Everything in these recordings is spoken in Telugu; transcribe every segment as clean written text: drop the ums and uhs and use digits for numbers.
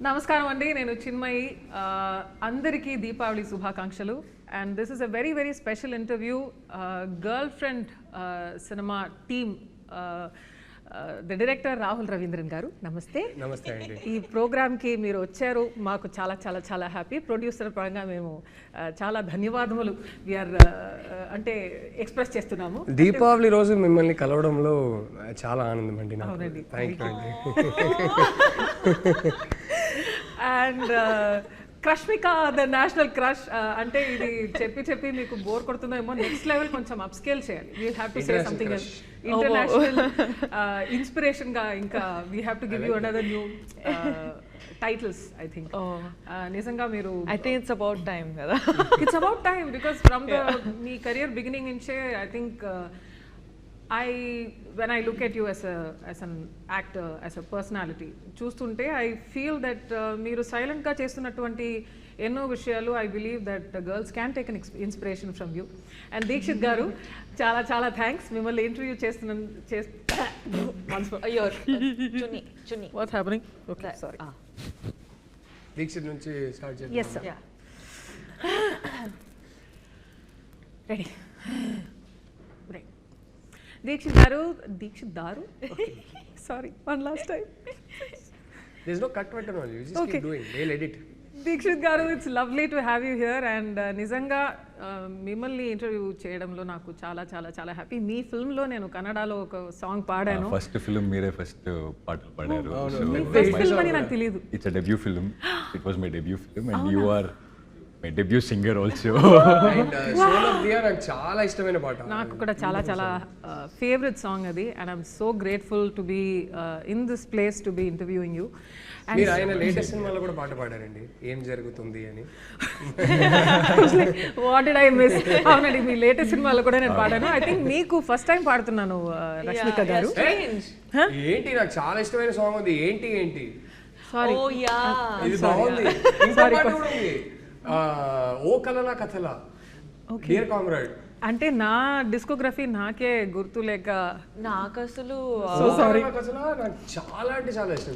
నమస్కారం అండి, నేను చిన్మయి. అందరికీ దీపావళి శుభాకాంక్షలు. And this is a very very special interview. Girl friend cinema team, the director Rahul Ravindran గారు, నమస్తే. నమస్తే అండి. ఈ ప్రోగ్రామ్కి మీరు వచ్చారు, మాకు చాలా చాలా చాలా హ్యాపీ. ప్రొడ్యూసర్ పరంగా మేము చాలా ధన్యవాదములు అంటే ఎక్స్ప్రెస్ చేస్తున్నాము. దీపావళి రోజు మిమ్మల్ని కలవడంలో చాలా ఆనందం అండి. థ్యాంక్ యూ అండి. అండ్ క్రష్మిక ద నేషనల్ క్రష్ అంటే ఇది చెప్పి మీకు బోర్ కొడుతుందేమో. నెక్స్ట్ లెవెల్ కొంచెం అప్ స్కేల్ చేయాలి. We have to say something international inspiration గా. ఇంకా we have to give you another new titles. I think నిజంగా మీరు I think it's about time కదా. It's about time because from the me career beginning నుంచే I think when I look at you as an actor, as a personality, చూస్తుంటే I feel that మీరు సైలెంట్ గా చేస్తున్నటువంటి ఎన్నో విషయాలు I believe that the girls can take an inspiration from you. And Dixit గారు, చాలా చాలా థ్యాంక్స్. మిమ్మల్ని ఇంటర్వ్యూ చేస్తున్నాను. What's happening? Okay, sorry. Dixit నుంచి స్టార్ట్ చేద్దాం. Yes sir. Ready. దీక్షిత్ దారు sorry, one last time. There's no cut button on you. You just keep doing. They'll edit. Deekshith గారు, it's lovely to have you here. And నిజంగా మిమ్మల్ని ఇంటర్వ్యూ చేయడంలో నాకు చాలా చాలా చాలా హ్యాపీ. మీ ఫిల్మ్లో నేను కన్నడలో ఒక సాంగ్ పాడాను. ఫస్ట్ ఫిల్మ్ మీరే ఫస్ట్ పాటలు పాడారు. ఫస్ట్ ఫిల్మ్ అని నాకు తెలియదు. It's a debut film. It was my debut film and you are my debut singer also. And సోల్ ఆఫ్ ది ఇయర్ నాకు చాలా ఇష్టమైన పాట. నాకు కూడా చాలా చాలా ఫేవరెట్ సాంగ్ అది. And I'm so grateful to be in this place to be interviewing you. మీరు ఆయన లేటెస్ట్ సినిమాలో కూడా పాట పాడారండి, ఏం జరుగుతుంది అని. What did I miss? అవునండి, మీ లేటెస్ట్ సినిమాలో కూడా నేను పాడాను. ఐ థింక్ మీకు ఫస్ట్ టైం పాడుతున్నాను రష్మిక గారు. ఏంటి, నాకు చాలా ఇష్టమైన సాంగ్ ఉంది. ఏంటి సారీ, ఇది బాగుంది. ఇంకో పాట కూడా ఉంది, ఓ కలలా కథలా, డియర్ కామ్రేడ్. అంటే నా డిస్కోగ్రఫీ నాకే గుర్తు లేక నాకు అసలు నాకు చాలా అంటే చాలా ఇష్టం.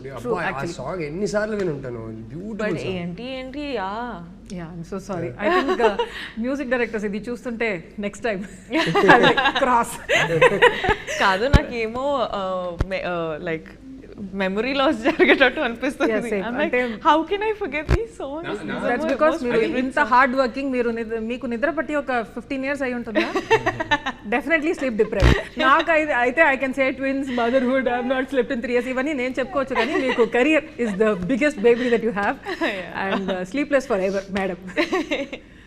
ఆ సాంగ్ ఎన్నిసార్లు విని ఉంటాను. బ్యూటిఫుల్. ఏంటి yeah I'm so sorry. I think music directors ఇది చూస్తుంటే నెక్స్ట్ టైం క్రాస్ కాదు, నాకేమో లైక్ మెమరీ లాస్ జరిగేటట్టు అనిపిస్తుంది. How can I forget these songs? That's because మీరు ఇంత హార్డ్ వర్కింగ్. మీరు మీకు నిద్ర పట్టి ఒక 15 years అయి ఉంటుందా? Definitely sleep deprive. నాకు అయితే I can say twins, motherhood, I have not slept in 3 years. ఇవన్నీ నేను చెప్పుకోవచ్చు, కానీ మీకు career is the biggest baby that you have. And sleepless for ever madam.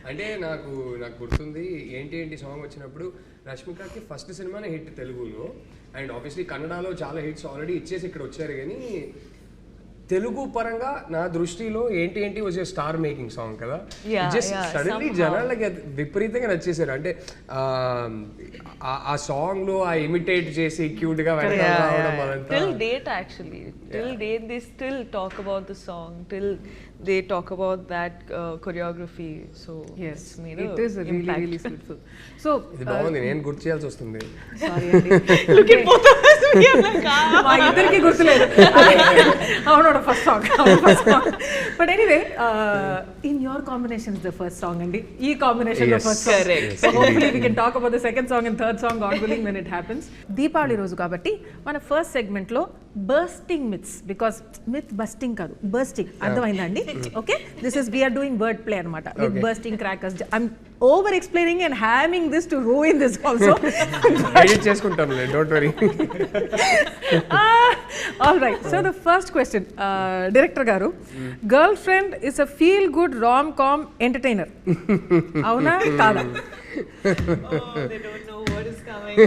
అంటే నాకు గుర్తుంది ఏంటి సాంగ్ వచ్చినప్పుడు రష్మికకి ఫస్ట్ సినిమానే హిట్ తెలుగులో. అండ్ ఆబ్వియస్లీ కన్నడలో చాలా హిట్స్ ఆల్రెడీ ఇచ్చేసి ఇక్కడ వచ్చారు. కానీ తెలుగు పరంగా నా దృష్టిలో ఏంటి వాజ్ స్టార్ మేకింగ్ సాంగ్ కదా. జస్ట్ సడన్లీ జనాలకి విపరీతంగా నచ్చేసారు. అంటే ఆ సాంగ్ లో ఆ ఇమిటేట్ చేసి క్యూట్ గా till date actually till date they still talk about the song, till they talk about that choreography. So yes, it is really really beautiful. So ఇది బాగుంది, నేను గుర్తు చేయాల్సి వస్తుంది. సారీ అండి, look at both of us. మా ఇద్దరికి గుర్తులేదు. అవును, first song. But anyway, in your combination is the first song అండి. ఈ కాంబినేషన్ లో first song. Correct. So hopefully we can talk about the second song and third song, God willing, when it happens. Deepavali రోజు కాబట్టి మన ఫస్ట్ సెగ్మెంట్ లో bursting myths, because myth busting కాదు, బర్స్టింగ్. అర్థమైందండి? Okay, this is we're doing word play అనమాట with bursting crackers. I'm over explaining and having this to ruin this also. Edit చేసుకుంటాం, don't worry. All right, so the first question, director గారు, girl friend is a feel good rom com entertainer, అవునా కాదా? They don't know what is coming.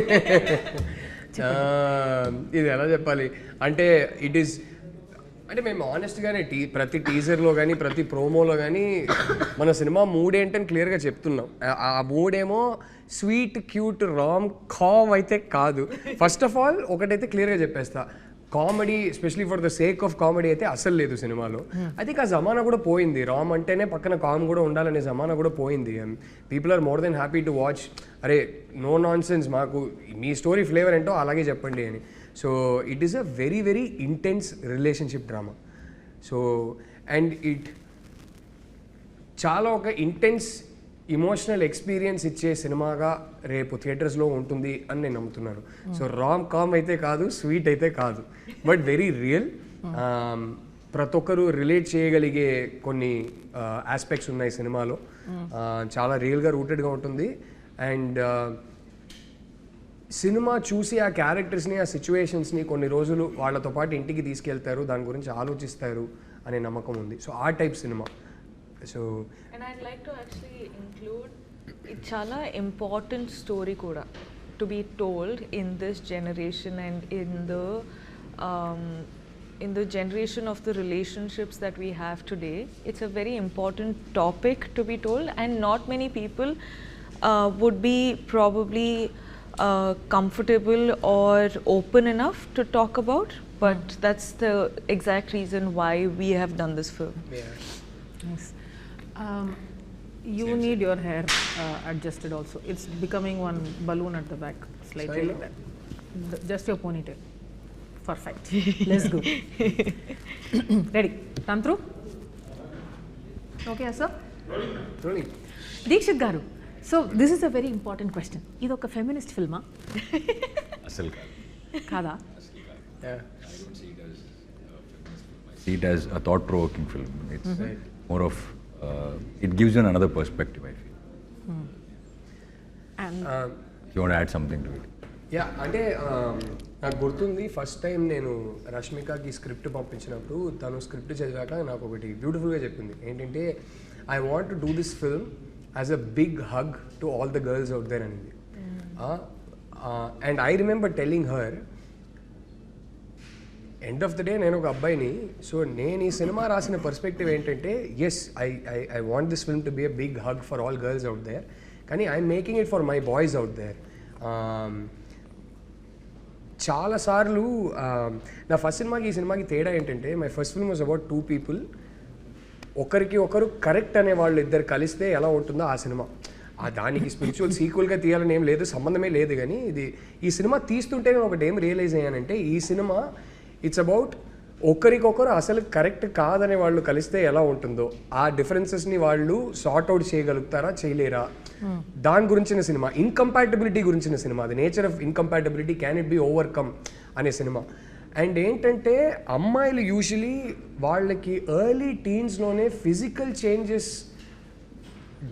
ఇది ఎలా చెప్పాలి అంటే, ఇట్ ఈస్ అంటే మేము ఆనెస్ట్గానే ప్రతి టీజర్లో కానీ ప్రతి ప్రోమోలో కానీ మన సినిమా మూడ్ ఏంటని క్లియర్గా చెప్తున్నాం. ఆ మూడేమో స్వీట్ క్యూట్ రామ్ కామ్ అయితే కాదు. ఫస్ట్ ఆఫ్ ఆల్ ఒకటైతే క్లియర్గా చెప్పేస్తా, comedy especially for the sake of comedy అయితే అసలు లేదు సినిమాలో. ఐ థింక్ ఆ జమానా కూడా పోయింది. రామ్ అంటేనే పక్కన కామ్ కూడా ఉండాలనే జమానా కూడా పోయింది. And people are more than happy to watch, అరే నో నాన్ సెన్స్, మాకు మీ స్టోరీ ఫ్లేవర్ ఏంటో అలాగే చెప్పండి అని. So it is a very very intense relationship drama. So and it చాలా ఒక ఇంటెన్స్ ఇమోషనల్ ఎక్స్పీరియన్స్ ఇచ్చే సినిమాగా రేపు థియేటర్స్లో ఉంటుంది అని నేను నమ్ముతున్నాను. సో రామ్ కామ్ అయితే కాదు, స్వీట్ అయితే కాదు, బట్ వెరీ రియల్. ప్రతి ఒక్కరు రిలేట్ చేయగలిగే కొన్ని ఆస్పెక్ట్స్ ఉన్నాయి సినిమాలో. చాలా రియల్గా రూటెడ్గా ఉంటుంది. అండ్ సినిమా చూసి ఆ క్యారెక్టర్స్ని, ఆ సిచ్యువేషన్స్ని కొన్ని రోజులు వాళ్ళతో పాటు ఇంటికి తీసుకెళ్తారు, దాని గురించి ఆలోచిస్తారు అనే నమ్మకం ఉంది. సో ఆ type cinema. So And I'd like to actually include it's chala important story kuda to be told in this generation and in the generation of the relationships that we have today. It's a very important topic to be told, and not many people would be probably comfortable or open enough to talk about, but that's the exact reason why we have done this film. Nice. You need your hair adjusted also. It's becoming one balloon at the back, slightly like that. Just your ponytail. Perfect. Let's go. Ready? Run through? Okay, sir? Rolling. Deekshit garu. So this is a very important question. Ido oka feminist film ah? Asal Kada? Yeah. I don't see it as a feminist film. I see it as a thought-provoking film. It's more of it gives you another perspective, I feel. And If you want to add something to it. Yeah, అంటే నాకు గుర్తుంది ఫస్ట్ టైం నేను రష్మికకి స్క్రిప్ట్ పంపించినప్పుడు తను స్క్రిప్ట్ చదివాక నాకు ఒకటి బ్యూటిఫుల్గా చెప్పింది. ఏంటంటే I want to do this film as a big hug to all the girls out there అనేది. And I remember telling her, end of the day నేను ఒక అబ్బాయిని, సో నేను ఈ సినిమా రాసిన పర్స్పెక్టివ్ ఏంటంటే yes I want this film to be a big hug for all girls out there, కానీ I'm making it for my boys out there. చాలాసార్లు నా ఫస్ట్ సినిమాకి ఈ సినిమాకి తేడా ఏంటంటే, my first film was about 2 people. ఒకరికి ఒకరు కరెక్ట్ అనే వాళ్ళు ఇద్దరు కలిస్తే ఎలా ఉంటుందో ఆ సినిమా. దానికి స్పిరిచువల్ సీక్వెల్గా తీయాలని ఏం లేదు, సంబంధమే లేదు. కానీ ఈ సినిమా తీస్తుంటే నేను ఒకటి ఏం రియలైజ్ అయ్యానంటే, ఈ సినిమా ఇట్స్ అబౌట్ ఒకరికొకరు అసలు కరెక్ట్ కాదనే వాళ్ళు కలిస్తే ఎలా ఉంటుందో, ఆ డిఫరెన్సెస్ని వాళ్ళు సార్ట్ అవుట్ చేయగలుగుతారా, చేయలేరా, దాని గురించిన సినిమా. ఇన్కంపాటబిలిటీ గురించిన సినిమా. The nature of incompatibility, can it be overcome అనే సినిమా. అండ్ ఏంటంటే అమ్మాయిలు యూజువలీ వాళ్ళకి ఎర్లీ టీన్స్లోనే physical changes,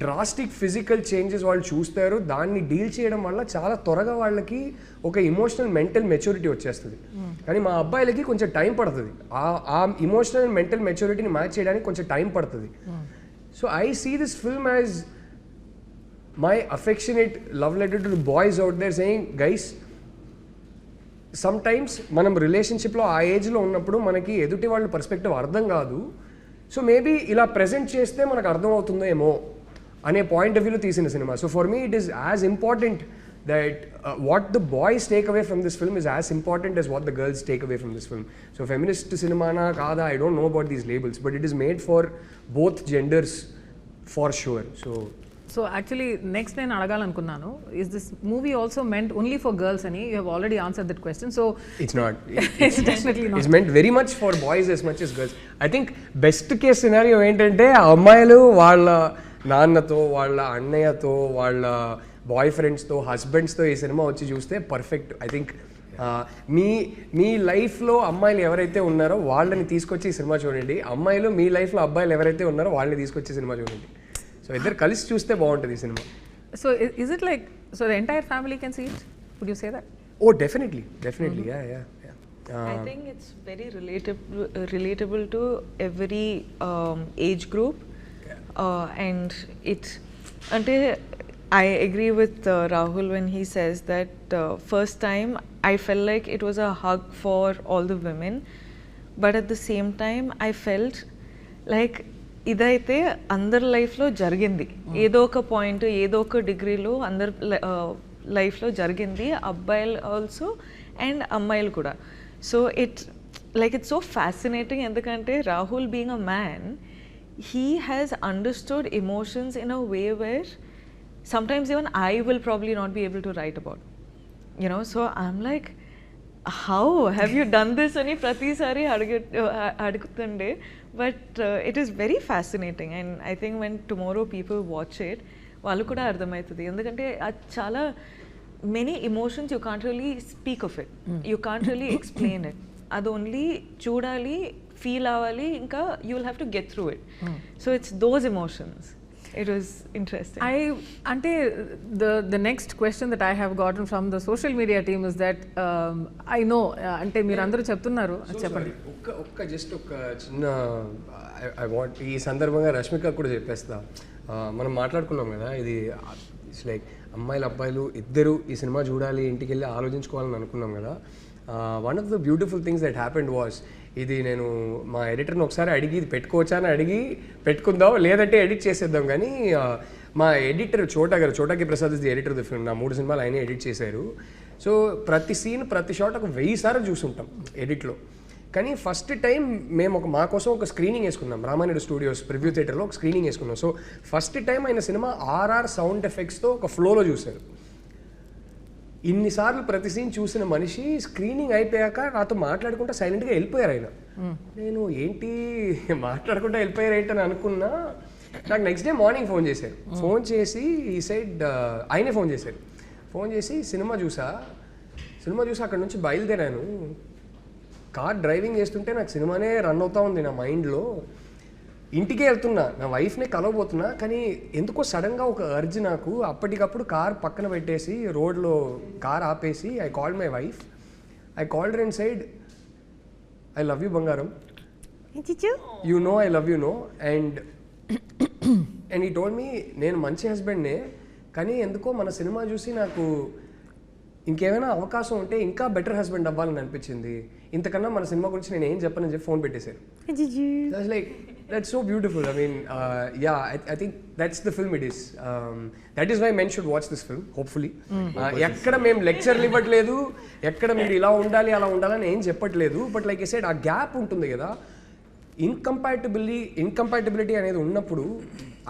drastic physical changes వాళ్ళు చూస్తారు. దాన్ని డీల్ చేయడం వల్ల చాలా త్వరగా వాళ్ళకి ఒక ఇమోషనల్ మెంటల్ మెచ్యూరిటీ వచ్చేస్తుంది. కానీ మా అబ్బాయిలకి కొంచెం టైం పడుతుంది. ఆ ఇమోషనల్ అండ్ మెంటల్ మెచ్యూరిటీని మ్యాచ్ చేయడానికి కొంచెం టైం పడుతుంది. So I see this film as my affectionate love letter to boys out there saying, guys, sometimes మనం రిలేషన్షిప్లో ఆ ఏజ్లో ఉన్నప్పుడు మనకి ఎదుటి వాళ్ళ పర్స్పెక్టివ్ అర్థం కాదు. సో మేబీ ఇలా ప్రజెంట్ చేస్తే మనకు అర్థం అవుతుందో ఏమో అనే పాయింట్ ఆఫ్ వ్యూలో తీసిన cinema. So for me it is as important that what the boys take away from this film is as important as what the girls take away from this film. So feminist cinema na kada, I don't know about these labels, but it is made for both genders for sure. So actually next నేను అడగాలనుకున్నాను, is this movie also meant only for girls అని? You have already answered that question. So it's not. It's definitely not. It's meant very much for boys as much as girls. I think best case scenario ఏంటంటే అమ్మాయిలు వాళ్ళ నాన్నతో, వాళ్ళ అన్నయ్యతో, వాళ్ళ బాయ్ ఫ్రెండ్స్తో, హస్బెండ్స్తో ఈ సినిమా వచ్చి చూస్తే పర్ఫెక్ట్. ఐ థింక్ మీ లైఫ్లో అమ్మాయిలు ఎవరైతే ఉన్నారో వాళ్ళని తీసుకొచ్చి ఈ సినిమా చూడండి, అమ్మాయిలు మీ లైఫ్లో అబ్బాయిలు ఎవరైతే ఉన్నారో వాళ్ళని తీసుకొచ్చి సినిమా చూడండి. సో ఇద్దరు కలిసి చూస్తే బాగుంటుంది ఈ cinema. So is it like, so the entire family can see it? Would you say that? Oh, definitely. Yeah. I think it's very relatable to every age group. And it's, I agree with Rahul when he says that first time I felt like it was a hug for all the women, but at the same time I felt like ఇదైతే అందరి లైఫ్లో జరిగింది, ఏదో ఒక పాయింట్, ఏదో ఒక డిగ్రీలో అందరి లైఫ్లో జరిగింది, అబ్బాయిలు ఆల్సో అండ్ అమ్మాయిలు కూడా. సో ఇట్స్ సో ఫ్యాసినేటింగ్, ఎందుకంటే Rahul being a man, he has understood emotions in a way where sometimes even I will probably not be able to write about, so I'm like, how have you done this ani prati sari adugutunde, But it is very fascinating, and I think when tomorrow people watch it, వాళ్ళు కూడా అర్థమవుతుంది. ఎందుకంటే అది చాలా many emotions you can't really speak of it. You can't really explain it. అది ఓన్లీ చూడాలి, ఫీల్ అవ్వాలి, ఇంకా you will have to get through it. So it's those emotions. It was interesting. Ante the next question that I have gotten from the social media team is that I know ante meer andaru cheptunnaru cheppandi ఒక్క జస్ట్ ఒక చిన్న ఐ వాంట్ ఈ సందర్భంగా రష్మిక కూడా చెప్పేస్తా. మనం మాట్లాడుకున్నాం కదా, ఇది ఇట్స్ లైక్ అమ్మాయిలు అబ్బాయిలు ఇద్దరు ఈ సినిమా చూడాలి, ఇంటికి వెళ్ళి ఆలోచించుకోవాలని అనుకున్నాం కదా. One of the beautiful things that happened was, ఇది నేను మా ఎడిటర్ని ఒకసారి అడిగి ఇది పెట్టుకోవచ్చా అని అడిగి పెట్టుకుందాం, లేదంటే ఎడిట్ చేసేద్దాం, కానీ మా editor Chota K Prasad is the editor the film. నా 3 సినిమాలు ఆయనే ఎడిట్ చేశారు. సో ప్రతి సీన్ ప్రతి షాట్ ఒక 1000 సార్లు చూసుంటాం ఎడిట్లో. కానీ ఫస్ట్ టైం మేము మా కోసం ఒక స్క్రీనింగ్ వేసుకున్నాం, రామానాయుడు స్టూడియోస్ ప్రివ్యూ థియేటర్లో ఒక స్క్రీనింగ్ వేసుకున్నాం. సో ఫస్ట్ టైం ఆయన సినిమా RR సౌండ్ ఎఫెక్ట్స్తో ఒక ఫ్లోలో చూశారు. ఇన్నిసార్లు ప్రతి సీన్ చూసిన మనిషి స్క్రీనింగ్ అయిపోయాక నాతో మాట్లాడుకుంటా సైలెంట్గా వెళ్ళిపోయారు ఆయన. నేను ఏంటి మాట్లాడుకుంటా వెళ్ళిపోయారు ఏంటని అనుకున్నా. నాకు నెక్స్ట్ డే మార్నింగ్ ఫోన్ చేశారు. ఫోన్ చేసి ఈ సైడ్ ఆయనే ఫోన్ చేసి సినిమా చూసి అక్కడ నుంచి బయలుదేరాను. కార్ డ్రైవింగ్ చేస్తుంటే నాకు సినిమానే రన్ అవుతా ఉంది నా మైండ్లో. ఇంటికే వెళ్తున్నా, నా వైఫ్ని కలవబోతున్నా, కానీ ఎందుకో సడన్గా ఒక అర్జ్ నాకు. అప్పటికప్పుడు కార్ పక్కన పెట్టేసి రోడ్లో కార్ ఆపేసి I called my wife. I called her and side, I love you బంగారం, you know I love you know. And he told me, నేను మంచి హస్బెండ్నే, కానీ ఎందుకో మన సినిమా చూసి నాకు ఇంకేమైనా అవకాశం ఉంటే ఇంకా బెటర్ హస్బెండ్ అవ్వాలని అనిపించింది. ఇంతకన్నా మన సినిమా గురించి నేను ఏం చెప్పనని చెప్పి ఫోన్ పెట్టేశారు. Like that's so beautiful. I mean I think that's the film it is. That is why men should watch this film hopefully. ఎక్కడ మేము లెక్చర్లు ఇవ్వట్లేదు, ఎక్కడ మీరు ఇలా ఉండాలి అలా ఉండాలని ఏం చెప్పట్లేదు. బట్ లైక్ ఐ సెడ్, ఆ గ్యాప్ ఉంటుంది కదా, ఇన్కంపాటబిలిటీ అనేది ఉన్నప్పుడు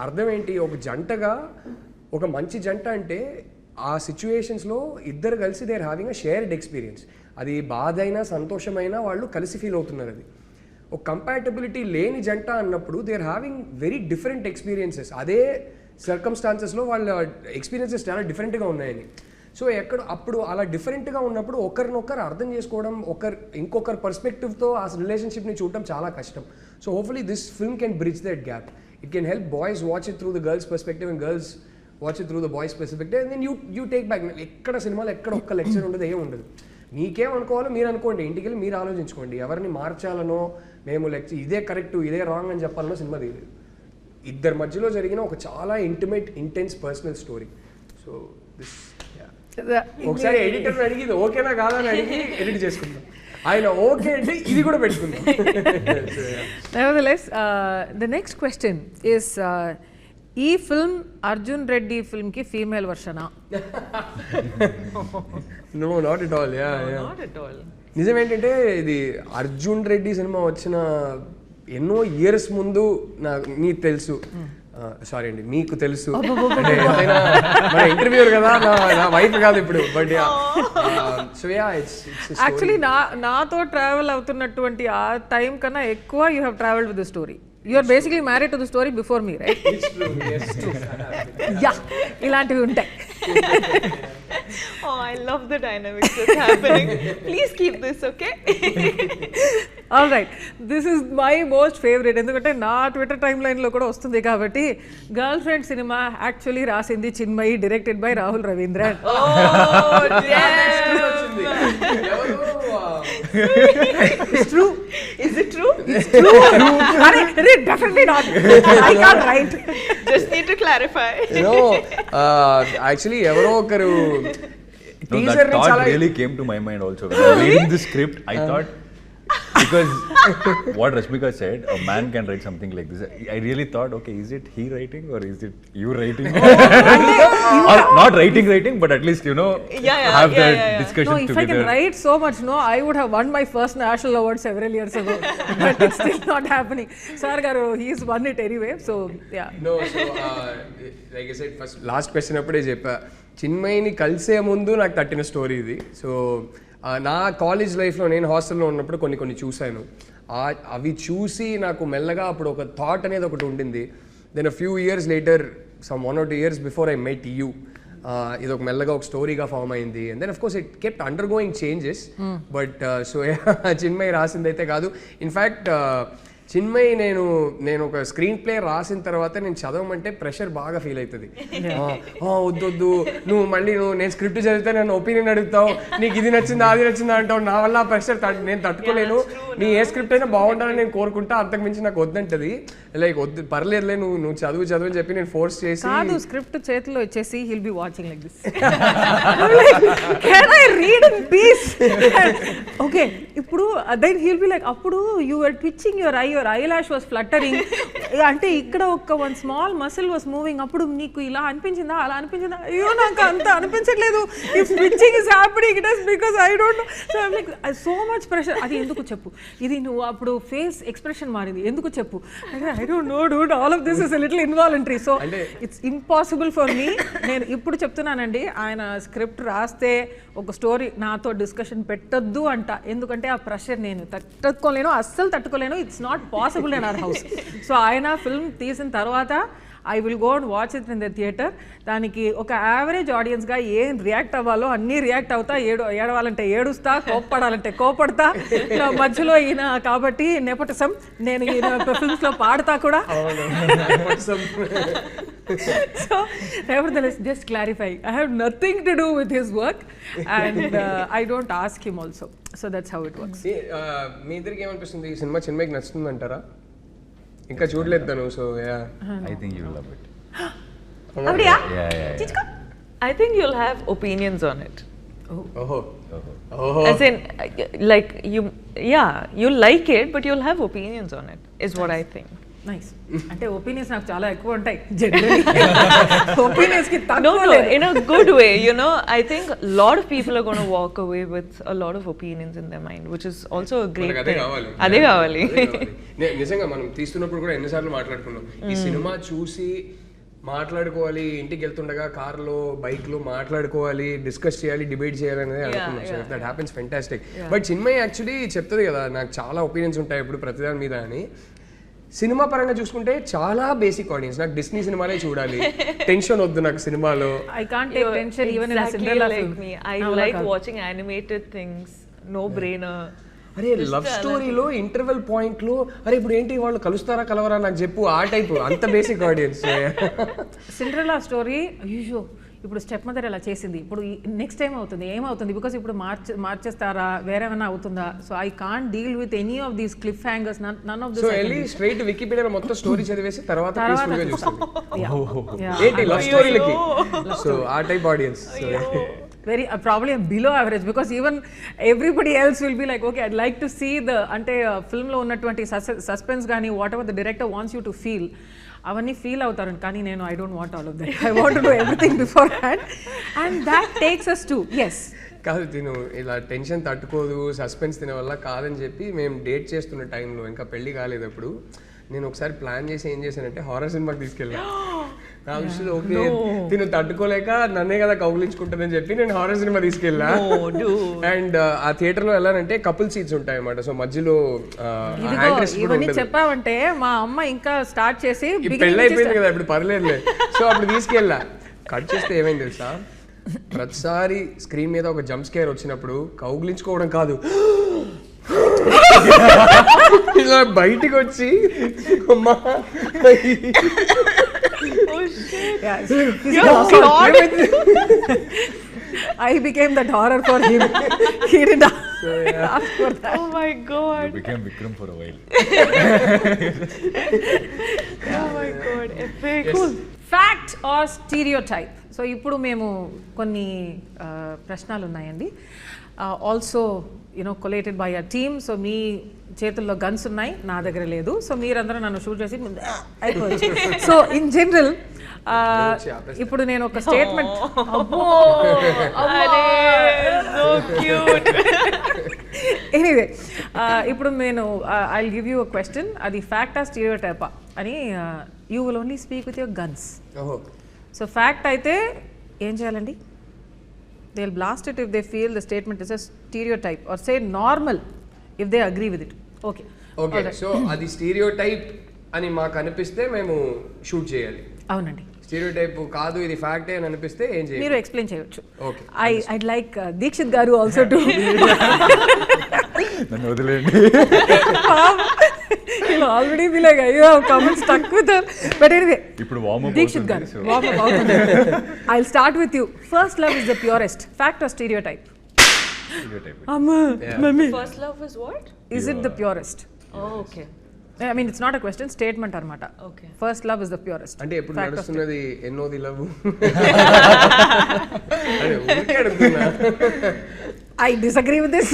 అర్థం ఏంటి, ఒక జంటగా ఒక మంచి జంట అంటే ఆ సిచ్యువేషన్స్లో ఇద్దరు కలిసి they are having a shared experience. అది బాధ అయినా సంతోషమైనా వాళ్ళు కలిసి ఫీల్ అవుతున్నారు. అది ఒక కంపాటబిలిటీ లేని జంట అన్నప్పుడు they are having very different experiences. అదే సర్కమ్స్టాన్సెస్లో వాళ్ళ ఎక్స్పీరియన్సెస్ చాలా డిఫరెంట్గా ఉన్నాయని. సో అప్పుడు అలా డిఫరెంట్గా ఉన్నప్పుడు ఒకరినొకరు అర్థం చేసుకోవడం, ఇంకొకరి పర్స్పెక్టివ్తో ఆ రిలేషన్షిప్ని చూడటం చాలా కష్టం. So hopefully this film can bridge that gap. It can help boys watch it through the girls perspective and girls watch it through the boys perspective. And then you take back. ఎక్కడ సినిమాలో ఎక్కడ ఒక్క లెక్చర్ ఉండదు, ఏం ఉండదు. మీకేమనుకోవాలో మీరు అనుకోండి, ఇంటికి వెళ్ళి మీరు ఆలోచించుకోండి. ఎవరిని మార్చాలనో, మేము లెక్చర్ ఇదే కరెక్ట్ ఇదే రాంగ్ అని చెప్పాలనో సినిమా తీయలేదు. ఇద్దరి మధ్యలో జరిగిన ఒక చాలా intimate intense personal story. So this ఒకసారి ఎడిటర్ అడిగి ఇది ఓకేనా కాదా అని అడిగి ఎడిట్ చేసుకుందాం. ఆయన ఓకే అంటే ఇది కూడా పెట్టుకుందాం. Nevertheless, the next question is, ఈ ఫిల్మ్ అర్జున్ రెడ్డి ఫిల్మ్ కి ఫీమేల్ వర్షనా? No, not at all. Not at all. నిజం ఏంటంటే, ఇది అర్జున్ రెడ్డి సినిమా వచ్చిన ఎన్నో ఇయర్స్ ముందు మీకు తెలుసు, సారీ అండి మీకు తెలుసు, అంటే ఏదైనా మన ఇంటర్వ్యూర్ కదా, నా వైఫ్ కాదు ఇప్పుడు. బట్ సో యాక్చువల్లీ నాతో ట్రావెల్ అవుతున్నటువంటి ఆ టైం కన్నా ఎక్కువ you have travelled with the story. You are basically married to the story before me, right? It's true. Yes, true. Yeah, ఇలాంటివి ఉంటాయి. Oh, I love the dynamics that's happening. Please keep this, okay? All right. This is my most favorite. ఎందుకంటే నా ట్విట్టర్ టైమ్ లైన్లో కూడా వస్తుంది కాబట్టి. గర్ల్ ఫ్రెండ్ సినిమా యాక్చువల్లీ రాసింది Chinmayi, directed by Rahul Ravindran. Oh, yes. It's true. Is it true? It's true. Definitely not. I can't write. Just need to clarify. Actually ఎవరో ఒకరు No, that thought really came to my mind also. When I was reading the script, I thought, because what Rashmika said, a man can write something like this. I really thought, okay, is it he writing or is it you writing? Or not writing, but at least, have that discussion together. No, if together. I can write so much, I would have won my first national award several years ago. But it's still not happening. Sir Garu, he's won it anyway, so yeah. No, so like I said, first last question అప్పుడే చెప్పా, చిన్మయిని కలిసే ముందు నాకు తట్టిన స్టోరీ ఇది. సో నా కాలేజ్ లైఫ్లో నేను హాస్టల్లో ఉన్నప్పుడు కొన్ని చూశాను. అవి చూసి నాకు మెల్లగా అప్పుడు ఒక థాట్ అనేది ఒకటి ఉండింది. Then a few years later, some 1 or 2 years before I met you, ఇది ఒక మెల్లగా ఒక స్టోరీగా ఫామ్ అయింది. And then of course it kept undergoing changes. But so Chinmayi రాసిందైతే కాదు. ఇన్ఫ్యాక్ట్ చిన్మయి నేను ఒక స్క్రీన్ ప్లే రాసిన తర్వాత నేను చదవమంటే ప్రెషర్ బాగా ఫీల్ అవుతుంది. వద్దు నువ్వు మళ్ళీ నేను స్క్రిప్ట్ చదివితే నన్ను ఒపీనియన్ అడుగుతావు, నీకు ఇది నచ్చిందా అది నచ్చిందా అంటావు, నా వల్ల ఆ ప్రెషర్ నేను తట్టుకోలేను, నీ ఏ స్క్రిప్ట్ అయినా బాగుండాలని నేను కోరుకుంటా, అంతకుమించి నాకు వద్దంటది. లైక్ వద్దు పర్లేదులే నువ్వు చదువు అని చెప్పి నేను ఫోర్స్ చేసి కాదు స్క్రిప్ట్ చేతిలో ఇచ్చేసి he'll be watching like this, can I read in peace. Okay ఇప్పుడు దెన్ హీల్ బి లైక్ అప్పుడు you are twitching your eyelash was fluttering, అంటే ఇక్కడ ఒక one small muscle was moving, అప్పుడు నీకు ఇలా అనిపించిందా అలా అనిపించిందా? అయ్యో నాకు అంత అనిపించట్లేదు, if switching is happening it is because I don't know. So I like so much pressure. అది ఎందుకు చెప్పు, ఇది నువ్వు అప్పుడు ఫేస్ ఎక్స్ప్రెషన్ మారింది ఎందుకు చెప్పు, I don't know Dude, all of this is a little involuntary. So it's impossible for me. నేను ఇప్పుడు చెప్తున్నానండి, ఆయన స్క్రిప్ట్ రాస్తే ఒక స్టోరీ నాతో డిస్కషన్ పెట్టొద్దు అంట, ఎందుకంటే ఆ ప్రెషర్ నేను తట్టుకోలేను, అస్సలు తట్టుకోలేను. It's not possible in our house. So ఆయన ఫిల్మ్ తీసిన తర్వాత I will go and watch it in the theatre. దానికి ఒక యావరేజ్ ఆడియన్స్గా ఏం రియాక్ట్ అవ్వాలో అన్నీ రియాక్ట్ అవుతా, ఏడవాలంటే ఏడుస్తా, కోప్పడాలంటే కోపడతా. మధ్యలో ఈయన కాబట్టి నెపోటిజం, నేను ఈయన ఫిల్మ్స్లో పాడతా కూడా. So nevertheless, just clarify, I have nothing to do with his work and I don't ask him also. So that's how it works. మీ ఇద్దరికి ఏమనిపిస్తుంది, ఈ సినిమా చిన్మయికి నచ్చుతుంది అంటారా? ఇంకా చూడలేదు తను. So I think you'll love it. Abdiya? Yeah. I think you'll have opinions on it. ఓహో As in, like you'll like it, but you'll have opinions on it, is what I think. Nice. అంటే ఒపీనియన్స్ నాకు చాలా ఎక్కువ ఉంటాయి జనరల్లీ. ఒపీనియన్స్ కి No, in a good way, you know. I think a lot of people are going to walk away with a lot of opinions in their mind, which is also a great thing. అదే కావాలి. నిజంగా మనం తీస్తున్నప్పుడు కూడా ఎన్నిసార్లు మాట్లాడుకున్నాం, ఈ సినిమా చూసి మాట్లాడుకోవాలి, ఇంటికి వెళ్తుండగా కార్లో బైక్లో మాట్లాడుకోవాలి, డిస్కస్ చేయాలి, డిబేట్ చేయాలి అనేది అనుకున్నాం. So that happens fantastic. But Chinmayi actually చెప్తుంది కదా, నాకు చాలా ఒపీనియన్స్ ఉంటాయి ఇప్పుడు ప్రతిదాని మీద అని. సినిమా పరంగా చూసుకుంటే చాలా బేసిక్ ఆడియన్స్, నాకు డిస్నీ సినిమాలే చూడాలి, టెన్షన్ వద్దు నాకు సినిమాలో. I can't take tension even in a Exactly Cinderella like film. me. I like watching animated things, no brainer. అరే లవ్ స్టోరీలో ఇంటర్వెల్ పాయింట్ లో అరే ఇప్పుడు ఏంటి వాళ్ళు కలుస్తారా కలవరా నాకు చెప్పు, ఆ టైప్, అంత బేసిక్ ఆడియన్స్. సిండ్రెల్లా స్టోరీ అయ్యో ఇప్పుడు స్టెప్ మదర్ ఎలా చేసింది, ఇప్పుడు నెక్స్ట్ టైం అవుతుంది ఏమవుతుంది, బికాస్ ఇప్పుడు మార్చేస్తారా వేరేమైనా అవుతుందా. So I can't deal with any of these cliffhangers, none of this. సో వెళ్ళి స్ట్రైట్ వికీపీడియాలో మొత్తం స్టోరీ చదివేసి తర్వాత పీస్ఫుల్ గా చూస్తుంది ఏంటి లవ్ స్టోరీలకి. సో ఆ type audience very probably below average, because even everybody else will be like, okay, I'd like to see the ante film lo unnatuvanti suspense gaani whatever the director wants you to feel avanni feel avutaru, kaani nenu I don't want all of that. I want to do everything beforehand and that takes us to yes. కాదు తిను ఇలా టెన్షన్ తట్టుకోదు, సస్పెన్స్ తినే వల్ల కాదని చెప్పి మేము డేట్ చేస్తున్న టైంలో, ఇంకా పెళ్లి కాలేదు అప్పుడు, నేను ఒకసారి ప్లాన్ చేసి ఏం చేశానంటే హారర్ సినిమాకి తీసుకెళ్ళా. నా విషయంలో ఓకే తిను తట్టుకోలేక నన్నే కదా కౌగిలించుకుంటుందని చెప్పి నేను హారర్ సినిమా తీసుకెళ్ళా. అండ్ ఆ థియేటర్ లో వెళ్ళానంటే కపుల్ సీట్స్ ఉంటాయి అన్నమాట. సో మధ్యలో ఇవన్నీ చెప్పావంటే మా అమ్మ ఇంకా స్టార్ట్ చేసి పెళ్ళి అయిపోయింది కదా ఇప్పుడు పర్లేదులే. సో అప్పుడు తీసుకెళ్ళా. కట్ చేస్తే ఏమైంది తెలుసా, ప్రతిసారి స్క్రీన్ మీద ఒక జంప్ స్కేర్ వచ్చినప్పుడు కౌగిలించుకోవడం కాదు, ఇలా బయటికి వచ్చి అమ్మా I became that horror for him. He did ask for that. Oh my god. You became Vikram for a while. Oh my god, epic. Yes. Cool. Fact or stereotype? So ఇప్పుడు మేము కొన్ని ప్రశ్నలు ఉన్నాయండి, also you know collated by a team. So మీ చేతుల్లో గన్స్ ఉన్నాయి, నా దగ్గర లేదు. సో మీరందరూ నన్ను షూట్ చేసి అయిపోవచ్చు. సో ఇన్ జనరల్ ఇప్పుడు నేను ఒక స్టేట్మెంట్, ఎనీవే ఇప్పుడు నేను I will give you a question, అది ఫ్యాక్ట్ ఆ స్టీరియోటైపా అని. You will only speak with your guns. So fact అయితే ఏం చేయాలండి, they will blast it if they feel the statement is a stereotype, or say normal if they agree with it. Okay, okay so అది స్టీరియో టైప్ అని మాకు అనిపిస్తే మేము షూట్ చేయాలి. అవునండి, స్టీరియో టైప్ కాదు ఇది ఫ్యాక్టే అని అనిపిస్తే ఏం చేయాలి? మీరు ఎక్స్ప్లెయిన్ చేయొచ్చు. ఓకే, ఐడ్ లైక్ దీక్షిత్ గారు ఆల్సో టు నన్ను వదిలేండి. ఆల్రెడీ be like అయ్యో comment stuck with her, but anyway ఇప్పుడు వార్మ్ అప్ దీక్షిత్ గారు warm up అవుతుంది. I'll start with you. First love is the purest. Fact or stereotype? Amma, mummy. First love is what? Is it the purest? Oh, okay. I mean, it's not a question, statement armata. Okay. First love is the purest. అంటే ఎప్పుడు నడుస్తున్నది ఎన్నోది లవ్? అదే ఊరికే అడుగుతున్నా. I disagree with this.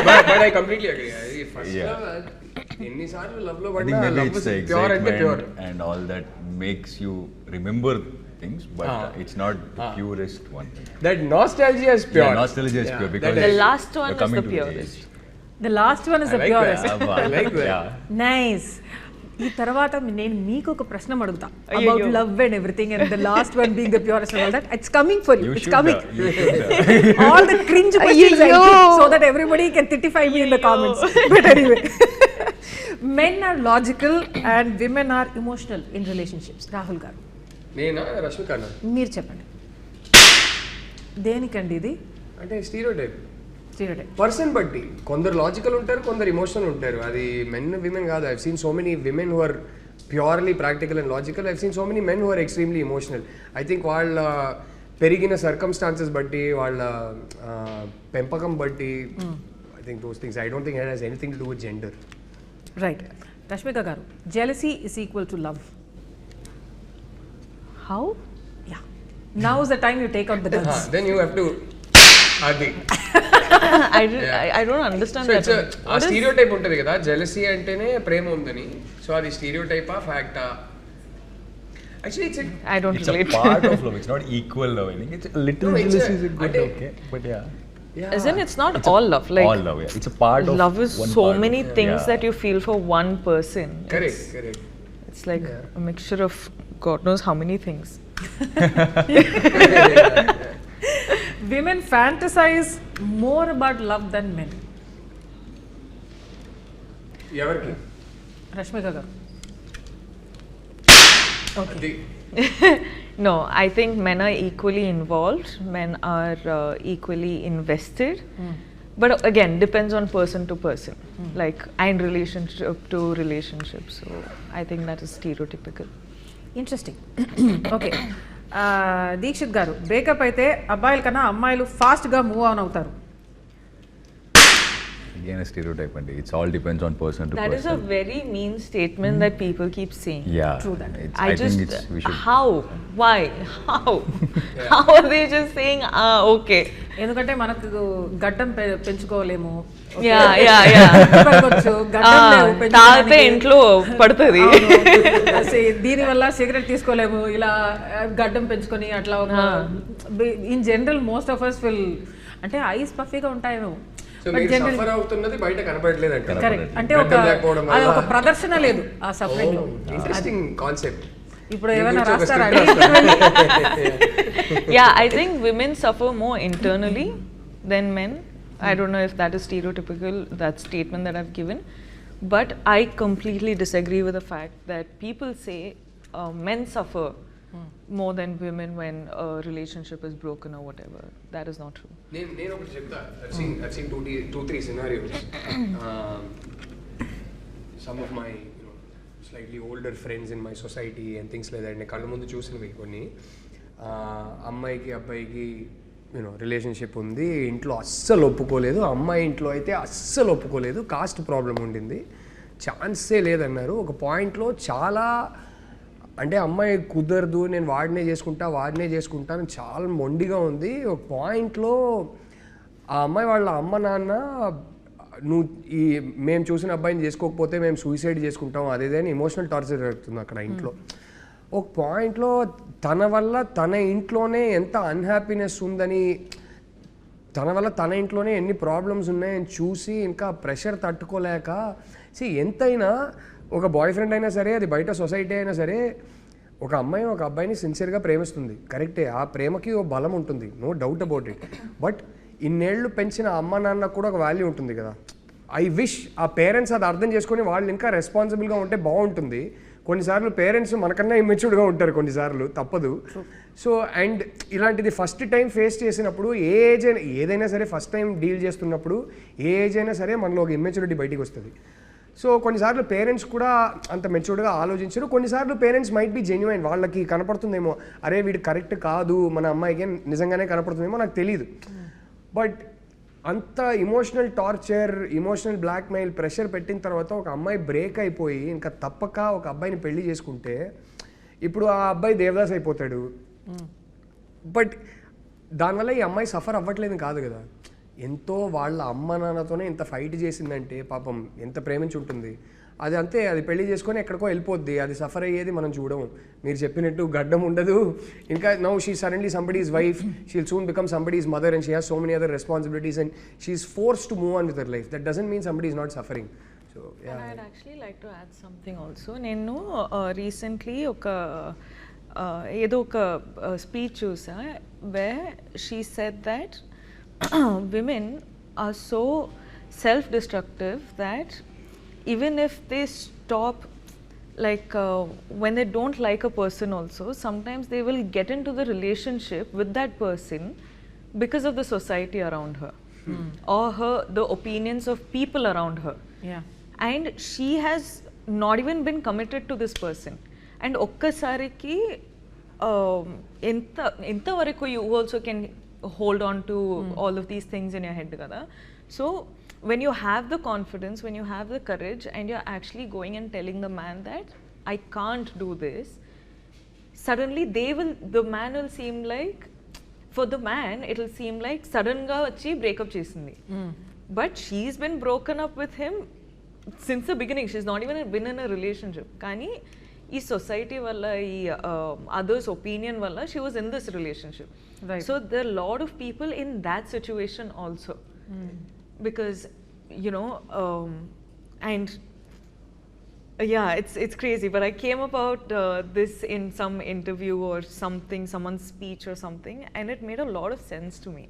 But I completely agree. First love ఎన్నిసార్లు లవ్ లో పడినా లవ్ ఇస్ ప్యూర్ అంటే pure and all that makes you remember things, but it's not the purest one. That nostalgia is pure. Yeah, nostalgia is pure because The last one you're is coming the to the purest. age. The last one is the purest. I like that. Yeah. Nice. ఈ తర్వాత నేను మీకు ఒక ప్రశ్న అడుగుతా about love and everything, and the last one being the purest and all that. It's coming for you. It's coming. All the cringe questions I keep so that everybody can titify me in the comments. But anyway, men are logical and women are emotional in relationships. Rahul గారు, నేనా రష్మికనా? మీరు చెప్పండి దేనికండి ఇది? అంటే స్టీరియోటైప్ స్టీరియోటైప్ పర్సన్ బట్టి కొందరు లాజికల్ ఉంటారు, కొందరు ఎమోషనల్ ఉంటారు. అది మెన్ విమెన్ కాదు. I've seen so many women who are purely practical and logical. I've seen so many men who are extremely emotional. I think వాళ్ళ పెరిగిన సర్కమ్స్టాన్సెస్ బట్టి, వాళ్ళ పెంపకం బట్టి, I think those things. I don't think it has anything to do with gender. Right. Rashmika గారు, jealousy is equal to love. How? Yeah. Now is the time you take out the guns. Then you have to అది I don't understand so that. It's a stereotype ఉంటుంది కదా, జెలసీ అంటేనే ప్రేమ ఉందని. సో అది స్టీరియోటైపా ఫ్యాక్టా? Actually it's I don't It's a relate. part of love. It's not equal love. I think it's a little No, it's a- jealousy is good, I- okay, but yeah. Isn't it's not all love? Like All love, yeah. It's a part of love is one so part many of, things yeah. that you feel for one person. Correct. It's like a mixture of God knows how many things. Women fantasize more about love than men. ఎవరికి? రష్మిక గారు. అది No, I think men are equally involved. Men are equally invested. But again, depends on person to person. Like, and relationship to relationship. So I think that is stereotypical. Interesting. Okay, Dikshit గారు, బ్రేకప్ అయితే అబ్బాయిల కన్నా అమ్మాయిలు ఫాస్ట్గా మూవ్ ఆన్ అవుతారు. Again, a stereotype, and it's all depends on person to That person. is a very mean statement that people keep saying. Yeah. True that. I think it's we should. How? Why? How? How are they just saying, okay? ఎందుకంటే మనకు గడ్డం పెంచుకోలేము. Yeah. తాగితే ఇంట్లో పడుతుంది. దీనివల్ల సిగరెట్ తీసుకోలేము, ఇలా గడ్డం పెంచుకొని అట్లా. In general most of us will, అంటే ఐస్ పఫీగా ఉంటాయేమో. సో మీరు సఫర్ అవుతున్నది బయట కనపడలేదు అంటే. కరెక్ట్. అంటే ఒక ప్రదర్శన లేదు ఆ సఫరింగ్ లో. Interesting concept. ఇప్పుడు ఏమైనా రాస్తారా? Yeah, I think women suffer more internally than men. I don't know if that is stereotypical, that statement that I've given, but I completely disagree with the fact that people say men suffer more than women when a relationship is broken or whatever. That is not true. నేను ఒకటి చెప్తా. I've seen 2-3 scenarios. Some of my slightly older friends in my society and things like that. నేను కళ్ళ ముందు చూసినవి కొన్ని. అమ్మాయికి అబ్బాయికి రిలేషన్షిప్ ఉంది, ఇంట్లో అస్సలు ఒప్పుకోలేదు. అమ్మాయి ఇంట్లో అయితే అస్సలు ఒప్పుకోలేదు, కాస్ట్ ప్రాబ్లం ఉండింది, ఛాన్సే లేదన్నారు. ఒక పాయింట్లో చాలా, అంటే అమ్మాయి కుదరదు, నేను వాడినే చేసుకుంటాను చాలా మొండిగా ఉంది. ఒక పాయింట్లో ఆ అమ్మాయి వాళ్ళ అమ్మ నాన్న, నువ్వు మేము చూసిన అబ్బాయిని చేసుకోకపోతే మేము సూసైడ్ చేసుకుంటాం అదేదని ఎమోషనల్ టార్చర్ జరుగుతుంది అక్కడ ఇంట్లో. ఒక పాయింట్లో తన వల్ల తన ఇంట్లోనే ఎంత అన్హ్యాపీనెస్ ఉందని, తన వల్ల తన ఇంట్లోనే ఎన్ని ప్రాబ్లమ్స్ ఉన్నాయని చూసి ఇంకా ప్రెషర్ తట్టుకోలేక, ఎంతైనా ఒక బాయ్ ఫ్రెండ్ అయినా సరే, అది బయట సొసైటీ అయినా సరే, ఒక అమ్మాయి ఒక అబ్బాయిని సిన్సియర్గా ప్రేమిస్తుంది, కరెక్టే. ఆ ప్రేమకి ఓ బలం ఉంటుంది, no doubt about it. But ఇన్నేళ్ళు పెంచిన అమ్మ నాన్న కూడా ఒక వాల్యూ ఉంటుంది కదా. ఐ విష్ ఆ పేరెంట్స్ అది అర్థం చేసుకొని వాళ్ళు ఇంకా రెస్పాన్సిబుల్గా ఉంటే బాగుంటుంది. కొన్నిసార్లు పేరెంట్స్ మనకన్నా ఇమ్మెచ్యూర్డ్గా ఉంటారు కొన్నిసార్లు, తప్పదు. సో అండ్ ఇలాంటిది ఫస్ట్ టైం ఫేస్ చేసినప్పుడు ఏ ఏజ్ అయినా, ఏదైనా సరే ఫస్ట్ టైం డీల్ చేస్తున్నప్పుడు ఏ ఏజ్ అయినా సరే మనలో ఒక ఇమ్మెచ్యూరిటీ బయటికి వస్తుంది. సో కొన్నిసార్లు పేరెంట్స్ కూడా అంత మెచ్యూర్డ్గా ఆలోచించరు. కొన్నిసార్లు పేరెంట్స్ మైట్ బి జెన్యున్, వాళ్ళకి కనపడుతుందేమో, అరే వీడు కరెక్ట్ కాదు, మన అమ్మాయికి నిజంగానే కనపడుతుందేమో, నాకు తెలియదు. బట్ అంత emotional torture, emotional blackmail, pressure పెట్టిన తర్వాత ఒక అమ్మాయి బ్రేక్ అయిపోయి ఇంకా తప్పక ఒక అబ్బాయిని పెళ్లి చేసుకుంటే ఇప్పుడు ఆ అబ్బాయి దేవదాస్ అయిపోతాడు. బట్ దానివల్ల ఈ అమ్మాయి సఫర్ అవ్వట్లేదు కాదు కదా, ఎంతో వాళ్ళ అమ్మ నాన్నతోనే ఇంత ఫైట్ చేసిందంటే పాపం ఎంత ప్రేమించి ఉంటుంది. అది అంతే, అది పెళ్లి చేసుకొని ఎక్కడికో వెళ్ళిపోద్ది, అది సఫర్ అయ్యేది మనం చూడము. మీరు చెప్పినట్టు గడ్డం ఉండదు. ఇంకా now she suddenly somebody's wife, she will soon become somebody's mother and she has so many other responsibilities and she is forced to move on with her life. That doesn't mean somebody is not suffering. So I'd actually like to add something also. నేను recently ఏదో ఒక స్పీచ్ చూసా where she said that women are so self-destructive that even if they stop, like when they don't like a person also, sometimes they will get into the relationship with that person because of the society around her or the opinions of people around her. Yeah. And she has not even been committed to this person. And ఒక్కసారికి ఎంత వరకు you also can hold on to all of these things in your head kada. So when you have the confidence, when you have the courage and you're actually going and telling the man that I can't do this, suddenly the man will seem like, for the man it will seem like sudden ga vachi break up chesindi. But she's been broken up with him since the beginning. She's not even been in a relationship, kani ee society valla, ee others opinion valla she was in this relationship. Right. So there are a lot of people in that situation also. Because you know and yeah, it's crazy, but I came about this in some interview or something, someone's speech or something, and it made a lot of sense to me.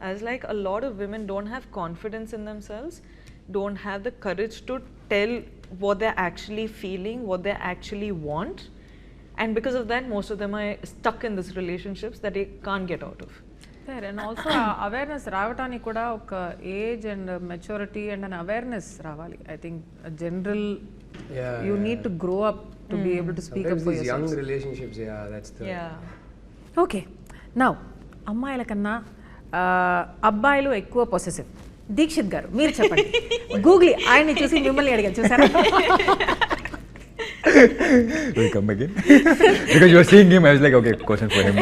I was like, a lot of women don't have confidence in themselves, don't have the courage to tell what they're actually feeling, what they actually want, and because of that most of them are stuck in these relationships that they can't get out of. And also awareness రావటానికి కూడా ఒక age and maturity and unawareness రావాలి. I think general you need to grow up to be able to speak up for your young relationships, yeah that's the okay. Now అమ్మాయిల కన్నా అబ్బాయిలు ఎక్కువ పొసెసివ్. దీక్షిత్ గారు మీరు చెప్పండి. గూగుల్ ఆయన్ని చూసి మిమ్మల్ని అడిగాను, చూసారా? Will you come again? Because you were seeing him, I was like, okay, question for him.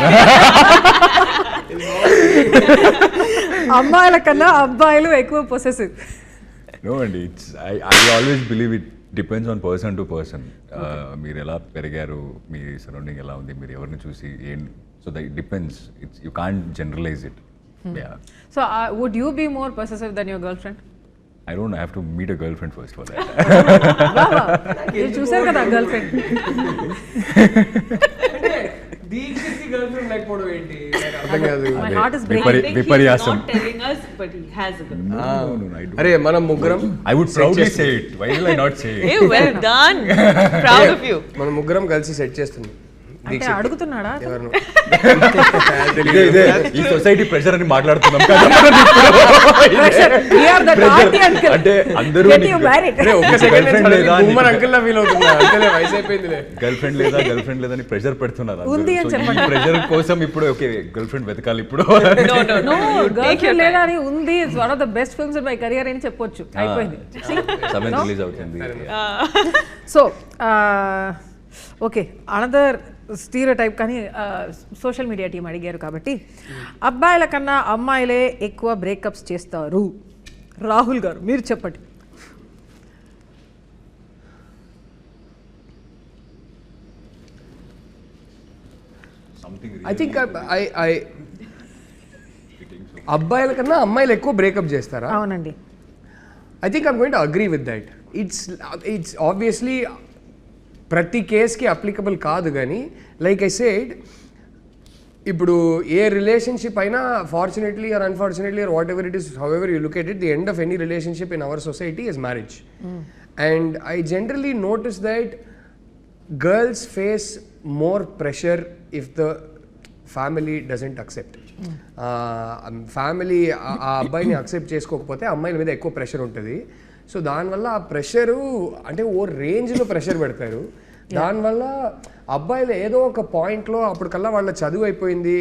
అమ్మాయిల కన్నా అబ్బాయిలు ఎక్కువ possessive. No, and I always believe it depends on person to person. మీరు ఎలా పెరిగారు, మీ సరౌండింగ్ ఎలా ఉంది, మీరు ఎవరిని చూసి so that it depends. You can't generalize it. Yeah. So would you be more possessive than your girlfriend? I don't have to meet a girlfriend first for that. మీరు చూసారు కదా గర్ల్ ఫ్రెండ్. దీక్షిత్ గర్ల్ఫ్రెండ్ లేకపోవడం ఏంటి అర్థం కాదు. My heart is breaking. విపర్యాసం. He's not telling us, but he has a girl. No, I don't. అరే మనం ముగ్గురం, I would proudly say it. Why will I not say it? Hey, well done. Proud of you. మనం ముగ్గురం కలిసి సెట్ చేస్తున్నాం. అంటే అడుగుతున్నాడా? ఎవరు ఇదే ఈ సొసైటీ ప్రెషర్ అని మాట్లాడుతున్నాం కదా. అంటే అందరూ గర్ల్ ఫ్రెండ్ లేదని ప్రెషర్ పెడుతున్నారు. ప్రెషర్ కోసం ఇప్పుడు ఓకే గర్ల్ ఫ్రెండ్ వెతకాలి ఇప్పుడు. గర్ల్ ఫ్రెండ్ లేదా అని ఉంది. It's one of the best films in my career అని చెప్పొచ్చు. అయిపోయింది. 7th రిలీజ్ అవుతుంది. So okay, another stereotype. కానీ సోషల్ మీడియా టీం అడిగారు కాబట్టి అబ్బాయిల కన్నా అమ్మాయిలే ఎక్కువ బ్రేకప్స్ చేస్తారు. రాహుల్ గారు మీరు చెప్పండి. ఐ థింక్ అబ్బాయిల కన్నా అమ్మాయిలు ఎక్కువ బ్రేకప్ చేస్తారా? అవునండి. I think I'm going to agree with that. It's obviously ప్రతి కేస్కి అప్లికబుల్ కాదు, కానీ లైక్ ఐ సెడ్ ఇప్పుడు ఏ రిలేషన్షిప్ అయినా fortunately are unfortunately are what ever it is how ever you look at it the end of any relationship in our society is marriage. And I generally notice that girls face more pressure if the family doesn't accept. Family ఆ అబ్బాయిని అక్సెప్ట్ చేసుకోకపోతే అమ్మాయిల మీద ఎక్కువ ప్రెషర్ ఉంటుంది. సో దానివల్ల ఆ ప్రెషరు అంటే ఓ రేంజ్లో ప్రెషర్ పెడతారు. దానివల్ల అబ్బాయిలు ఏదో ఒక పాయింట్లో అప్పటికల్లా వాళ్ళ చదువు అయిపోయింది,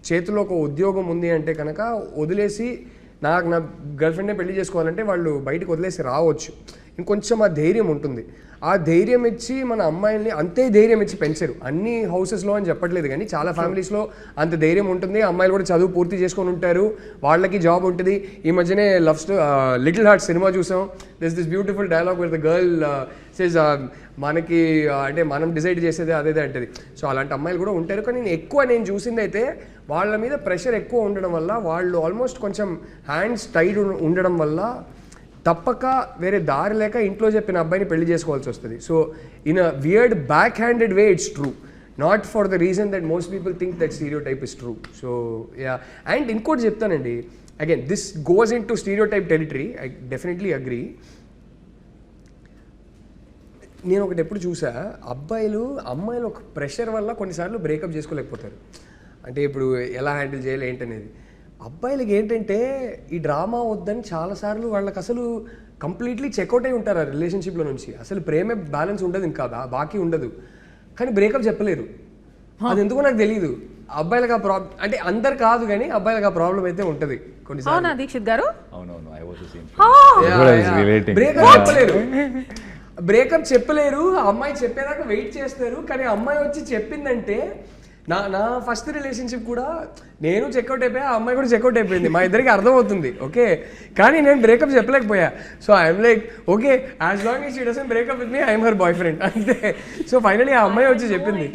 చేతిలో ఒక ఉద్యోగం ఉంది అంటే కనుక వదిలేసి నా గర్ల్ ఫ్రెండ్నే పెళ్లి చేసుకోవాలంటే వాళ్ళు బయటకు వదిలేసి రావచ్చు. ఇంకొంచెం ఆ ధైర్యం ఉంటుంది. ఆ ధైర్యం ఇచ్చి మన అమ్మాయిల్ని అంతే ధైర్యం ఇచ్చి పెంచరు. అన్ని హౌసెస్లో అని చెప్పట్లేదు కానీ చాలా ఫ్యామిలీస్లో అంత ధైర్యం ఉంటుంది. అమ్మాయిలు కూడా చదువు పూర్తి చేసుకొని ఉంటారు, వాళ్ళకి జాబ్ ఉంటుంది. ఈ మధ్యనే లిటిల్ హార్ట్ సినిమా చూసాం. This beautiful dialogue with the girl says మనకి అంటే మనం డిసైడ్ చేసేది అదే అంటది. సో అలాంటి అమ్మాయిలు కూడా ఉంటారు. కానీ నేను చూసింది అయితే వాళ్ళ మీద ప్రెషర్ ఎక్కువ ఉండడం వల్ల వాళ్ళు ఆల్మోస్ట్ కొంచెం హ్యాండ్స్ టైడ్ ఉండడం వల్ల తప్పక వేరే దారి లేక ఇంట్లో చెప్పిన అబ్బాయిని పెళ్లి చేసుకోవాల్సి వస్తుంది. So in a weird back handed way it's true, not for the reason that most people think that stereotype is true. So yeah, and ఇంకోటి చెప్తానండి, again this goes in to stereotype territory. I definitely agree. నేను ఒకటి ఎప్పుడు చూసా, అమ్మాయిలు ఒక ప్రెషర్ వల్ల కొన్నిసార్లు బ్రేకప్ చేసుకోలేకపోతారు. అంటే ఇప్పుడు ఎలా హ్యాండిల్ చేయాలి ఏంటనేది. అబ్బాయిలకి ఏంటంటే ఈ డ్రామా వద్దని చాలాసార్లు వాళ్ళకి అసలు కంప్లీట్లీ చెక్అవుట్ అయి ఉంటారు ఆ రిలేషన్షిప్లో నుంచి. అసలు ప్రేమే బ్యాలెన్స్ ఉండదు, ఇంకా బాకీ ఉండదు. కానీ బ్రేకప్ చెప్పలేరు. అది ఎందుకో నాకు తెలియదు. అబ్బాయిలకు ఆ ప్రాబ్లం అంటే అందరు కాదు కానీ అబ్బాయిలకు ఆ ప్రాబ్లం అయితే ఉంటుంది కొన్నిసార్లు. దీక్షిత్ గారు బ్రేకప్ చెప్పలేరు. అమ్మాయి చెప్పేదాకా వెయిట్ చేస్తారు. కానీ అమ్మాయి వచ్చి చెప్పిందంటే నా ఫస్ట్ రిలేషన్షిప్ కూడా నేను చెక్అవుట్ అయిపోయా, ఆ అమ్మాయి కూడా చెక్అవుట్ అయిపోయింది. మా ఇద్దరికి అర్థమవుతుంది, ఓకే. కానీ నేను బ్రేకప్ చెప్పలేకపోయా. So I'm like okay, as long as she doesn't breakup with me I'm her boy friend అంతే. సో ఫైనలీ ఆ అమ్మాయి వచ్చి చెప్పింది.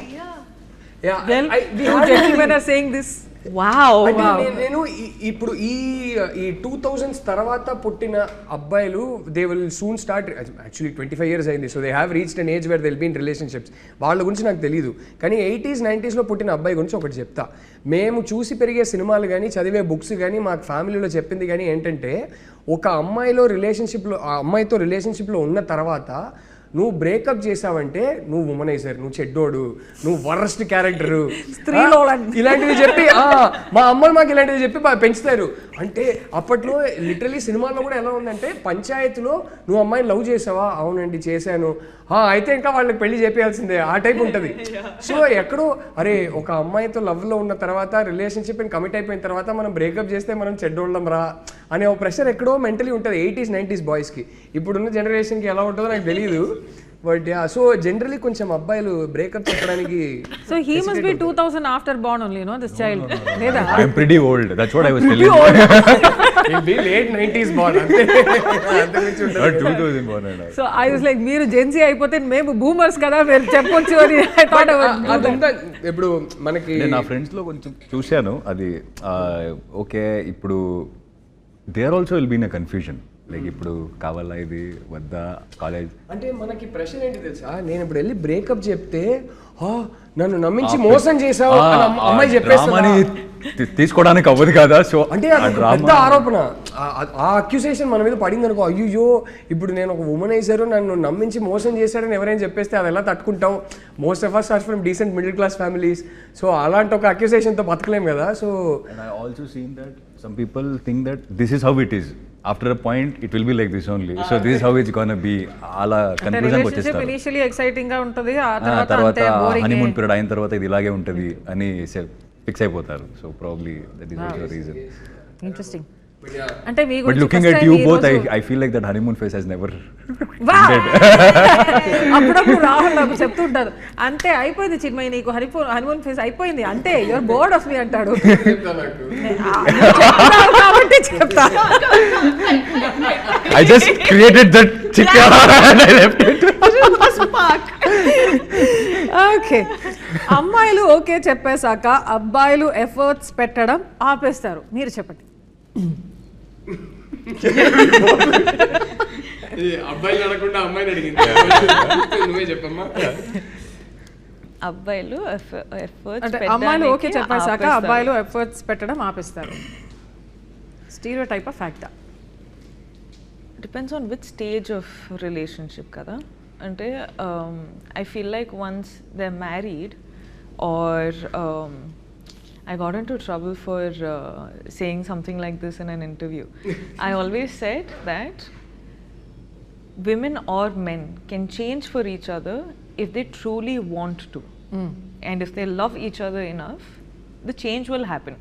నేను ఇప్పుడు ఈ 2000s తర్వాత పుట్టిన అబ్బాయిలు they will soon start. Actually 25 years అయింది. So they have reached an age where they will be in relationships. వాళ్ళ గురించి నాకు తెలియదు. కానీ 80s 90s పుట్టిన అబ్బాయి గురించి ఒకటి చెప్తా. మేము చూసి పెరిగే సినిమాలు కానీ చదివే బుక్స్ కానీ మాకు ఫ్యామిలీలో చెప్పింది కానీ ఏంటంటే, ఒక అమ్మాయితో రిలేషన్షిప్లో ఉన్న తర్వాత నువ్వు బ్రేకప్ చేసావంటే నువ్వు వుమనైజర్, నువ్వు చెడ్డోడు, నువ్వు వరస్ట్ క్యారెక్టరు, ఇలాంటివి చెప్పి మా అమ్మలు మాకు ఇలాంటివి చెప్పి పెంచుతారు. అంటే అప్పట్లో లిటరలీ సినిమాల్లో కూడా ఎలా ఉందంటే, పంచాయతీలో నువ్వు అమ్మాయిని లవ్ చేసావా, అవునండి చేశాను, అయితే ఇంకా వాళ్ళకి పెళ్లి చేయాల్సిందే, ఆ టైప్ ఉంటుంది. సో ఎక్కడో అరే ఒక అమ్మాయితో లవ్లో ఉన్న తర్వాత రిలేషన్షిప్ కమిట్ అయిపోయిన తర్వాత మనం బ్రేకప్ చేస్తే మనం చెడ్డోళ్ళం రా అనే ఒక ప్రెషర్ ఎక్కడో మెంటలీ ఉంటుంది 80s 90s బాయ్స్కి. ఇప్పుడున్న జనరేషన్కి ఎలా ఉంటుందో నాకు తెలియదు. బట్ యా, సో జనరలీ కొంచెం అబ్బాయిలు బ్రేకప్ చెప్పడానికి. So he must be 2000 after born only, no this child. లేదా I am pretty old, that's what I was telling. He'll be late 90s born అంతే. Not 2000 born. So I was like మీరు జెన్సీ అయిపోతే మేము బూమర్స్ కదా మీరు చెప్పొచ్చు అని ఐ థాట్. అదంతా ఇప్పుడు మనకి నేను నా ఫ్రెండ్స్ లో కొంచెం చూశాను అది. ఓకే, ఇప్పుడు they are also will be in a confusion. Like ఇప్పుడు కావాలా ఇది వద్దా కాలేజ్ అంటే మనకి ప్రెషర్ ఏంటి తెలుసా, నేను ఇప్పుడు వెళ్ళి బ్రేకప్ చెప్తే నన్ను నమ్మించి మోసం చేసావు అమ్మాయి చెప్పేస్తామని తీసుకోవడానికి అవ్వదు కదా. సో అంటే పెద్ద ఆరోపణ, ఆ అక్యూసేషన్ మన మీద పడింది అనుకో, అయ్యో ఇప్పుడు నేను ఒక వుమనైజర్ నన్ను నమ్మించి మోసం చేశాడని ఎవరైనా చెప్పేస్తే అది ఎలా తట్టుకుంటాం. Most of us are from decent middle class families. సో అలాంటి ఒక అక్యూసేషన్తో బతకలేం కదా. So I also seen that some people think that this is how it is. After a point it will be like this only. So this is how it's gonna be. అలా కన్క్లూజన్ కి వచ్చేస్తారు. ఇనిషియల్లీ ఎక్సైటింగ్ గా ఉంటది, ఆ తర్వాత హనీమూన్ పీరియడ్ అయిన తర్వాత ఇది ఇలాగే ఉంటది అని ఫిక్స్ అయిపోతారు. So probably that is also reason. Interesting. అంటే మీ గురించి but looking at you both I feel like that honeymoon face has never ended. అప్పుడప్పుడు రాహుల్ నాకు చెప్తుంటారు, అంతే అయిపోయింది చిన్మయి, నీకు హనీమూన్ ఫేస్ అయిపోయింది, అంతే యువర్ బోర్డ్ ఆఫ్ మీ అంటాడు. కాబట్టి చెప్తా, I just created that chicken and I left it. Okay, అమ్మాయిలు ఓకే చెప్పేశాక అబ్బాయిలు ఎఫర్ట్స్ పెట్టడం ఆపేస్తారు. మీరు చెప్పండి. అబ్బాయిలు అడగకుండా అమ్మాయిని అడిగింది, నువ్వే చెప్పమ్మా. అబ్బాయిలు ఎఫర్ట్స్ అంటే అమ్మాయిలు ఓకే చెప్పేశాక అబ్బాయిలు ఎఫర్ట్స్ పెట్టడం ఆపేస్తారు. స్టీరియో టైప్ ఆఫ్ ఫ్యాక్టా? Depends on which stage of relationship కదా. అంటే I feel like once they are married or I got into trouble for saying something like this in an interview. I always said that women or men can change for each other if they truly want to. And if they love each other enough, the change will happen.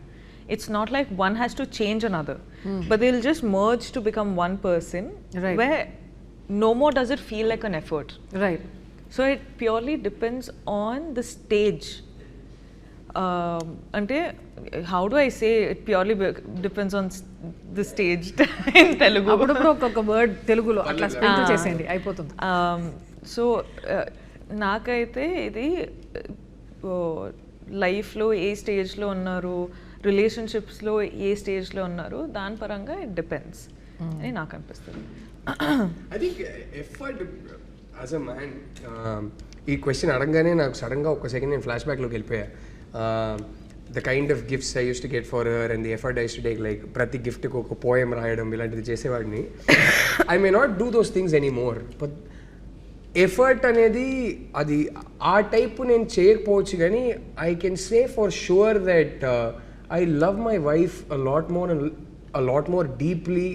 It's not like one has to change another, but they'll just merge to become one person, right, where no more does it feel like an effort. Right. So it purely depends on the stage. Ante, how do I say it purely depends on the stage in Telugu. అప్పుడప్పుడు ఒక్కొక్క వర్డ్ తెలుగులో అట్లా స్పెల్ చేసేయండి అయిపోతుంది. సో నాకైతే ఇది లైఫ్లో ఏ స్టేజ్లో ఉన్నారు, రిలేషన్షిప్స్లో ఏ స్టేజ్లో ఉన్నారు, దాని పరంగా ఇట్ డిపెండ్స్ అని నాకు అనిపిస్తుంది. I think effort as a man, ఈ క్వశ్చన్ అడగగానే నాకు సడన్గా ఒక సెకండ్ నేను ఫ్లాష్ బ్యాక్లోకి వెళ్ళిపోయా. The kind of gifts I used to get for her and the effort I used to take, like ప్రతి గిఫ్ట్కి ఒక పోయం రాయడం ఇలాంటిది చేసేవాడిని. I may not do those things anymore, but effort అనేది అది ఆ టైప్ నేను చేయకపోవచ్చు, కానీ I can say for sure that I love my wife a lot more deeply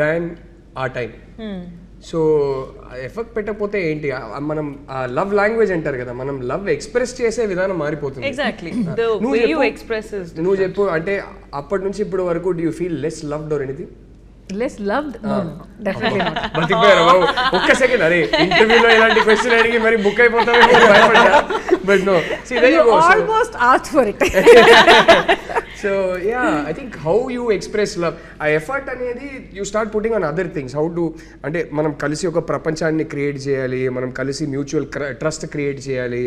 than our time. So effect పెట్టకపోతే ఏంటి, మనం లవ్ లాంగ్వేజ్ అంటారు కదా, మనం లవ్ ఎక్స్ప్రెస్ చేసే విధానం మారిపోతుంది. ఎగ్జాక్ట్లీ నువ్వు చెప్పు, అంటే అప్పటి నుంచి ఇప్పుడు వరకు do you feel less loved or anything? Less loved? Definitely not. బతికిపోయారు బాబు. ఒక్క సెకండ్, అరే ఇంటర్వ్యూలో ఇలాంటి క్వశ్చన్ అడిగి మరి బుక్ అయిపోతామేమో భయపడ్డా. But no, almost asked for it. So yeah, I think how you express love, ఆ ఎఫర్ట్ అనేది you start putting on other things. How to, అంటే మనం కలిసి ఒక ప్రపంచాన్ని క్రియేట్ చేయాలి, మనం కలిసి మ్యూచువల్ ట్రస్ట్ క్రియేట్ చేయాలి,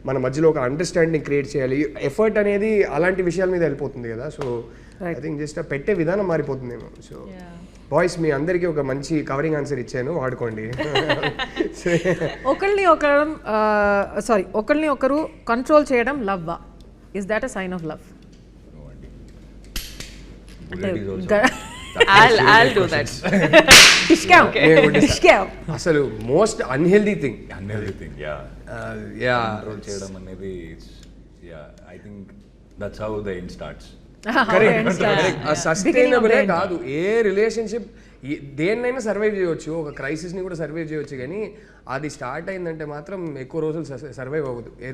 మన మధ్యలో ఒక అండర్స్టాండింగ్ క్రియేట్ చేయాలి. ఎఫర్ట్ అనేది అలాంటి విషయాల మీద వెళ్ళిపోతుంది కదా. సో ఐ థింక్ జస్ట్ పెట్టే విధానం మారిపోతుందేమో. సో బాయ్స్, మీ అందరికీ ఒక మంచి కవరింగ్ ఆన్సర్ ఇచ్చాను, వాడుకోండి. ఒకరిని ఒకరు కంట్రోల్ చేయడం లవ్వా? Is that a sign of love? I'll do that. అసలు మోస్ట్ అన్హెల్దీ థింగ్. కంట్రోల్ చేయడం అనేది, I think that's how the end starts. సస్టైనబులే కాదు ఏ రిలేషన్షిప్, దేన్నైనా సర్వైవ్ చేయవచ్చు, ఒక క్రైసిస్ని కూడా సర్వైవ్ చేయవచ్చు, కానీ అది స్టార్ట్ అయిందంటే మాత్రం ఎక్కువ రోజులు సర్వైవ్ అవ్వదు ఏ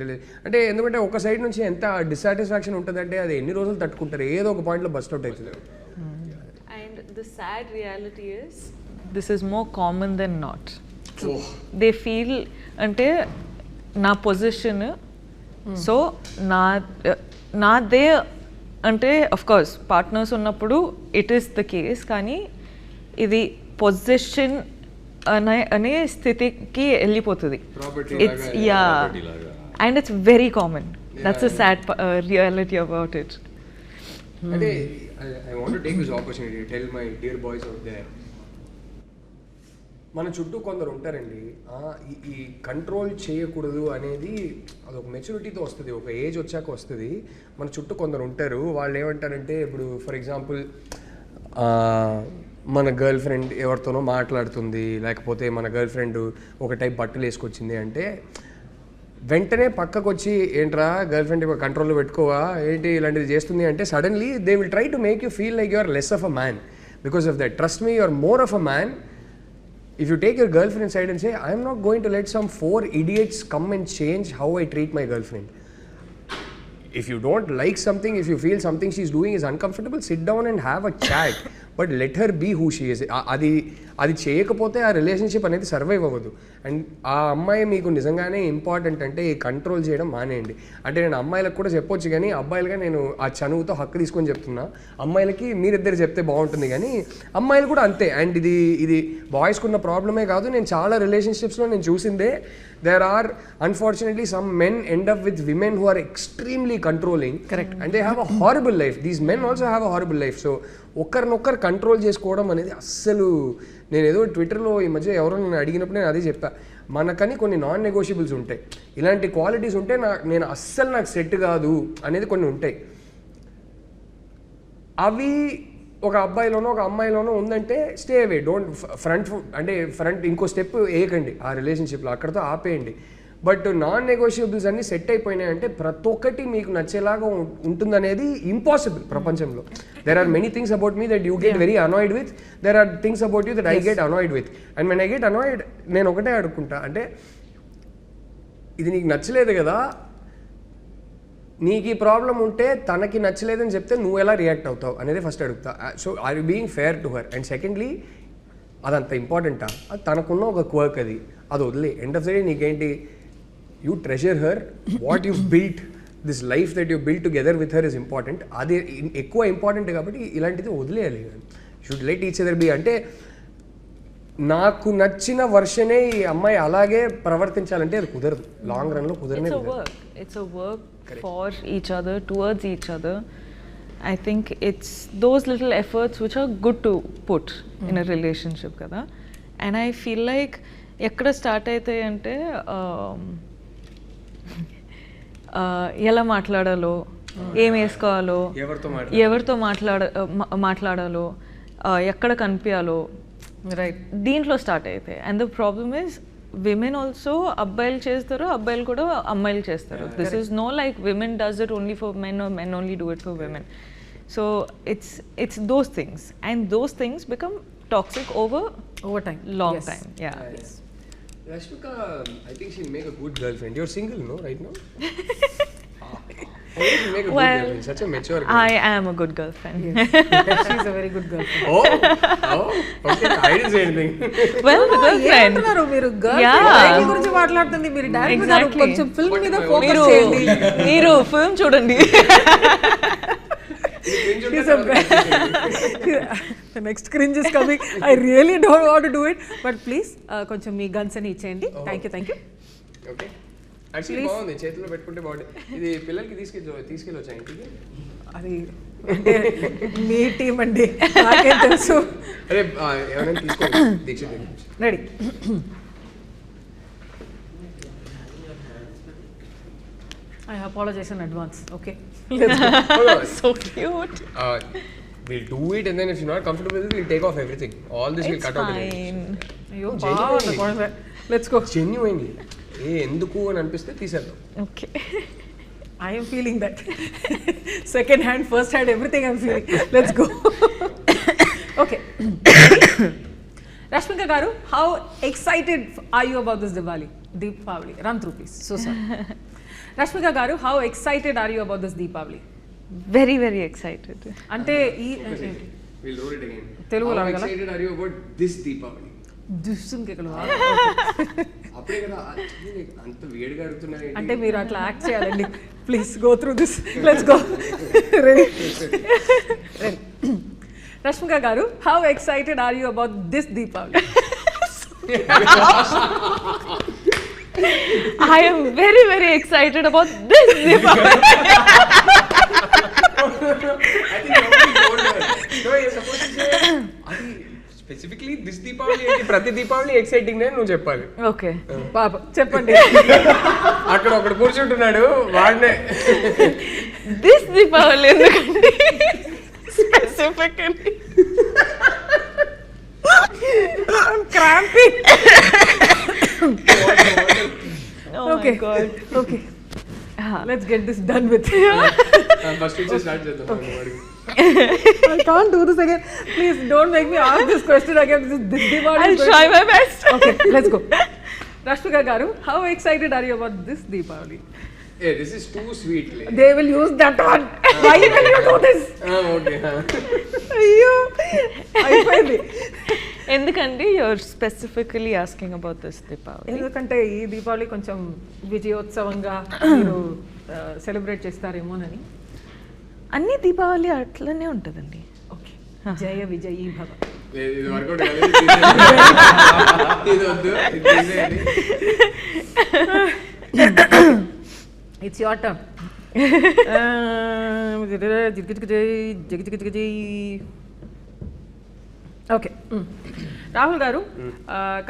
అంటే. ఎందుకంటే ఒక సైడ్ నుంచి ఎంత డిస్సాటిస్ఫాక్షన్ ఉంటుందంటే అది ఎన్ని రోజులు తట్టుకుంటారు, ఏదో ఒక పాయింట్లో బస్ట్ అవుట్ అవుతుంది. And the sad reality is this is more common than not. They feel అంటే నా పొజిషన్, సో నాదే అంటే ఆఫ్ కోర్స్ పార్ట్నర్స్ ఉన్నప్పుడు ఇట్ ఈస్ ద కేస్, కానీ ఇది పొజిషన్ అనే స్థితికి వెళ్ళిపోతుంది. It's and it's very common. That's a sad reality about it. అంటే I want to take this opportunity to tell my dear boys out there, మన చుట్టూ కొందరు ఉంటారండి, ఈ కంట్రోల్ చేయకూడదు అనేది అదొక మెచ్యూరిటీతో వస్తుంది, ఒక ఏజ్ వచ్చాక వస్తుంది. మన చుట్టూ కొందరు ఉంటారు, వాళ్ళు ఏమంటారంటే, ఇప్పుడు ఫర్ ఎగ్జాంపుల్ మన గర్ల్ ఫ్రెండ్ ఎవరితోనో మాట్లాడుతుంది, లేకపోతే మన గర్ల్ ఫ్రెండ్ ఒక టైప్ బట్టలు వేసుకొచ్చింది అంటే వెంటనే పక్కకు వచ్చి, ఏంట్రా గర్ల్ ఫ్రెండ్ కంట్రోల్లో పెట్టుకోవా ఏంటి ఇలాంటిది చేస్తుంది అంటే, suddenly they will try to make you feel like you are less of a man because of that. Trust me, you are more of a man if you take your girlfriend side and say, I am not going to let some 4 idiots come and change how I treat my girlfriend. If you don't like something, if you feel something she's doing is uncomfortable, sit down and have a chat, but let her be who she is. అది చేయకపోతే ఆ రిలేషన్షిప్ అనేది సర్వైవ్ అవ్వదు. అండ్ ఆ అమ్మాయి మీకు నిజంగానే ఇంపార్టెంట్ అంటే ఈ కంట్రోల్ చేయడం మానేయండి. అంటే నేను అమ్మాయిలకు కూడా చెప్పొచ్చు, కానీ అబ్బాయిలుగా నేను ఆ చనువుతో హక్కు తీసుకొని చెప్తున్నా. అమ్మాయిలకి మీరిద్దరు చెప్తే బాగుంటుంది, కానీ అమ్మాయిలు కూడా అంతే. అండ్ ఇది బాయ్స్కి ఉన్న ప్రాబ్లమే కాదు, నేను చాలా రిలేషన్షిప్స్లో నేను చూసిందే. There are unfortunately some men end up with women who are extremely controlling. Correct. And they have a horrible life. These men also have a horrible life. So ఒక్కరినొక్కరు కంట్రోల్ చేసుకోవడం అనేది అస్సలు, నేను ఏదో ట్విట్టర్లో ఈ మధ్య ఎవరో నన్ను అడిగినప్పుడు నేను అదే చెప్పా, మనకని కొన్ని నాన్ నెగోషియబుల్స్ ఉంటాయి. ఇలాంటి క్వాలిటీస్ ఉంటే నేను అస్సలు నాకు సెట్ కాదు అనేది కొన్ని ఉంటాయి. అవి ఒక అబ్బాయిలోనో ఒక అమ్మాయిలోనో ఉందంటే స్టే అవే, డోంట్ ఫ్రంట్ ఇంకో స్టెప్ వేయకండి ఆ రిలేషన్షిప్లో, అక్కడతో ఆపేయండి. బట్ నాన్ నెగోషియబుల్స్ అన్నీ సెట్ అయిపోయినాయంటే ప్రతి ఒక్కటి మీకు నచ్చేలాగా ఉంటుందనేది ఇంపాసిబుల్ ప్రపంచంలో. There are many things about me that you get very annoyed with, there are things about you that I get annoyed with. And when I get annoyed నేను ఒకటే అడుక్కుంటా, అంటే ఇది నీకు నచ్చలేదు కదా, నీకు ఈ ప్రాబ్లం ఉంటే తనకి నచ్చలేదని చెప్తే నువ్వు ఎలా రియాక్ట్ అవుతావు అనేది ఫస్ట్ అడుగుతా. So are you being fair to her. And secondly అదంత ఇంపార్టెంటా, అది తనకున్న ఒక క్వర్క్, అది వదిలే. ఎండ్ ఆఫ్ ద డే నీకేంటి, you treasure her, what you've built, this life that you've built together with her is important. అది ఎక్కువ ఇంపార్టెంట్ కాబట్టి ఇలాంటిది వదిలేయాలి. Should let each other be. అంటే నాకు నచ్చిన వర్షనే ఈ అమ్మాయి అలాగే ప్రవర్తించాలంటే అది కుదరదు, లాంగ్ రన్లో కుదరనే. It's a work for each other, towards each other. I think it's those little efforts which are good to put in a relationship kada. And I feel like ekkada start aitayi ante ఎలా మాట్లాడాలో, ఏం వేసుకోవాలో, ఎవరితో మాట్లాడాలో, ఎక్కడ కనిపించాలో, రైట్, దీంట్లో స్టార్ట్ అవుతాయి. And the problem is women also అబ్బాయిలు చేస్తారు, అబ్బాయిలు కూడా అమ్మాయిలు చేస్తారు. This is no like women does it only for men or men only do it for women. So it's those things, and those things become toxic over time, long time. Yeah. Yes. Rashmika, I think she'll make a good girlfriend. You're single, no, right now? How will you make a good girlfriend? Such a mature girl. I am a good girlfriend. Yes. She's a very good girlfriend. Okay. I didn't say anything. Well, the girlfriend. మీరు girlfriend గురించి మాట్లాడుతుంది, మీరు డైరెక్ట్ గా కొంచెం ఫిల్మ్ మీద ఫోకస్ చేయండి. మీరు ఫిల్మ్ చూడండి. The next cringe is coming. I really don't want to do it, but please కొంచెం మీ గన్స్ అని ఇచ్చేయండి. Thank you. ఓకే, యాక్చువల్లీ బాగుంది, చేతిలో పెట్టుకుంటే బాగుంది. ఇది పిల్లలకి తీసుకెళ్ళొచ్చా ఇంటికి? అది అంటే మీ టీం అండి, నాకేం తెలుసు. అరే ఎవరైనా తీసుకోండి, దీక్ష ready. I apologize in advance. Okay. Let's go. So cute. We'll do it, and then if you're not comfortable with it, we'll take off everything. All this we'll cut out. అయ్యో బాగుంది. Let's go. Genuinely. ఎందుకు అని అనిపిస్తే తీసేద్దాం. Okay. I am feeling that. Second hand, first hand, everything I'm feeling. Let's go. Okay. Rashmika garu, how excited are you about this Deepavali? Run through, please. So sorry. Rashmika garu, how excited are you about this Deepavali? Very, very excited. Ante We'll roll it again. Telugu how excited are you about this Deepavali? దుస్సుం కేకలు. అప్పుడే కదా అంత వేడిగా అడుగుతున్నారు. అంటే మీరు అట్లా యాక్ట్ చేయాలండి. Please go through this. Let's go. Ready. Rashmika garu, how excited are you about this Deepavali? I am very, very excited about this Deepavali. I think nobody told her. No, you're supposed to say adi specifically this Deepavali ఏంటి, ప్రతి దీపావళి ఎక్సైటింగ్ నే నువ్వు చెప్పాలి. ఓకే పాప చెప్పండి. అక్కడ ఒకడు కూర్చుంటున్నాడు వాడినే దిస్ దీపావళి ఎందుకంటే specifically I'm cramping. Okay. God. Okay. Let's get this done with. First నుంచి స్టార్ట్ చేద్దాం. I can't do this again. Please don't make me ask this question again. This Deepavali. I'll try my best. Okay, let's go. Rashmika garu, how excited are you about this Deepavali? Hey, this is too sweet. They will use that one. Why will you do this? Okay. అయ్యో అయిపోయింది. ఎందుకంటే you're specifically asking about this Deepavali? ఎందుకంటే ఈ దీపావళి కొంచెం విజయోత్సవంగా మీరు సెలబ్రేట్ చేస్తారేమోనని. అన్ని దీపావళి అట్లనే ఉంటుందండి. ఓకే, జయ విజయీ భవ. ఇది వర్కౌట్ కాలేదు, ఇది వద్దు, ఇది తీసేయండి. It's your turn. Okay. Rahul garu,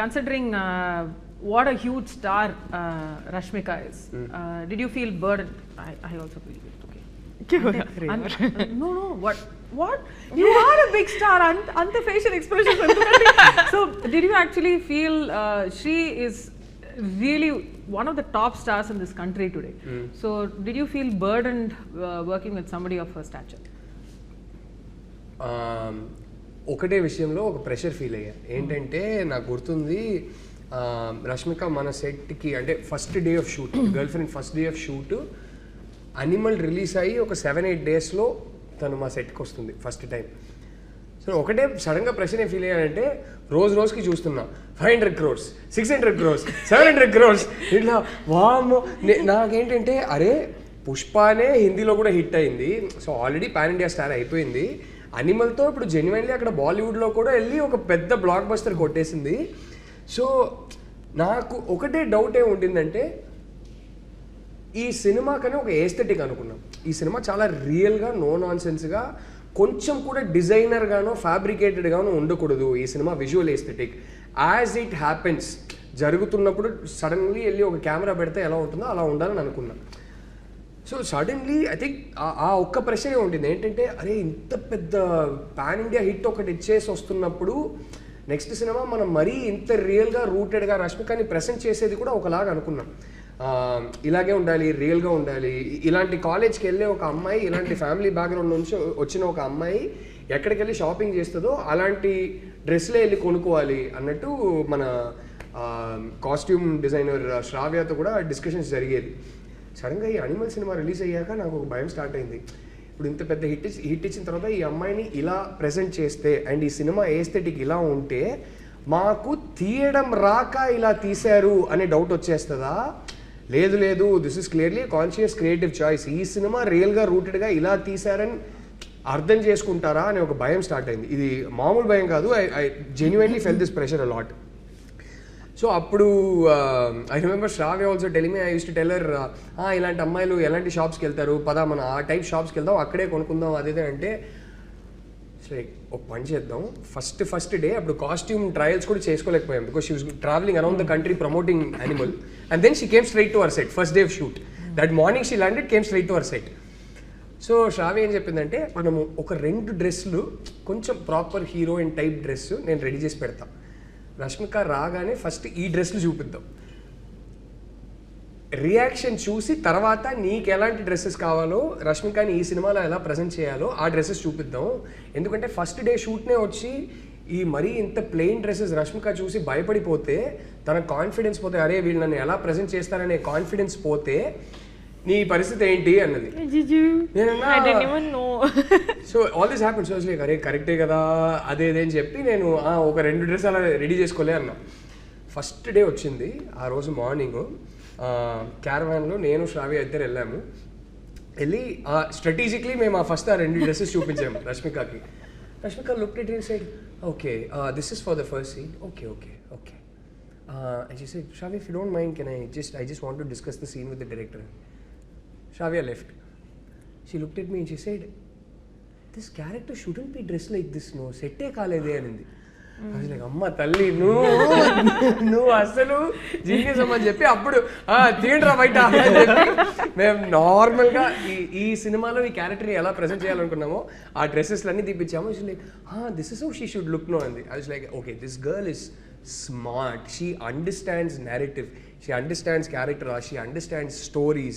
considering what a huge star Rashmika is. Did you feel burdened? I also feel it. Okay. No, what? You are a big star. Anta facial expressions. So, did you actually feel she is really one of the top stars in this country today? So, did you feel burdened working with somebody of her stature? ఒకటే విషయంలో ఒక ప్రెషర్ ఫీల్ అయ్యా. ఏంటంటే నాకు గుర్తుంది, రష్మిక మన సెట్కి అంటే first day of shoot, girl friend first day of shoot animal release అయ్యి ఒక 7-8 డేస్లో తను మా సెట్కి వస్తుంది ఫస్ట్ టైం. సో ఒకటే సడన్గా ప్రెషర్ ఏం ఫీల్ అయ్యానంటే, రోజుకి చూస్తున్నా 500 crores, 600 crores, 700 crores ఇట్లా. వామ్మో, నాకేంటంటే అరే పుష్పనే హిందీలో కూడా హిట్ అయింది, so already pan India star అయిపోయింది. అనిమల్తో ఇప్పుడు జెన్యున్లీ అక్కడ బాలీవుడ్లో కూడా వెళ్ళి ఒక పెద్ద బ్లాక్ బస్టర్ కొట్టేసింది. సో నాకు ఒకటే డౌట్ ఏమి ఉండిందంటే, ఈ సినిమా కన్నా ఒక ఏస్థెటిక్ అనుకున్నాం. ఈ సినిమా చాలా రియల్గా, నో నాన్సెన్స్గా, కొంచెం కూడా డిజైనర్గానో ఫ్యాబ్రికేటెడ్గానో ఉండకూడదు. ఈ cinema visual aesthetic as it happens, జరుగుతున్నప్పుడు సడన్లీ వెళ్ళి ఒక కెమెరా పెడితే ఎలా ఉంటుందో అలా ఉండాలని అనుకున్నాం. సో సడన్లీ ఐ థింక్ ఆ ఒక్క ప్రెషరే ఉంటుంది. ఏంటంటే అరే ఇంత పెద్ద పాన్ ఇండియా హిట్ ఒకటి ఇచ్చేసి వస్తున్నప్పుడు నెక్స్ట్ సినిమా మనం మరీ ఇంత రియల్గా రూటెడ్గా రష్మికని ప్రెజెంట్ చేసేది కూడా ఒకలాగా అనుకున్నాం. ఇలాగే ఉండాలి, రియల్గా ఉండాలి. ఇలాంటి కాలేజ్కి వెళ్ళే ఒక అమ్మాయి, ఇలాంటి ఫ్యామిలీ బ్యాక్గ్రౌండ్ నుంచి వచ్చిన ఒక అమ్మాయి ఎక్కడికి వెళ్ళి షాపింగ్ చేస్తుందో అలాంటి డ్రెస్లే వెళ్ళి కొనుక్కోవాలి అన్నట్టు మన కాస్ట్యూమ్ డిజైనర్ శ్రావ్యతో కూడా డిస్కషన్స్ జరిగేది. సడన్గా ఈ అనిమల్ సినిమా రిలీజ్ అయ్యాక నాకు ఒక భయం స్టార్ట్ అయింది. ఇప్పుడు ఇంత పెద్ద హిట్ ఇచ్చిన తర్వాత ఈ అమ్మాయిని ఇలా ప్రెజెంట్ చేస్తే అండ్ ఈ సినిమా ఏస్థెటిక్ ఇలా ఉంటే మాకు తీయడం రాక ఇలా తీశారు అనే డౌట్ వచ్చేస్తుందా? లేదు, this is clearly conscious creative choice. ఈ సినిమా రియల్గా రూటెడ్గా ఇలా తీశారని అర్థం చేసుకుంటారా అనే ఒక భయం స్టార్ట్ అయింది. ఇది మామూలు భయం కాదు. I genuinely felt this pressure a lot. So అప్పుడు I remember Shravya also telling me, I used to tell her, ఇలాంటి అమ్మాయిలు ఎలాంటి షాప్స్కి వెళ్తారు, పదా మన ఆ టైప్ షాప్స్కి వెళ్దాం, అక్కడే కొనుక్కుందాం అదేదే అంటే, లైక్ ఒక పని చేద్దాం. ఫస్ట్ డే అప్పుడు కాస్ట్యూమ్ ట్రయల్స్ కూడా చేసుకోలేకపోయాం because she was travelling around the country promoting Animal. And then she came straight to our set first day of shoot. That morning she landed, came straight to our set. So Shravya ఏం చెప్పిందంటే, మనము ఒక 2 డ్రెస్సులు కొంచెం ప్రాపర్ హీరోయిన్ టైప్ డ్రెస్ నేను రెడీ చేసి పెడతా, రష్మిక రాగానే ఫస్ట్ ఈ డ్రెస్లు చూపిద్దాం, రియాక్షన్ చూసి తర్వాత నీకు ఎలాంటి డ్రెస్సెస్ కావాలో, రష్మికని ఈ సినిమాలో ఎలా ప్రజెంట్ చేయాలో ఆ డ్రెస్సెస్ చూపిద్దాం. ఎందుకంటే ఫస్ట్ డే షూట్నే వచ్చి ఈ మరీ ఇంత ప్లెయిన్ డ్రెస్సెస్ రష్మిక చూసి భయపడిపోతే, తన కాన్ఫిడెన్స్ పోతే, అరే వీళ్ళు నన్ను ఎలా ప్రజెంట్ చేస్తారనే కాన్ఫిడెన్స్ పోతే నీ పరిస్థితి ఏంటి అన్నది. So all this happen. So like అరే కరెక్టే కదా అదేదే అని చెప్పి నేను ఒక 2 డ్రెస్ అలా రెడీ చేసుకోలే అన్నా. ఫస్ట్ డే వచ్చింది. ఆ రోజు మార్నింగ్ క్యారవాన్లో నేను శ్రావ్య ఇద్దరు వెళ్ళాము. వెళ్ళి స్ట్రాటజిక్లీ మేము ఫస్ట్ ఆ 2 డ్రెస్సెస్ చూపించాము రష్మికకి. Rashmika looked at and said, okay this is for the first scene, okay. And she said, Shravya, if you don't mind, I just want to discuss the scene with the director. Shravya left. She looked at me and she said, this character shouldn't be dressed like this, no. Sette kalede anindi. I was like, amma talli, no asalu genius అమ్మని చెప్పి అప్పుడు థియేటర్ బయట అని చెప్పి మేము నార్మల్గా ఈ సినిమాలో ఈ క్యారెక్టర్ని ఎలా ప్రజెంట్ చేయాలనుకున్నామో ఆ డ్రెస్సెస్లన్నీ తీపిచ్చాము. She like this is how she should look no అంది. I was like, okay, this girl is smart, she understands narrative, she understands character, she understands stories.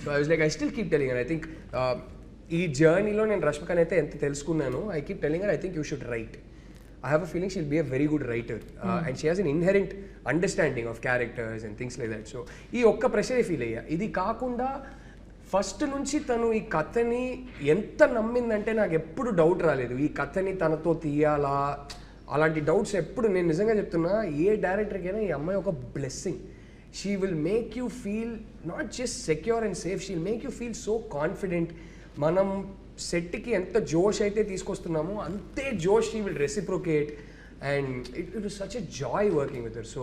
So I was like, I still keep telling her, I think ee journey lo nen Rashmikani aithe enta telusukunnanu, I keep telling her, I think you should write. I have a feeling she'll be a very good writer, and she has an inherent understanding of characters and things like that. So ee okka pressure feel ayya. Idi kaakunda first నుంచి తను ఈ కథని ఎంత నమ్మిందంటే నాకు ఎప్పుడు డౌట్ రాలేదు, ఈ కథని తనతో తీయాలా అలాంటి డౌట్స్ ఎప్పుడు. నేను నిజంగా చెప్తున్నా, ఏ డైరెక్టర్కైనా ఈ అమ్మాయి ఒక blessing. She will make you feel not just secure and safe, she will make you feel so confident. మనం సెట్కి ఎంత జోష్ అయితే తీసుకొస్తున్నామో అంతే జోష్ she will reciprocate, and it was such a joy working with her. So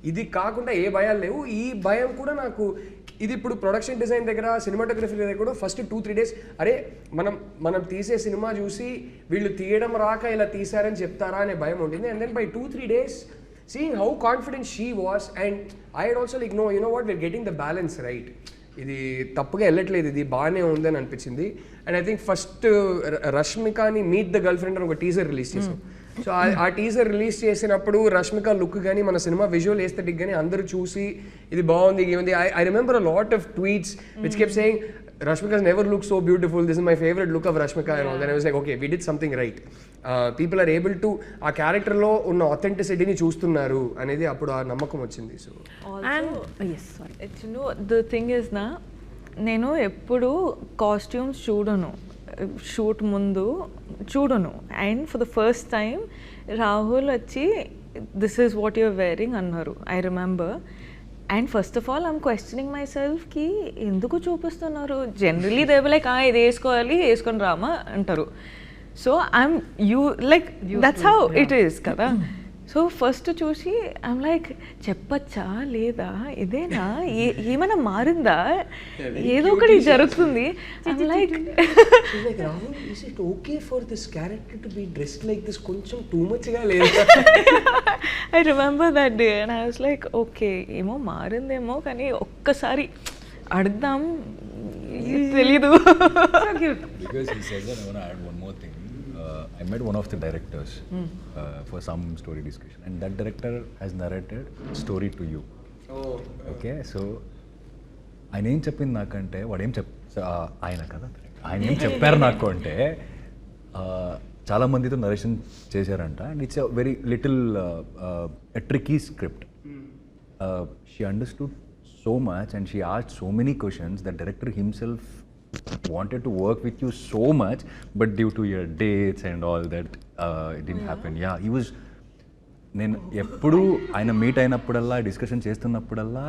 ఇది కాకుండా ఏ భయాలు లేవు. ఈ భయం కూడా నాకు ఇది ఇప్పుడు ప్రొడక్షన్ డిజైన్ దగ్గర, సినిమాటోగ్రఫీ దగ్గర కూడా ఫస్ట్ 2-3 days అరే మనం తీసే సినిమా చూసి వీళ్ళు తీయడం రాక ఇలా తీశారని చెప్తారా అనే భయం ఉంటుంది. And then by 2-3 days seeing how confident she was, and I had also like, no, you know what, we're getting the balance right. ఇది తప్పుగా వెళ్ళట్లేదు, ఇది బాగానే ఉందని అనిపించింది. అండ్ ఐ థింక్ ఫస్ట్ రష్మికని మీట్ ద గర్ల్ ఫ్రెండ్ అని ఒక టీజర్ రిలీజ్ చేసాం. సో ఆ టీజర్ రిలీజ్ చేసినప్పుడు రష్మిక లుక్ కానీ మన సినిమా విజువల్ ఎస్థెటిక్ కానీ అందరూ చూసి ఇది బాగుంది ఏముంది. I remember a lot of tweets which kept saying Rashmika's never looked so beautiful. This is my favorite look of Rashmika and all. Then I was like, okay, we did something right. People are able to ఆ క్యారెక్టర్లో ఉన్న ఆథెంటిసిటీని చూస్తున్నారు అనేది అప్పుడు ఆ నమ్మకం వచ్చింది. సో ద థింగ్ ఇస్ నా, నేను ఎప్పుడు కాస్ట్యూమ్స్ చూడను, షూట్ ముందు చూడను. And for the first time Rahul వచ్చి this is what you're wearing అన్నారు. I remember. And first of all I'm questioning my సెల్ఫ్కి ఎందుకు చూపిస్తున్నారు. జనరలీ దే బి లైక్ ఇది వేసుకోవాలి, వేసుకొని రామా అంటారు. So I'm you like that's how it is కదా. సో ఫస్ట్ చూసి ఐమ్ లైక్ చెప్పచ్చా లేదా, ఇదేనా, ఏమైనా మారిందా, ఏదో ఒకటి జరుగుతుంది. I'm like Rahul, is it okay for this character to be dressed like this, కొంచెం టూ మచ్ గా లేదు. I remember that day and I was like okay ఏమో మారిందేమో, కానీ ఒక్కసారి అడుగుదాం, తెలీదు. Because he says that, I want to add one more thing. I met one of the directors for some story discussion, and that director has narrated story to you. Okay, so ఆయన ఏం చెప్పింది నాకంటే, వాడు ఏం ఆయన కదా, ఆయన ఏం చెప్పారు నాకు అంటే, చాలా మందితో నరేషన్ చేశారంట. And it's a very little tricky script. She understood so much and she asked so many questions. The director himself wanted to work with you so much, but due to your dates and all that, it didn't happen. Yeah, he was, నేను ఎప్పుడు ఆయన మీట్ అయినప్పుడల్లా, డిస్కషన్ చేస్తున్నప్పుడల్లా,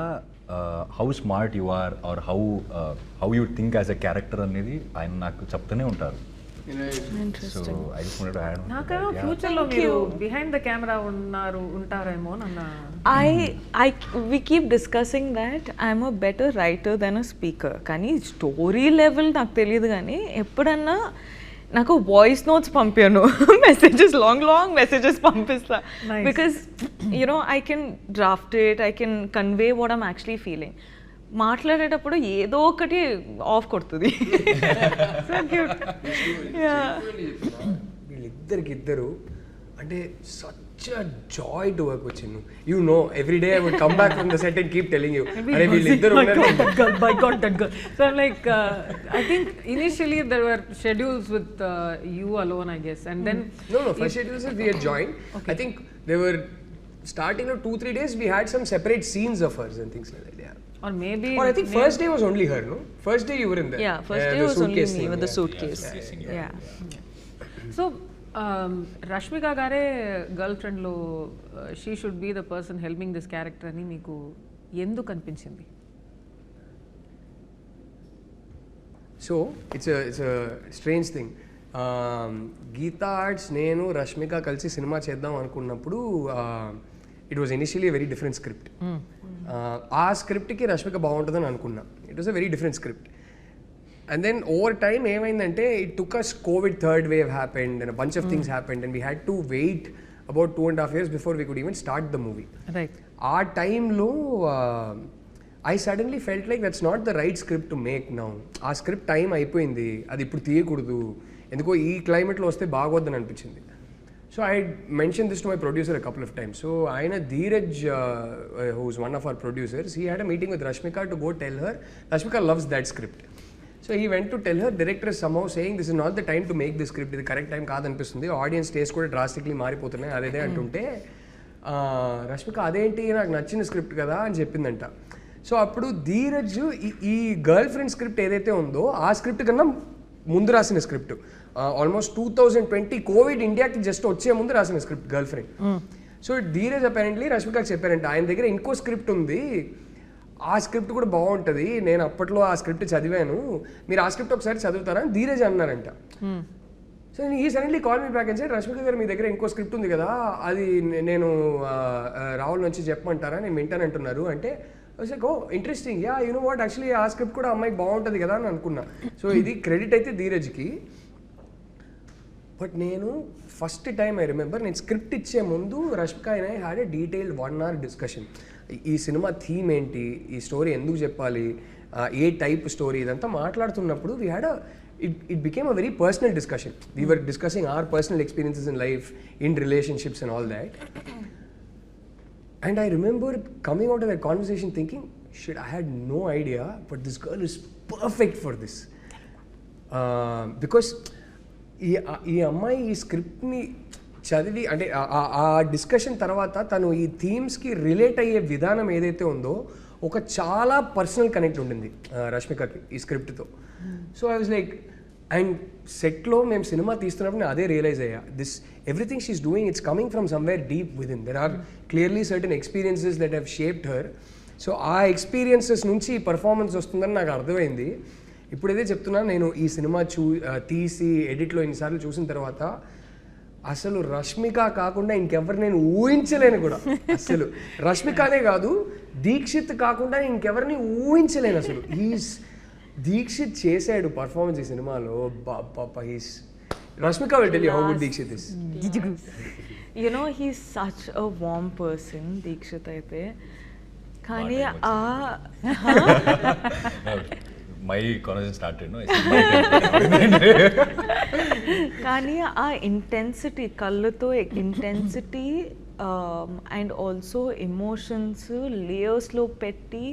how smart you are or how you think as a character అనేది ఆయన నాకు చెప్తూనే ఉంటారు. So I just wanted to add నాకేమో ఫ్యూచర్ లో మీరు బిహైండ్ ద కెమెరా ఉంటారేమో అన్న. we keep discussing that I'm a better writer than a speaker. కానీ స్టోరీ లెవెల్ నాకు తెలియదు, కానీ ఎప్పుడన్నా నాకు వాయిస్ నోట్స్ పంపాను, మెసేజెస్ లాంగ్ మెసేజెస్ పంపిస్తా. Because you know I can draft it, I can convey what I'm actually feeling. మాట్లాడేటప్పుడు ఏదో ఒకటి ఆఫ్ కొడుతుంది. వీళ్ళిద్దరికిద్దరు అంటే such a joy to work with Chinnu. You know, every day I would come back from the set and keep telling you, "Arey veeliddaru unnaru, by God that girl." So I'm like, I think initially there were schedules with you alone, I guess, and then no, first schedules we had joined. Okay. I think they were starting of 2-3 days we had some separate scenes of hers and things like that. Yeah. Or maybe, or I think first day was only her, no? First day you were in there. Yeah, first day was only me with the suitcase. Yeah. So Rashmika గారే గర్ల్ ఫ్రెండ్లో she should be the person helping this character అని మీకు ఎందుకు అనిపించింది? So it's strange thing. Geetha Arts నేను రష్మిక కలిసి సినిమా చేద్దాం అనుకున్నప్పుడు it was initially very different script. ఆ స్క్రిప్ట్కి రష్మిక బాగుంటుందని అనుకున్నా. It was a very different script. And then over time ఏమైందంటే it took us COVID third wave happened and a bunch of things happened and we had to wait about 2.5 years before we could even start the movie. Right. ఆ టైంలో I suddenly felt like that's not the right script to make now. ఆ స్క్రిప్ట్ టైం అయిపోయింది, అది ఇప్పుడు తీయకూడదు, ఎందుకో ఈ క్లైమేట్లో వస్తే బాగోద్దని అనిపించింది. So I mentioned this to my producer a couple of times. So Aina Dheeraj, who's one of our producers, he had a meeting with Rashmika to go tell her. Rashmika loves that script. So he went to tell her, director is somehow saying this is not the time to make this script, ఇది కరెక్ట్ టైం కాదనిపిస్తుంది, ఆడియన్స్ టేస్ట్ కూడా డ్రాస్టిక్లీ మారిపోతున్నాయి అదేదే అంటుంటే రష్మిక అదేంటి నాకు నచ్చిన స్క్రిప్ట్ కదా అని చెప్పిందంట. సో అప్పుడు ధీరజ్ ఈ గర్ల్ ఫ్రెండ్ స్క్రిప్ట్ ఏదైతే ఉందో ఆ స్క్రిప్ట్ కన్నా ముందు రాసిన స్క్రిప్ట్, ఆల్మోస్ట్ 2020 కోవిడ్ ఇండియాకి జస్ట్ వచ్చే ముందు రాసిన script girl friend. So Dheeraj apparently రష్మికకి చెప్పారంట ఆయన దగ్గర ఇంకో స్క్రిప్ట్ ఉంది, ఆ స్క్రిప్ట్ కూడా బాగుంటుంది, నేను అప్పట్లో ఆ స్క్రిప్ట్ చదివాను, మీరు ఆ స్క్రిప్ట్ ఒకసారి చదువుతారా అని ధీరజ్ అన్నారంట. సో ఈ suddenly call me back and side Rashmika గారు మీ దగ్గర ఇంకో స్క్రిప్ట్ ఉంది కదా, అది నేను రాహుల్ నుంచి చెప్పమంటారా, నేను వింటానంటున్నారు అంటే oh interesting, yeah you know what actually ఆ స్క్రిప్ట్ కూడా అమ్మాయికి బాగుంటుంది కదా అని అనుకున్నా. సో ఇది క్రెడిట్ అయితే ధీరజ్కి. బట్ నేను ఫస్ట్ టైం ఐ రిమెంబర్ నేను స్క్రిప్ట్ ఇచ్చే ముందు Rashmika and I had a detailed 1 hour discussion. ఈ సినిమా థీమ్ ఏంటి, ఈ స్టోరీ ఎందుకు చెప్పాలి, ఏ టైప్ స్టోరీ, ఇదంతా మాట్లాడుతున్నప్పుడు we had it became a very personal discussion. We were discussing our personal experiences in life, in relationships and all that. And I remember coming out of that conversation thinking, shit, I had no idea, but this girl is perfect for this. Because ఈ అమ్మాయి ఈ స్క్రిప్ట్ని చదివి అంటే ఆ డిస్కషన్ తర్వాత తను ఈ థీమ్స్కి రిలేట్ అయ్యే విధానం ఏదైతే ఉందో ఒక చాలా పర్సనల్ కనెక్ట్ ఉండింది రష్మికకి ఈ స్క్రిప్ట్తో. So I was like, and సెట్లో మేము సినిమా తీస్తున్నప్పుడు నేను అదే రియలైజ్ అయ్యా, this everything she is doing it's coming from somewhere deep within. There are clearly certain experiences that have shaped her. So ఆ ఎక్స్పీరియన్సెస్ నుంచి ఈ పర్ఫార్మెన్స్ వస్తుందని నాకు అర్థమైంది. ఇప్పుడైతే చెప్తున్నా, నేను ఈ సినిమా తీసి ఎడిట్లో ఇన్నిసార్లు చూసిన తర్వాత అసలు రష్మిక కాకుండా ఇంకెవరు నేను ఊహించలేను కూడా. అసలు రష్మికనే కాదు, దీక్షిత్ కాకుండా ఇంకెవరిని ఊహించలేను అసలు. దీక్షిత్ చేశాడు పర్ఫార్మెన్స్ ఈ సినిమాలో. He's Rashmika will tell you how good Deekshith is. You know, he's such a warm person, Deekshith అయితే. కానీ my conversation started, no? కానీ ఆ ఇంటెన్సిటీ, కళ్ళతో ఇంటెన్సిటీ అండ్ ఆల్సో ఎమోషన్స్ లేయర్స్లో పెట్టి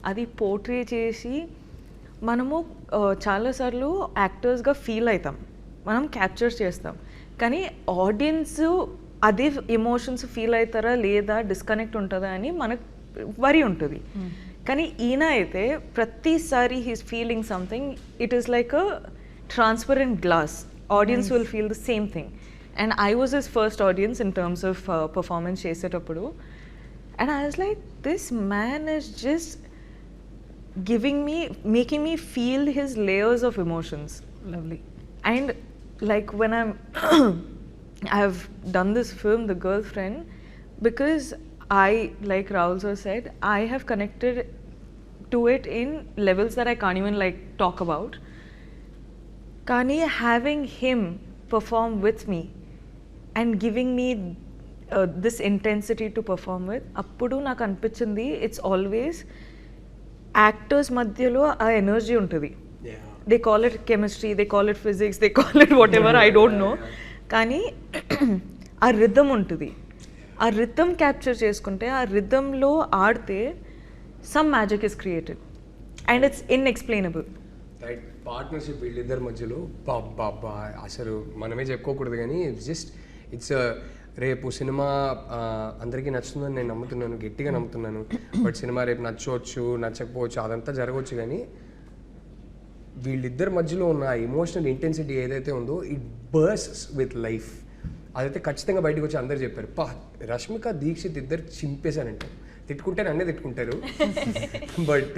అది పోర్ట్రే చేసి మనము చాలాసార్లు యాక్టర్స్గా ఫీల్ అవుతాం, మనం క్యాప్చర్ చేస్తాం. కానీ ఆడియన్స్ అదే ఎమోషన్స్ ఫీల్ అవుతారా లేదా, డిస్కనెక్ట్ ఉంటుందా అని మనకు వరి ఉంటుంది. కానీ ఈయన అయితే ప్రతిసారి he's feeling something, it is like a transparent glass, audience will feel the same thing. And I was his first audience in terms of performance చేసేటప్పుడు. And I was like, this man is just making me feel his layers of emotions. Lovely. And like when I've done this film, The Girlfriend, because I, like Rahul sir said, I have connected to it in levels that I can't even like talk about. Kani, having him perform with me and giving me this intensity to perform with, appudu నాకు అనిపించింది, it's always యాక్టర్స్ మధ్యలో ఆ ఎనర్జీ ఉంటుంది. They call it chemistry, they call it physics, they call it what ever, I don't know. కానీ ఆ రిథమ్ ఉంటుంది, ఆ రిథమ్ క్యాప్చర్ చేసుకుంటే, ఆ రిథమ్లో ఆడితే some magic is created and it's inexplainable. Right, partnership వీళ్ళిద్దరి మధ్యలో బాబా అసలు మనమే చెప్పుకోకూడదు, కానీ ఇట్స్ రేపు సినిమా అందరికీ నచ్చుతుందని నేను నమ్ముతున్నాను, గట్టిగా నమ్ముతున్నాను. బట్ సినిమా రేపు నచ్చవచ్చు, నచ్చకపోవచ్చు, అదంతా జరగవచ్చు. కానీ వీళ్ళిద్దరి మధ్యలో ఉన్న ఎమోషనల్ ఇంటెన్సిటీ ఏదైతే ఉందో, ఇట్ బర్స్ట్స్ విత్ లైఫ్. అదైతే ఖచ్చితంగా బయటకు వచ్చి అందరు చెప్పారు, రష్మిక దీక్షిత్ ఇద్దరు చింపేశానంటారు. తిట్టుకుంటే నన్నే తిట్టుకుంటారు. బట్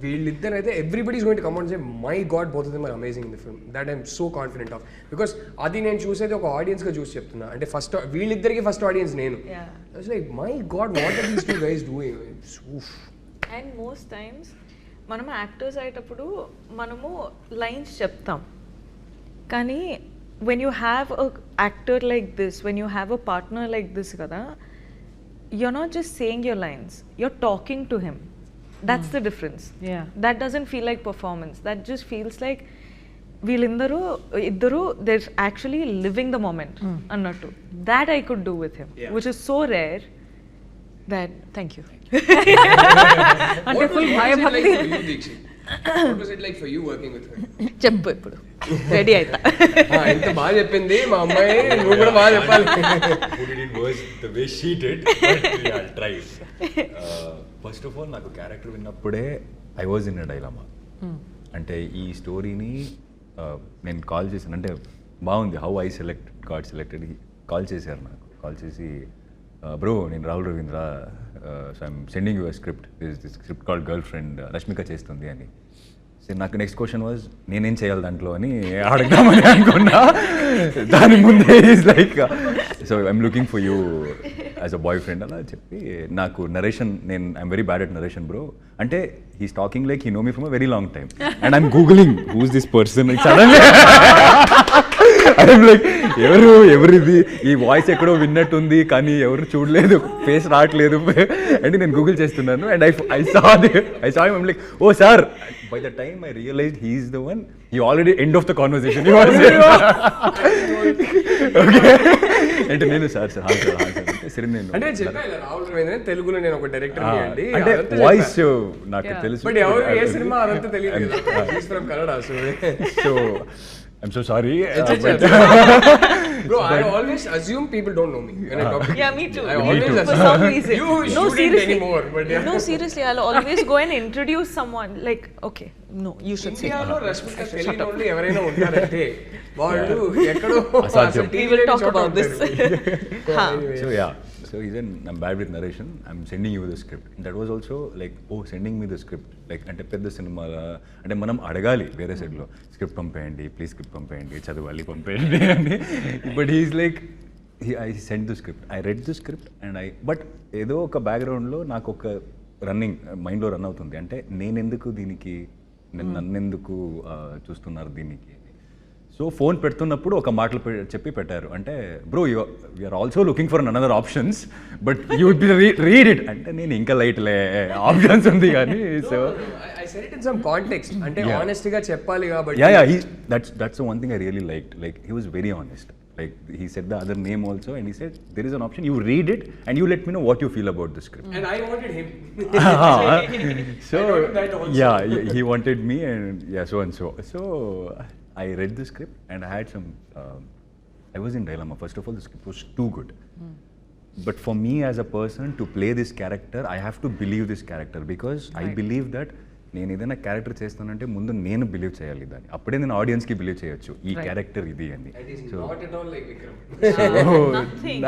వీళ్ళిద్దరు అయితే everybody is going to come out and say, my god, both of them are amazing in the film. That I'm so confident of. Because అది నేను చూసేది ఒక ఆడియన్స్గా చూసి చెప్తున్నా. అంటే ఫస్ట్ వీళ్ళిద్దరికి ఫస్ట్ ఆడియన్స్ నేను. Like, my god, what are these two guys doing. And most times మనం యాక్టర్స్ అయ్యేటప్పుడు మనము లైన్స్ చెప్తాం, కానీ when you have a actor like this, when you have a partner like this కదా, you're not just saying your lines, you're talking to him. That's the difference. Yeah, that doesn't feel like performance, that just feels like వీళ్ళిద్దరూ they're actually living the moment అన్నట్టు. That I could do with him, which is so rare that, thank you. అంటే full భయభక్తి. What was it like for you working with her? చెప్పు, ఇప్పుడు రెడీ అవుతా. ఎంత బాగా చెప్పింది మా అమ్మాయి, నువ్వు కూడా బాగా చెప్పాలి. Put it in words the way she did, but yeah, I'll try. First of all, నాకు character విన్నప్పుడే I was in a dilemma. అంటే ఈ స్టోరీని నేను కాల్ చేశాను, అంటే బాగుంది, how I got selected. Call చేశారు నాకు, కాల్ చేసి, బ్రో నేను Rahul Ravindra, so I'm sending you a script, this script called girl friend, Rashmika చేస్తుంది అని. సో నాకు నెక్స్ట్ క్వశ్చన్ వాజ్, నేనేం చేయాలి దాంట్లో అని అడగదామని అనుకున్నా. దాని ముందే is like, so I'm looking for you as a boyfriend అలా చెప్పి, నాకు narration, I'm very bad at narration bro అంటే, he's talking like he know me from a very long time and I'm googling who's this person. Suddenly I'm like ఎవరిది ఈ వాయిస్ ఎక్కడో విన్నట్టుంది కానీ ఎవరు చూడలేదు, ఫేస్ రావట్లేదు అంటే నేను గూగుల్ చేస్తున్నాను and I saw him like oh sir. By the time I realised he is the one, he already end of the conversation. Okay అంటే నేను సార్ సరే నేను అంటే చెప్పాను రాహుల్ రవీంద్ర తెలుగులో నేను ఒక డైరెక్టర్ అంటే వాయిస్ నాకు తెలుసు, బట్ ఎవరు ఏ సినిమా అదంతా తెలియదు కదా, he is from Kannada. So I'm so sorry. Bro, I always assume people don't know me when I talk. Yeah, me too. I always For assume. some reason. You No, shouldn't seriously. anymore, but yeah. No, seriously, I'll always go and introduce someone. Like, okay, no, you should say. ఇండియాలో రష్మిక తెలియని వాళ్ళు ఎవరైనా ఉంటారంటే వాళ్ళు ఎక్కడో అసాధ్యం. We will talk about this. So yeah, so I'm bad with narration. I'm sending you the script. And that was also like, oh, sending me the script. Like అంటే పెద్ద సినిమా అంటే మనం అడగాలి వేరే సైడ్లో, స్క్రిప్ట్ పంపేయండి ప్లీజ్, స్క్రిప్ట్ పంపేయండి, చదవాలి పంపేయండి అని. But he's like I send the script, I read the script and but ఏదో ఒక బ్యాక్గ్రౌండ్లో నాకు ఒక రన్నింగ్ మైండ్లో రన్ అవుతుంది, అంటే నేనెందుకు దీనికి, నన్నెందుకు చూస్తున్నారు దీనికి. సో ఫోన్ పెడుతున్నప్పుడు ఒక మాటలు చెప్పి పెట్టారు, అంటే bro you're also looking for another options but you would be read it. అంటే నేను ఇంకా లైట్లే ఆప్షన్స్ ఉంది కానీ. So I said it in some context. అంటే honest గా చెప్పాలి కాబట్టి. Yeah, that's the one thing I really liked. Like he was very honest. Like he said the other name also and he said there is an option, you read it and you let me know what you feel about the script. And I wanted him. So I wanted that also. yeah, he wanted me and yeah, so and so. So I read the script and I had some I was in dilemma. First of all, the script was too good. But for me as a person to play this character, I have to believe this character because I believe that నేను ఏదైనా క్యారెక్టర్ చేస్తానంటే ముందు నేను బిలీవ్ చేయాలి దాన్ని, అప్పుడే నేను ఆడియన్స్కి బిలీవ్ చేయొచ్చు ఈ క్యారెక్టర్ ఇది అని. సో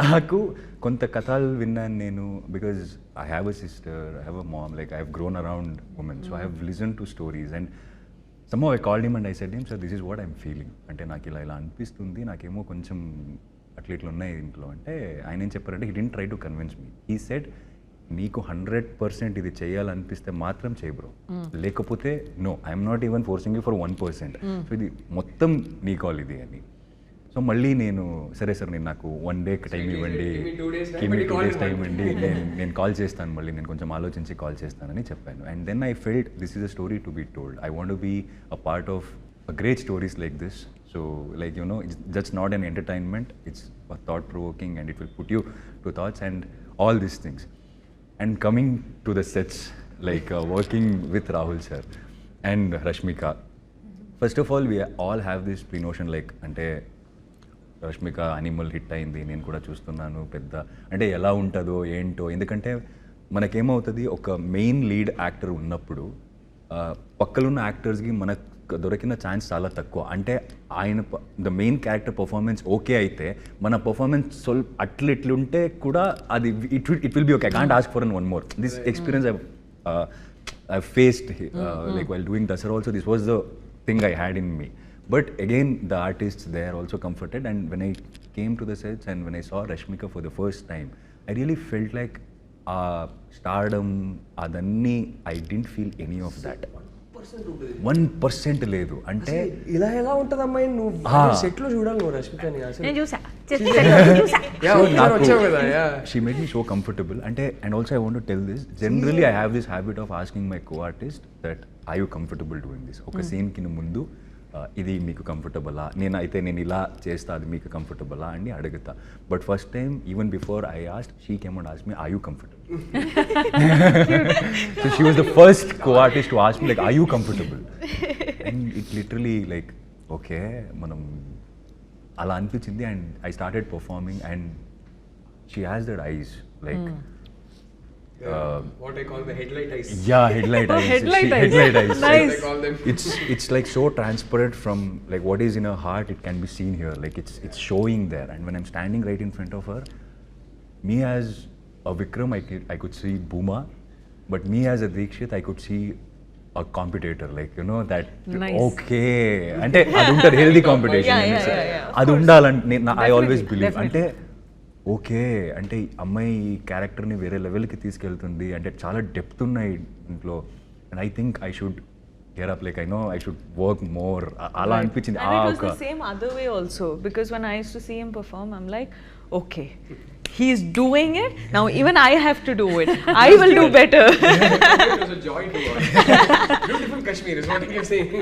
నాకు కొంత కథలు విన్నాను నేను, because I have a sister, I have a ma'am, like I have grown around women, so I have listen to stories and somehow I called him and I said him, sir, this is what I'm feeling. అంటే నాకు ఇలా అనిపిస్తుంది, నాకేమో కొంచెం అట్లా ఇట్లా ఉన్నాయి ఇంట్లో. అంటే ఆయన ఏం చెప్పారంటే, he didn't try to convince me. He said, నీకు 100% ఇది చేయాలనిపిస్తే మాత్రం చేయి బ్రో, లేకపోతే no, I'm not even forcing you for 1%. So ఇది మొత్తం నీ కాల్ ఇది అని. సో మళ్ళీ నేను సరే సార్ నేను నాకు 1 day టైం ఇవ్వండి, 2 days టైం ఇవ్వండి, నేను కాల్ చేస్తాను, మళ్ళీ నేను కొంచెం ఆలోచించి కాల్ చేస్తానని చెప్పాను. And then I felt this is a story to be told. I want to be a part of a great stories like this. So like you know, it's just not an entertainment, it's a thought provoking and it will put you to thoughts and all these things. And coming to the sets, like working with Rahul sir and Rashmika, first of all we all have this pre-notion like ante Rashmika animal hit అయింది, నేను కూడా చూస్తున్నాను పెద్ద అంటే ఎలా ఉంటుందో ఏంటో. ఎందుకంటే మనకేమవుతుంది, ఒక మెయిన్ లీడ్ యాక్టర్ ఉన్నప్పుడు పక్కలున్న యాక్టర్స్కి మనకు దొరికిన ఛాన్స్ చాలా తక్కువ. అంటే ఆయన the main character performance okay అయితే మన పర్ఫార్మెన్స్ స్వల్ప అట్లా ఇట్లుంటే కూడా అది it will be okay. I can't ask for one more. This experience I faced like while doing Dasara also, this was the thing I had in me. But again, the artists, they are also comforted. And when I came to the sets and when I saw Rashmika for the first time, I really felt like stardom, adanni, I didn't feel any of that. 1% లేదు. అంటే ఇలా ఎలా ఉంటుంది అమ్మాయి, నువ్వు సెట్ లో చూడాలి నువ్వు రష్మికని. నేను చూసా. She made me so comfortable. అంటే and also I want to tell this, generally I have this habit of asking my co-artist that are you comfortable doing this. ఒక సీన్ కి ముందు ఇది మీకు కంఫర్టబులా, నేను ఇలా చేస్తా అది మీకు కంఫర్టబులా అని అడుగుతా. But first time even before I asked, she came and asked me are you comfortable. So she was the first co-artist to ask me like are you comfortable. And it literally like okay మనం అలా అనిపించింది. And I started performing and she has that eyes like what I call the headlight eyes. Yeah, headlight eyes. Headlight eyes. Nice. They call them. It's like so transparent from like what is in her heart, it can be seen here. Like it's showing there. And when I'm standing right in front of her, me as a Vikram, I could see Bhuma, but me as a Dikshit, I could see a competitor. Like you know that. Nice. Okay. Ante adu untadi healthy competition. Adu undalante I always believe. Ante okay అంటే అమ్మాయి ఈ క్యారెక్టర్ని వేరే లెవెల్కి తీసుకెళ్తుంది, అంటే చాలా డెప్త్ ఉన్నాయి ఇంట్లో. And I think I should get up, like I know I should work more. Ala anpichindi. And it was the same other way also, because when I used to see him perform, I'm like, okay, he's doing it, now even I have to do it. I will do better. It was a joy to watch. Beautiful Kashmir is what you're saying.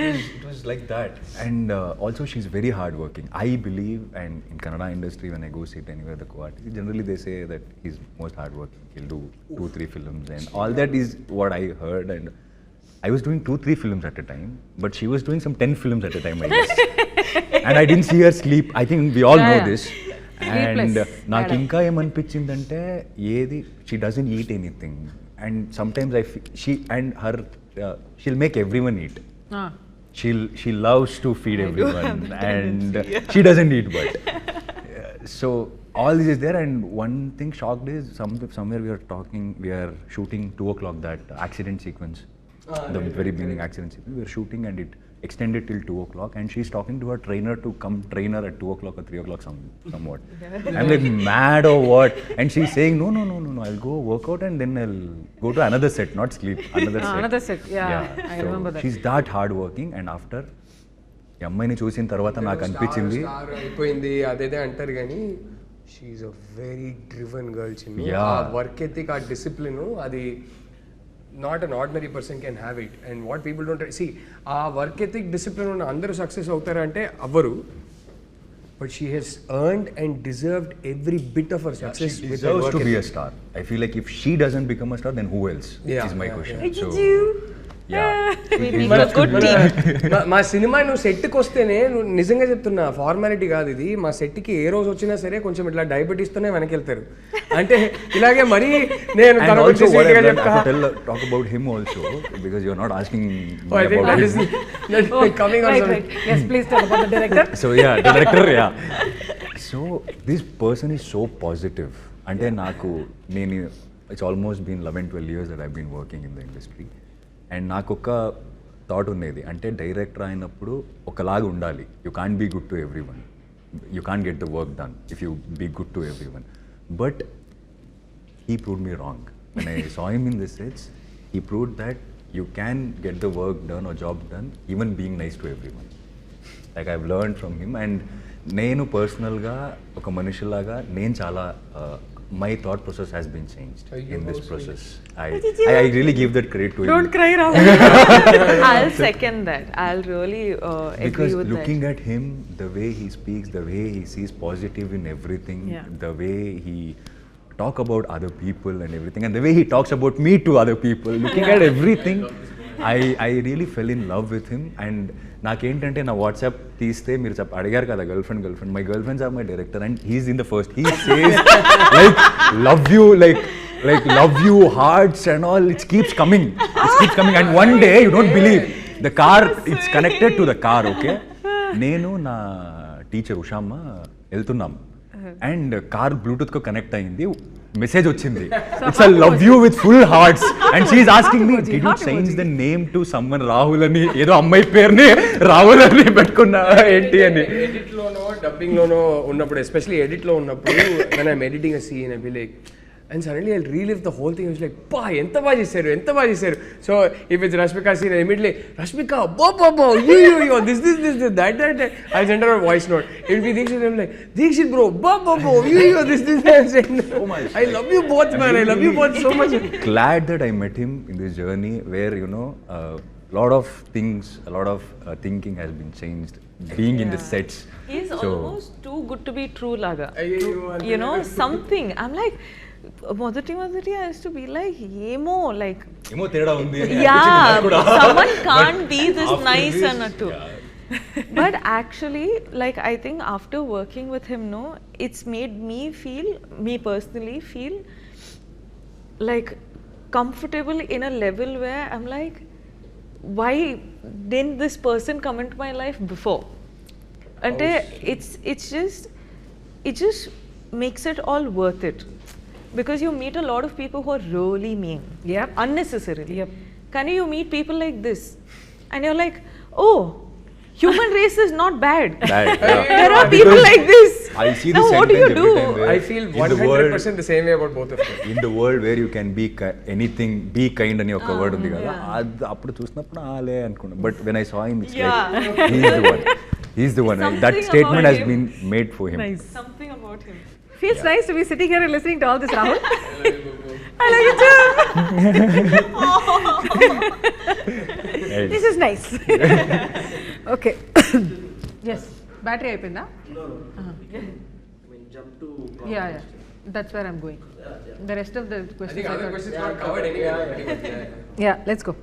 It was like that. And also she's very hardworking. I believe, and in Kannada industry, when I go sit anywhere, the co-artist, generally they say that he's most hardworking. He'll do 2-3 films and all that is what I heard. And I was doing 2-3 films at a time, but she was doing some 10 films at a time, I guess. And I didn't see her sleep. I think we all know this. And నాకు ఇంకా ఏమనిపించిందంటే ఏది she doesn't eat anything, and sometimes I feel she'll make everyone eat. She loves to feed everyone and she doesn't eat, but so all this is there. And one thing shocked is somewhere we are shooting 2 o'clock, that accident sequence, the very beginning accident sequence, we were shooting and it extended till 2 o'clock, and she's talking to her trainer to come train her at 2 o'clock or 3 o'clock somewhat. I'm like, mad or what? And she's saying, no, I'll go work out and then I'll go to another set, not sleep, another set. Yeah, I remember that. She's that hard working. And after ఈ అమ్మాయిని చూసిన తర్వాత నాకు అనిపించింది, అయిపోయింది అదేదే అంటారు కానీ she's a very driven girl. చిన్న వర్క్ ఎథిక్, ఆ డిసిప్లిన్, అది not an ordinary person can have it. And what people don't see, ఆ వర్క్ ఎథిక్ డిసిప్లిన్ ఉన్న అందరూ సక్సెస్ అవుతారంటే అవ్వరు, but she has earned and deserved every bit of her success. She deserves to be a star. I feel like if she doesn't become a star, then who else? Is my question. So మా సినిమా నువ్వు సెట్కి వస్తేనే, నువ్వు నిజంగా చెప్తున్నా, ఫార్మాలిటీ కాదు ఇది, మా సెట్కి ఏ రోజు వచ్చినా సరే కొంచెం ఇట్లా డయాబెటీస్తోనే వెనక్కి వెళ్తారు. అంటే ఇలాగే మరీ నేను talk about him also, because you are not asking coming on. Yes, please tell about the director. Director. So this person is so positive. అంటే నాకు it's almost been 11-12 years that I've been working in the industry. And నాకు ఒక థాట్ ఉండేది, అంటే డైరెక్టర్ అయినప్పుడు ఒకలాగా ఉండాలి. You can't be good to every one, you can't get the work done if you be good to every one. But he proved me wrong. When I saw him in this sets, he proved that you can get the work done or job done even being nice to every one. Like I learned from him. And నేను పర్సనల్గా ఒక మనిషిలాగా నేను చాలా my thought process has been changed in this process. I really give that credit to him. Don't cry, Rahul. I'll second that. I'll really agree because with looking that. at him, the way he speaks, the way he sees positive in everything, the way he talk about other people and everything, and the way he talks about me to other people, looking at everything, I really fell in love with him. And నాకేంటంటే నా వాట్సాప్ తీస్తే మీరు అడిగారు కదా girlfriend, my girlfriends or my director and he's in the first. He says like love you, like love you, hearts and all. It keeps coming, and one day you don't believe, the car, it's connected to the car, okay. నేను నా టీచర్ ఉషామ్మ వెళ్తున్నాం అండ్ కార్ బ్లూటూత్ కు కనెక్ట్ అయింది, మెసేజ్ వచ్చింది, it's I love you with full hearts. And she is asking me, did you change the name to someone Rahul అని, ఏదో అమ్మాయి పేరుని రాహుల్ అని పెట్టుకున్నా ఏంటి అని. ఎడిట్ లోనో డబ్బింగ్ లోనో ఉన్నప్పుడు, ఎస్పెషల్లీ ఎడిట్ లో ఉన్నప్పుడు, when I'm editing a scene, I'll be like, and suddenly I'll relive the whole thing. I was like, ఎంత బాగా చేశారు. So if it's Rashmika scene, I immediately, Rashmika, bo, this, that. I send her a voice note. It will be Dikshit, I'm like, Dikshit bro, bo, this, I love you both, man. I love you both so much. Glad that I met him in this journey where, you know, lot of things, a lot of thinking has been changed being in the sets. He's almost too good to be true laga. You know, something. I'm like, మొదటి I used to be like, ఏమో తేడా ఉంది, someone can't be this nice అన్నట్టు. But actually, like, I think after working with him, no, it's made me personally feel like comfortable in a level where I'm like, why didn't this person come into my life before? And it just makes it all worth it. Because you meet a lot of people who are really mean, unnecessarily. Can you meet people like this, and you're like, oh, human race is not bad. There are people like this. I see Now this what do sentence you every do? time where I feel in the world 100% the same way about both of them. in the world where you can be anything, be kind అని ఒక వర్డ్ ఉంది కదా, అది అప్పుడు చూసినప్పుడు ఆలే అనుకున్నా. But when I saw him, it's like he's the one. That Something statement about has him. been made for him. Nice. Something about him. Feels nice to be sitting here and listening to all this, Rahul. I like it too. Right. This is nice. Okay. Yes. Battery అయిపోయిందా? Yeah. That's where I'm going. The rest of the I questions. think other questions got covered anyway. Yeah, let's go.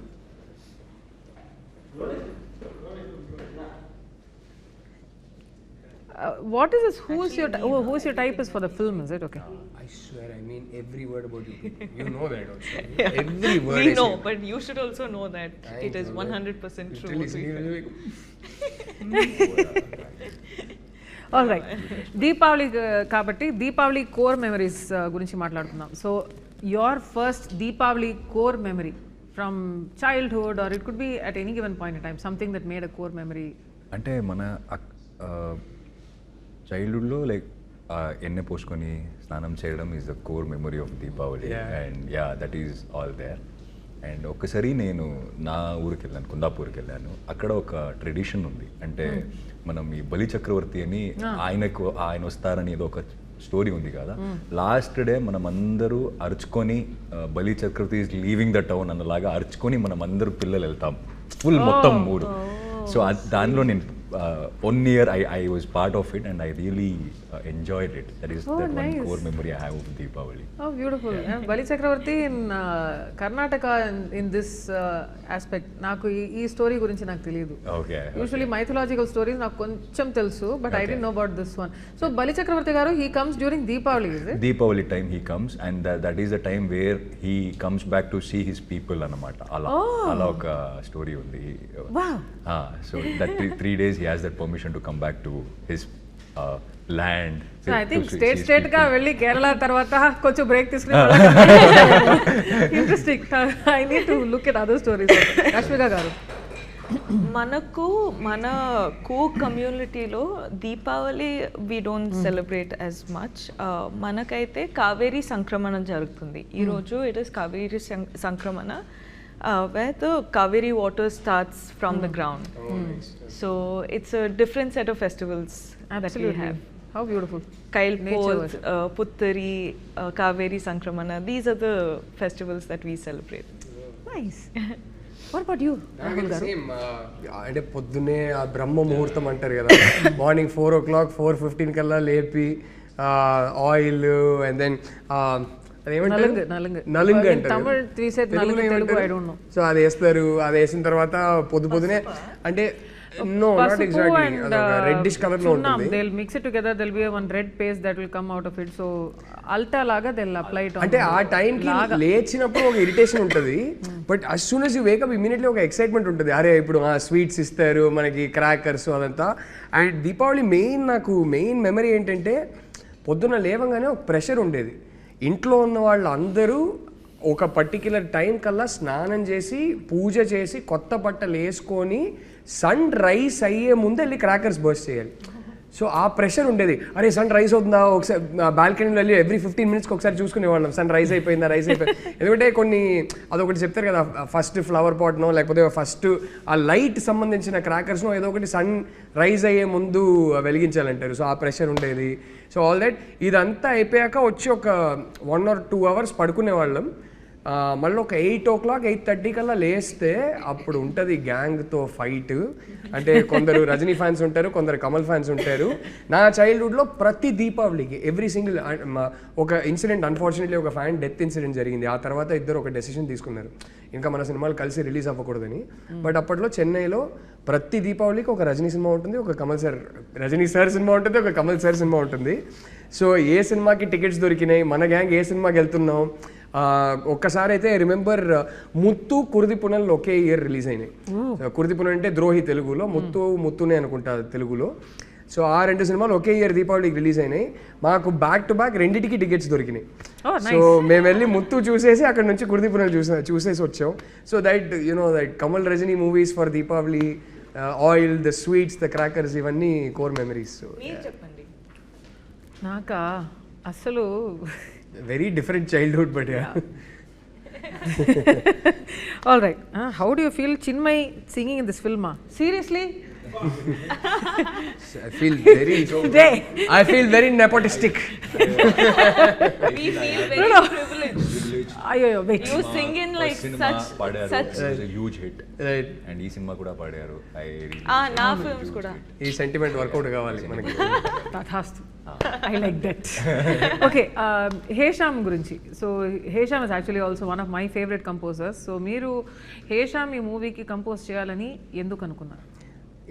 What is this? Who's your type is for the film? Is it okay? I swear, I mean every word about you. You know that also. Every word. We I know, say. but you should also know that I it is know that. 100% true. Literally, all right, Deepavali కాబట్టి దీపావళి కోర్ మెమరీస్ గురించి మాట్లాడుతున్నాం. So your first Deepavali core memory from childhood or it could be at any given point in time something that made a core memory. అంటే మన చైల్డ్హుడ్లో లైక్ ఎన్నె పోసుకొని స్నానం చేయడం is the core memory of Deepavali. And that is all there. And ఒకసారి నేను నా ఊరికి వెళ్ళాను, కుందాపూర్కి వెళ్ళాను. అక్కడ ఒక ట్రెడిషన్ ఉంది, అంటే మనం ఈ బలి చక్రవర్తి అని ఆయన వస్తారని ఏదో ఒక స్టోరీ ఉంది కదా. లాస్ట్ డే మనం అందరూ అరుచుకొని బలి చక్రవర్తి ఈజ్ లీవింగ్ ద టౌన్ అన్నలాగా అరుచుకొని మనం అందరూ పిల్లలు వెళ్తాం ఫుల్ మొత్తం ఊరు. సో దానిలో నేను 1 year I was part of it and I really enjoyed it. That is that nice. One core memory I have of Deepavali. Oh, beautiful. And Bali Chakravarti in Karnataka in this aspect, నాకు ఈ స్టోరీ గురించి నాకు తెలియదు. Okay. Usually mythological stories నాకు కొంచెం తెలుసు, but I didn't know about this one. So Bali Chakravarti garu, he comes during Deepavali, is it? Deepavali time he comes, and that is the time where he comes back to see his people అన్నమాట. అలా ఒక స్టోరీ ఉంది. Wow. So that 3 days he has that permission to come back to his land. So I think state గా వెళ్ళి కేరళ తర్వాత కొంచెం బ్రేక్ తీసుకుని interesting. I need to look at other stories. Rashmika గారు, మన కో కమ్యూనిటీలో Deepavali we don't celebrate as much. మనకైతే కావేరీ సంక్రమణ జరుగుతుంది ఈరోజు. ఇట్ ఈస్ కావేరీ సంక్రమణ where the Kaveri water starts from the ground. So it's a different set of festivals that we have. How beautiful. Kail Poth, Puttari, Kaveri Sankramana, these are the festivals that we celebrate. Nice. What about you? Same అంటే పొద్దునే ఆ బ్రహ్మ ముహూర్తం అంటారు కదా, మార్నింగ్ 4 o'clock 4:15 కల్లా లేపి ఆయిల్ అండ్ దెన్ నలుంగ అంటారు. సో అది వేస్తారు. అది వేసిన తర్వాత పొద్దునే అంటే no not exactly reddish color లో ఉంటుంది. They'll mix it together, there'll be one red paste that will come out of it. So alta laga they'll apply it on. అంటే ఆ టైం కి లేచినప్పుడు ఒక ఇరిటేషన్ ఉంటుంది, but as soon as you wake up immediately ఒక ఎక్సైట్మెంట్ ఉంటుంది. అరే ఇప్పుడు స్వీట్స్ ఇస్తారు మనకి, క్రాకర్స్ అదంతా. అండ్ దీపావళి నాకు మెయిన్ మెమరీ ఏంటంటే పొద్దున్న లేవగానే ఒక ప్రెషర్ ఉండేది. ఇంట్లో ఉన్న వాళ్ళు అందరూ ఒక పర్టిక్యులర్ టైం కల్లా స్నానం చేసి పూజ చేసి కొత్త బట్టలు వేసుకొని సన్ రైజ్ అయ్యే ముందు వెళ్ళి క్రాకర్స్ బర్స్ట్ చేయాలి. సో ఆ ప్రెషర్ ఉండేది. అరే సన్ రైజ్ అవుతుందా, ఒకసారి బాల్కనీలో వెళ్ళి every 15 minutes ఒకసారి చూసుకునేవాళ్ళం సన్ రైజ్ అయిపోయిందా. ఎందుకంటే అదొకటి చెప్తారు కదా, ఫస్ట్ ఫ్లవర్ పాట్నో లేకపోతే ఫస్ట్ ఆ లైట్ సంబంధించిన క్రాకర్స్నో ఏదో ఒకటి సన్ రైజ్ అయ్యే ముందు వెలిగించాలంటారు. సో ఆ ప్రెషర్ ఉండేది. సో ఆల్ దట్ ఇదంతా అయిపోయాక వచ్చి ఒక 1 or 2 hours పడుకునేవాళ్ళం. మళ్ళీ ఒక 8 o'clock 8:30 కల్లా లేస్తే అప్పుడు ఉంటుంది గ్యాంగ్తో ఫైట్. అంటే కొందరు రజనీ ఫ్యాన్స్ ఉంటారు, కొందరు కమల్ ఫ్యాన్స్ ఉంటారు. నా చైల్డ్హుడ్లో ప్రతి దీపావళికి ఎవ్రీ సింగిల్ ఒక ఇన్సిడెంట్, అన్ఫార్చునేట్లీ ఒక ఫ్యాన్ డెత్ ఇన్సిడెంట్ జరిగింది. ఆ తర్వాత ఇద్దరు ఒక డెసిషన్ తీసుకున్నారు, ఇంకా మన సినిమాలు కలిసి రిలీజ్ అవ్వకూడదని. బట్ అప్పట్లో చెన్నైలో ప్రతి దీపావళికి ఒక రజనీ సినిమా ఉంటుంది, ఒక రజనీ సార్ సినిమా ఉంటుంది, ఒక కమల్ సార్ సినిమా ఉంటుంది. సో ఏ సినిమాకి టికెట్స్ దొరికినాయి, మన గ్యాంగ్ ఏ సినిమాకి వెళ్తున్నాం. ఒక్కసారి అయితే రిమెంబర్ ముత్తు కుర్దిపునల్ ఒకే ఇయర్ రిలీజ్ అయినాయి. కుర్దిపునల్ అంటే ద్రోహి తెలుగులో, ముత్తునే అనుకుంటా తెలుగులో. సో ఆ 2 సినిమాలు ఒకే ఇయర్ దీపావళికి రిలీజ్ అయినాయి. మాకు బ్యాక్ టు బ్యాక్ రెండింటికి టికెట్స్ దొరికినాయి. సో మేము వెళ్ళి ముత్తు చూసేసి అక్కడ నుంచి కుర్దిపునల్ చూసేసి వచ్చాం. So that that Kamal Rajini movies for Deepavali, oil, the sweets, the crackers, ఇవన్నీ కోర్ మెమరీస్. నాకా అసలు very different childhood but all right how do you feel Chinmayi singing in this film seriously I feel very nepotistic. We feel very privileged. అయ్యో wait You sing in like such a huge hit. Right. And ee cinema kuda paadaru. I really నా films కూడా. ఈ సెంటిమెంట్ వర్కౌట్ కావాలి మనకి. తథాస్తు I like that okay Hesham గురించి so Hesham is actually also one of my favourite composers so మీరు హేషామ్ ఈ మూవీకి కంపోజ్ చేయాలని ఎందుకు అనుకున్నారు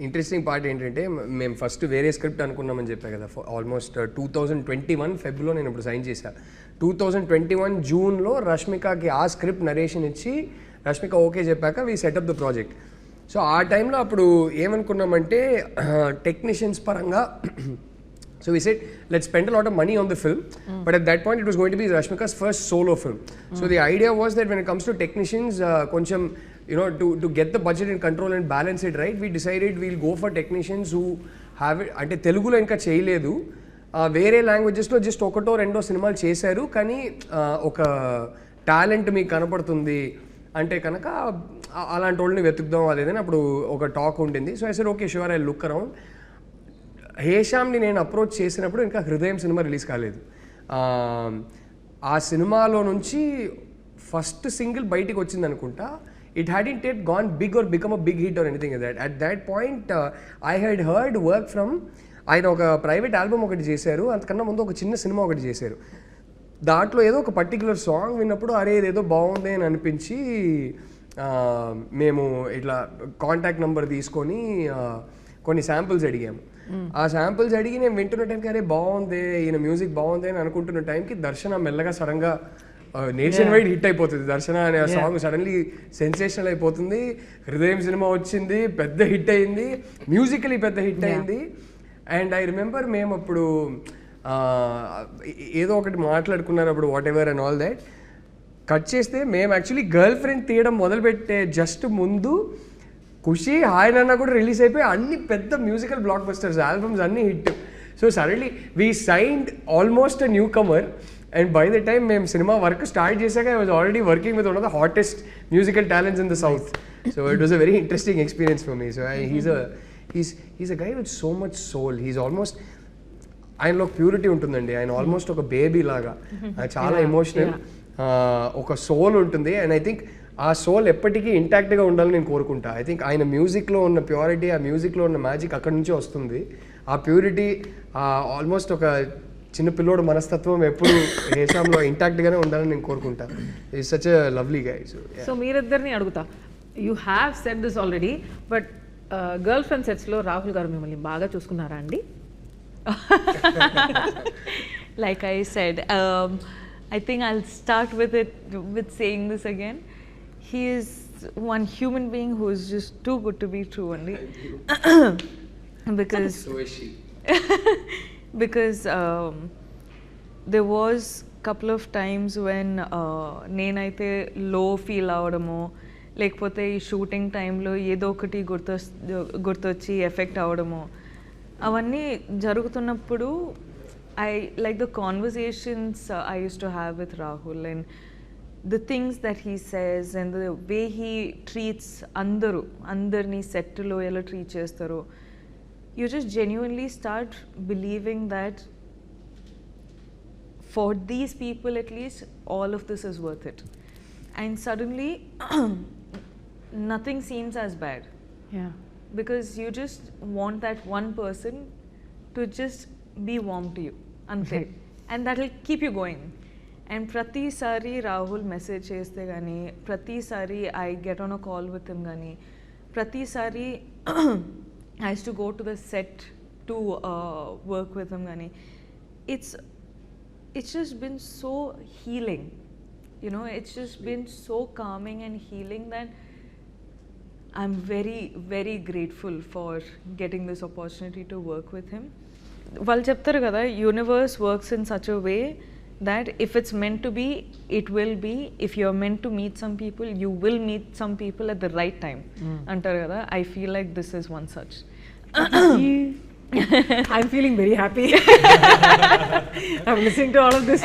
ఇంట్రెస్టింగ్ పార్ట్ ఏంటంటే మేము ఫస్ట్ వేరే స్క్రిప్ట్ అనుకున్నామని చెప్పా కదా ఆల్మోస్ట్ 2021 ఫెబ్లో నేను ఇప్పుడు సైన్ చేశాను 2021 జూన్లో రష్మికకి ఆ స్క్రిప్ట్ నరేషన్ ఇచ్చి రష్మిక ఓకే చెప్పాక we setup the project so ఆ టైంలో అప్పుడు ఏమనుకున్నామంటే టెక్నీషియన్స్ పరంగా so we said let's spend a lot of money on the film but at that point it was going to be Rashmika's first solo film so the idea was that when it comes to technicians koncham you know to get the budget in control and balance it right we decided we'll go for technicians who have it ante telugulo inka cheyaledu వేరే లాంగ్వేజెస్లో జస్ట్ ఒకటో రెండో సినిమాలు చేశారు కానీ ఒక టాలెంట్ మీకు కనపడుతుంది అంటే కనుక అలాంటి వాళ్ళని వెతుకుదాం అదేదని అప్పుడు ఒక టాక్ ఉండింది so I said okay sure I look around హేషామ్ని నేను అప్రోచ్ చేసినప్పుడు ఇంకా హృదయం సినిమా రిలీజ్ కాలేదు ఆ సినిమాలో నుంచి ఫస్ట్ సింగిల్ బయటికి వచ్చింది అనుకుంటా it hadn't it gone big or become a big hit or anything that at that point I had heard work from ఆయన ఒక ప్రైవేట్ ఆల్బమ్ ఒకటి చేశారు అంతకన్నా ముందు ఒక చిన్న సినిమా ఒకటి చేశారు దాంట్లో ఏదో ఒక పర్టికులర్ సాంగ్ విన్నప్పుడు అరే ఇదేదో బాగుంది అని అనిపించి మేము ఇట్లా కాంటాక్ట్ నెంబర్ తీసుకొని కొన్ని శాంపిల్స్ అడిగాము ఆ శాంపిల్స్ అడిగి నేను వింటున్న టైంకి అరే బాగుంది ఈయన మ్యూజిక్ బాగుంది అని అనుకుంటున్న టైంకి దర్శన మెల్లగా సడన్గా నేషన్ వైడ్ హిట్ అయిపోతుంది దర్శన అనే సాంగ్ సడన్లీ సెన్సేషనల్ అయిపోతుంది హృదయం సినిమా వచ్చింది పెద్ద హిట్ అయింది మ్యూజికలీ పెద్ద హిట్ అయింది అండ్ ఐ రిమెంబర్ మేము అప్పుడు ఏదో ఒకటి మాట్లాడుకున్నారు అప్పుడు what ever and all that cut చేస్తే మేము యాక్చువల్లీ గర్ల్ ఫ్రెండ్ తీయడం మొదలుపెట్టే జస్ట్ ముందు ఖుషి హాయ్ నాన్న కూడా రిలీజ్ అయిపోయి అన్ని పెద్ద మ్యూజికల్ బ్లాక్ బస్టర్స్ ఆల్బమ్స్ అన్ని hit so suddenly we signed almost a newcomer and by the time మేము సినిమా వర్క్ స్టార్ట్ చేశాక I was already working with one of the hottest musical talents in the south so it was a very interesting experience for me so he's a guy with so much soul he's almost ఆయనలో ప్యూరిటీ ఉంటుందండి ఆయన ఆల్మోస్ట్ ఒక బేబీ లాగా చాలా ఎమోషనల్ ఒక సోల్ ఉంటుంది అండ్ ఐ థింక్ ఆ సోల్ ఎప్పటికీ ఇంటాక్ట్గా ఉండాలని నేను కోరుకుంటా ఐ థింక్ ఆయన మ్యూజిక్లో ఉన్న ప్యూరిటీ ఆ మ్యూజిక్లో ఉన్న మ్యాజిక్ అక్కడి నుంచే వస్తుంది ఆ ప్యూరిటీ ఆల్మోస్ట్ ఒక చిన్న పిల్లోడు మనస్తత్వం ఎప్పుడు హేషాంలో ఇంటాక్ట్గానే ఉండాలని నేను కోరుకుంటా it's such a lovely guy so మీరిద్దరిని అడుగుతా you have said this already but girlfriend సెట్స్లో రాహుల్ గారు మిమ్మల్ని బాగా చూసుకున్నారా అండి Like I said, I think I'll start with saying this again. He is one human being who is just too good to be true only. Because so is she because there was couple of times when నేనైతే లో ఫీల్ అవడము లేకపోతే ఈ షూటింగ్ టైంలో ఏదో ఒకటి గుర్తొచ్చి ఎఫెక్ట్ అవడము అవన్నీ జరుగుతున్నప్పుడు I like the conversations I used to have with Rahul and the things that he says and the way he treats andarni set lo ela treat chestaro you just genuinely start believing that for these people at least all of this is worth it and suddenly nothing seems as bad because you just want that one person to just be warm to you ante and that will keep you going and pratisari Rahul message cheste gani pratisari I get on a call with him gani pratisari I used to go to the set to work with him gani it's just been so healing you know it's just been so calming and healing that I'm very very grateful for getting this opportunity to work with him వాళ్ళు చెప్తారు కదా universe works in such a way that if it's meant to be, it will be. If you're meant to meet some people, you will meet some people at the right time. Antar kada, I feel like this is one such. I'm feeling very happy. I'm listening to all of this.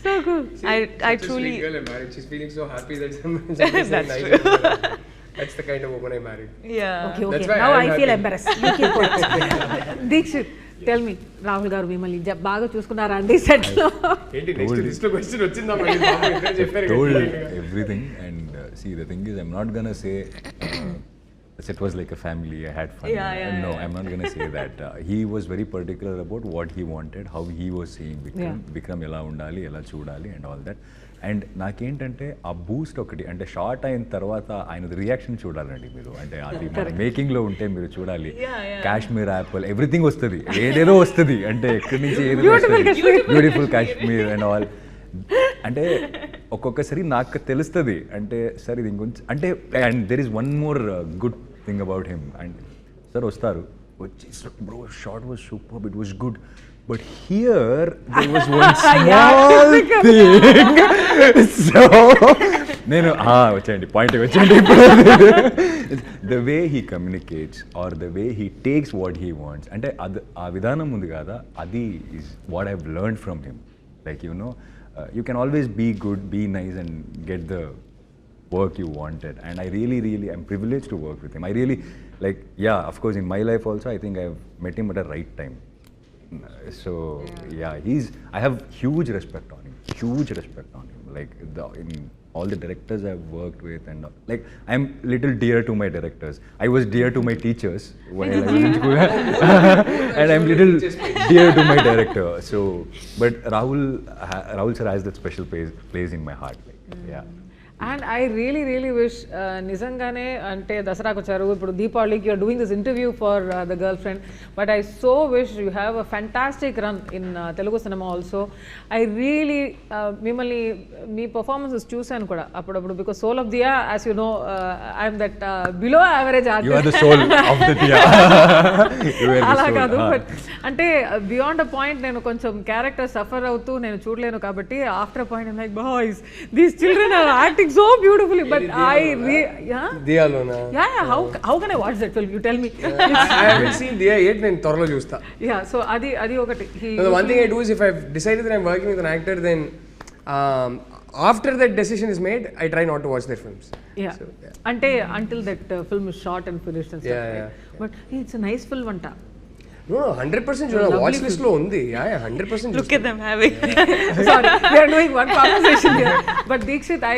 So cool. I truly. Girl I married. She's feeling so happy that somebody said nice. That's the kind of woman I married. Yeah. Okay. That's why Now I'm I feel happy. embarrassed. You keep quiet. Dikshit, tell me, Rahul garu మిమ్మల్ని బాగా చూసుకున్నారా అండి సెట్ లో? ఏంటి నెక్స్ట్ లిస్ట్ లో క్వశ్చన్ వచ్చిందా మళ్ళీ బాబు ఇంకా చెప్పారు told కదా. everything and see the thing is I'm not gonna say it was like a family, I had fun. No, I'm not gonna say that. He was very particular about what he wanted, how he was seeing Vikram ఎలా ఉండాలి, ఎలా చూడాలి and all that. అండ్ నాకేంటంటే ఆ బూస్ట్ ఒకటి అంటే షార్ట్ అయిన తర్వాత ఆయన రియాక్షన్ చూడాలండి మీరు. అంటే అది మేకింగ్లో ఉంటే మీరు చూడాలి. కాశ్మీర్ యాపిల్ ఎవ్రీథింగ్ వస్తుంది, ఏదేదో వస్తుంది, అంటే ఎక్కడి నుంచి ఏదో బ్యూటిఫుల్ కాశ్మీర్ అండ్ ఆల్. అంటే ఒక్కొక్కసారి నాకు తెలుస్తుంది అంటే సార్ ఇది ఇంకొంచెం అంటే and there is one more good thing about him. And sir వస్తారు వచ్చి bro shot was super, it was good, but here there was one small thing. So నేను వచ్చేయండి పాయింట్ వచ్చేయండి. The way he communicates or the way he takes what he wants, అంటే అది ఆ విధానం ఉంది కదా, అది is what I've learned from him. Like you can always be good, be nice and get the work you wanted, and I really I'm privileged to work with him. I really like, yeah, of course in my life also I think I've met him at a right time. So yeah, I have huge respect on him, like in all the directors I've worked with, and like I'm little dear to my directors. I was dear to my teachers while I was in school. And I'm little dear to my director. So but Rahul sir has that special place in my heart, like, yeah. And I really wish నిజంగానే అంటే దసరాకు వచ్చారు, ఇప్పుడు దీపావళికి you're doing this interview for the girl friend, but I so wish you have a fantastic run in Telugu సినిమా ఆల్సో. ఐ రియలీ మిమ్మల్ని మీ పర్ఫార్మెన్సెస్ చూశాను కూడా అప్పుడప్పుడు, because soul of Dia as you know I'm that below average artist. అలా కాదు, బట్ అంటే బియాండ్ అ పాయింట్ నేను కొంచెం క్యారెక్టర్ సఫర్ అవుతూ నేను చూడలేను కాబట్టి after a point I'm like boys these children are acting so beautifully, but Diyalona. Yeah, how can I watch that film? You tell me. I haven't seen Diya yet. నేను త్వరలో చూస్తా. Yeah, so adi ఒకటి. The one thing I do is if I've decided that I'm working with an actor, then after that decision is made, I try not to watch their films. Yeah. So, ante until that film is shot and finished and stuff. Yeah, right? But it's a nice film anta. No, 100% చూడాలి. వాచ్ లిస్ట్ లో ఉంది. Yeah, 100%. Look at them having. Sorry, we are doing one conversation here. But Dikshit, I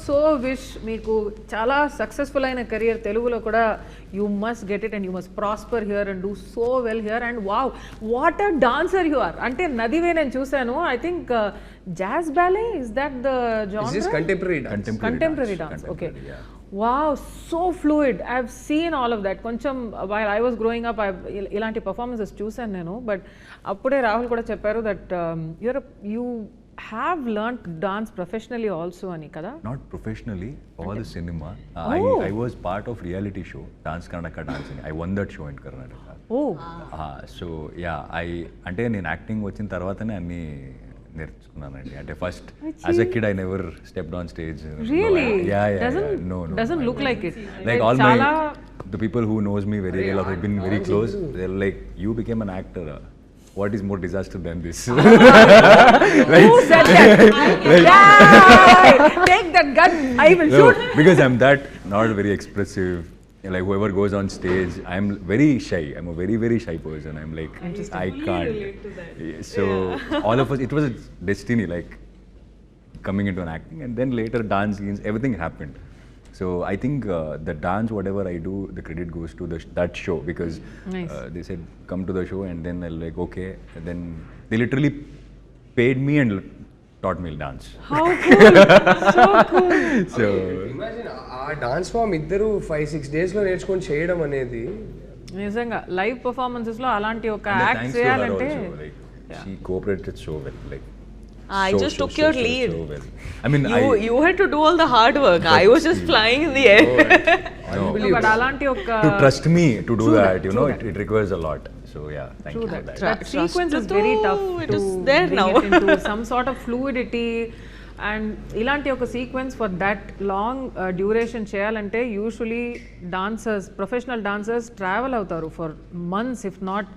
so wish మీకు చాలా సక్సెస్ఫుల్ అయిన కెరియర్ తెలుగులో కూడా you must get it and you must prosper here and do so well here. And wow, what a dancer you are. అంటే నదివే నేను చూశాను, I think jazz ballet, is that the genre? This is contemporary dance. Okay. Wow, so fluid. I've seen all of that. కొంచెం while I was growing up, ఇలాంటి పర్ఫార్మెన్సెస్ చూశాను నేను. బట్ అప్పుడే రాహుల్ కూడా చెప్పారు that you have learnt dance professionally also ani kada? Not professionally, all the cinema. I was part of reality show Dance Karnataka Dancing. I won that show in Karnataka. Oh. So yeah, అంటే నేను యాక్టింగ్ వచ్చిన తర్వాతనే అన్ని నేర్చుకున్నానండి. అంటే first as a kid I never stepped on stage. Really? Yeah. No. Doesn't look like it. Like all the people who knows me very well or have been very close, they're like, you became an actor. What is more disaster than this? Who said that? Take that gun, I will shoot. Because I'm that not very expressive. Like whoever goes on stage, I'm very shy. I'm a very shy person. I'm like, I can't. So all of us, it was a destiny, like coming into an acting, and then later dance scenes, everything happened. So I think the dance, whatever I do, the credit goes to that show, because they said come to the show, and then I like okay, and then they literally paid me and taught me dance. How cool. So cool. So imagine ఆ డాన్స్ ఫామ్ ఇద్దరు 5-6 days లో నేర్చుకొని చేయడం అనేది నిజంగా లైవ్ పర్ఫార్మెన్సెస్ లో అలాంటి ఒక యాక్ట్ Thanks to her చేయాలంటే also, like she cooperated so well, like I just took your lead. so well. I mean, You had to do all the hard work. I was just flying in the air. But అలాంటి ఒక to trust me to do that, you know, it requires a lot. So yeah, thank you for that. that sequence is very tough It to is there bring now. it into some sort of fluidity. And ఇలాంటి ఒక sequence for that long duration చేయాలంటే usually dancers, professional dancers travel అవుతారు for months, if not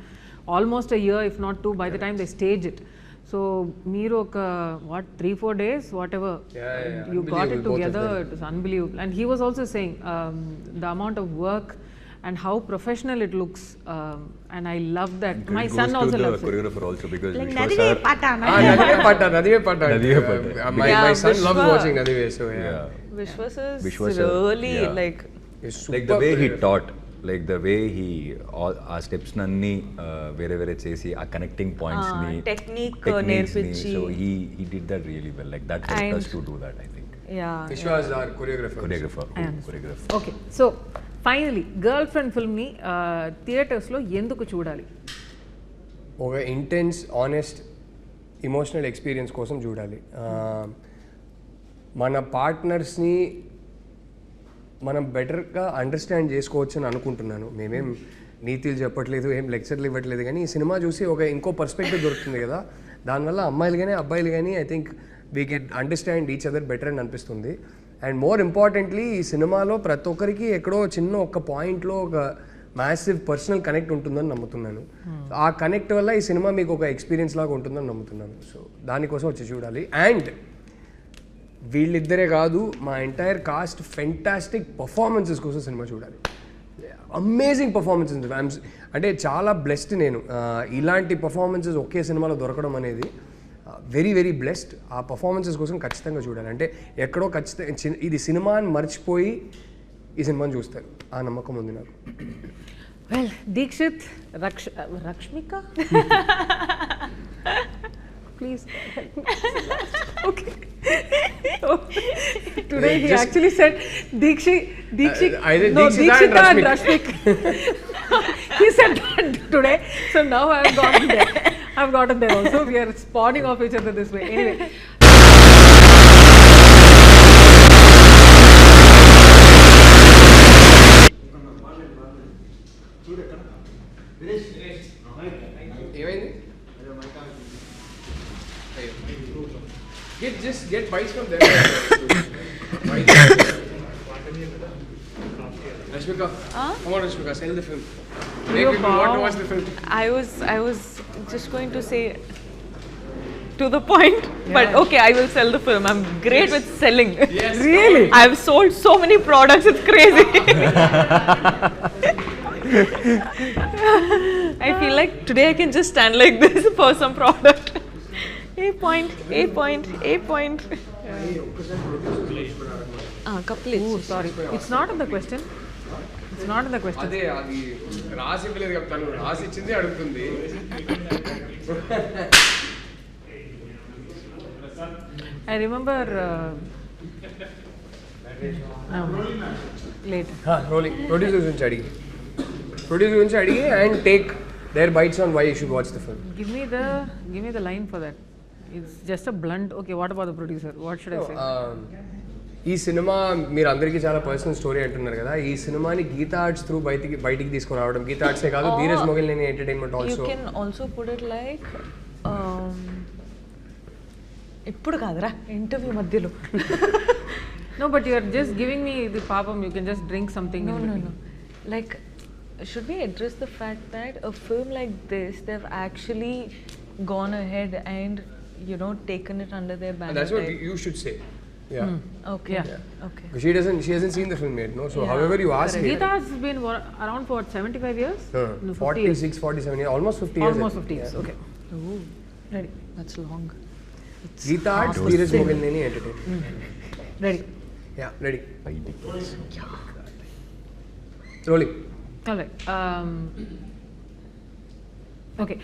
almost a year, if not 2 by the time they stage it. So మీరు ఒక 3-4 days whatever you got it together, it was unbelievable. And he was also saying the amount of work and how professional it looks, and I love that. My son also loves it. Choreographer also, because Like Nadive Pata. Nadive Pata. My son loves watching Nadive, so yeah. Vishwas is Vishwas, really like It's like the way he taught, like the way he all our steps nanni vere chesi a connecting points ni techniques nerpichi, so he did that really well. Like that helped us to do that, I think. yeah. Vishwas our choreographer. Okay, so finally girlfriend ఫిల్మ్ని థియేటర్స్లో ఎందుకు చూడాలి? ఒక ఇంటెన్స్, ఆనెస్ట్, ఇమోషనల్ ఎక్స్పీరియన్స్ కోసం చూడాలి. మన పార్ట్నర్స్ని మనం బెటర్గా అండర్స్టాండ్ చేసుకోవచ్చు అని అనుకుంటున్నాను. మేమేం నీతులు చెప్పట్లేదు, ఏం లెక్చర్లు ఇవ్వట్లేదు, కానీ ఈ సినిమా చూసి ఒక ఇంకో పర్స్పెక్టివ్ దొరుకుతుంది కదా, దానివల్ల అమ్మాయిలు కానీ అబ్బాయిలు కానీ I think we can understand each other better అని అనిపిస్తుంది. అండ్ మోర్ ఇంపార్టెంట్లీ ఈ సినిమాలో ప్రతి ఒక్కరికి ఎక్కడో చిన్న ఒక పాయింట్లో ఒక మ్యాసివ్ పర్సనల్ కనెక్ట్ ఉంటుందని నమ్ముతున్నాను. ఆ కనెక్ట్ వల్ల ఈ సినిమా మీకు ఒక ఎక్స్పీరియన్స్ లాగా ఉంటుందని నమ్ముతున్నాను. సో దానికోసం వచ్చి చూడాలి. అండ్ వీళ్ళిద్దరే కాదు, మా ఎంటైర్ కాస్ట్ ఫెంటాస్టిక్ పర్ఫార్మెన్సెస్ కోసం సినిమా చూడాలి. Amazing performances. అంటే చాలా బ్లెస్డ్ నేను, ఇలాంటి పర్ఫార్మెన్సెస్ ఒకే సినిమాలో దొరకడం అనేది వెరీ వెరీ బ్లెస్డ్. ఆ పర్ఫార్మెన్సెస్ కోసం ఖచ్చితంగా చూడాలి. అంటే ఎక్కడో ఖచ్చితంగా ఇది సినిమా అని మర్చిపోయి ఈ సినిమాని చూస్తారు, ఆ నమ్మకం ఉంది నాకు. Well, Dikshit, Rashmika please help me. Okay. Today he actually said Deekshita and Rashmik. He said that today, so now I've gotten there also. We are spawning off each other this way. Anyway, Just get bites from there. Rashmika, come on Rashmika, sell the film. Make people want to watch the film. I was just going to say to the point, but okay, I will sell the film. I'm great with selling. Yes. Really? I've sold so many products, it's crazy. I feel like today I can just stand like this for some product. A point. Couple. oh sorry, it's not in the question. It's not in the question. అదే అది రాసి పిల్లలు చెప్తాను, రాసి ఇచ్చింది అడుగుతుంది. I remember late. Rolling. Producers గురించి అడిగి and take their bytes on why you should watch the film. Give me the line for that. It's just a blunt. Okay, what about the producer? What should I say? ఈ సినిమా మీరు అందరికీ చాలా పర్సనల్ స్టోరీ అంటున్నారు కదా, ఈ సినిమాని గీతా ఆర్ట్స్ త్రూ బయటికి తీసుకొని రావడం. గీతా ఆర్ట్సే కాదు, Dheeraj Mogilineni entertainment also. You can also put it like ఇప్పుడు కాదురా ఇంటర్వ్యూ మధ్యలో. No, but you are just giving me the papam. You can just drink something. No. Like, should we address the fact that a film like this, they've actually gone ahead and, you know, taken it under their banner? That's what you should say. Yeah. Okay. Yeah. Okay. She hasn't seen the film yet, no? So however you ask her. Geeta has been around for 75 years? No, 46, 47 years, almost 50 years. Almost 50 years, okay. Oh, ready. That's long. Geeta Arts, Dheeraj Mogilneni Entertainment. Ready. Yeah, ready. Rolling. All right. Okay.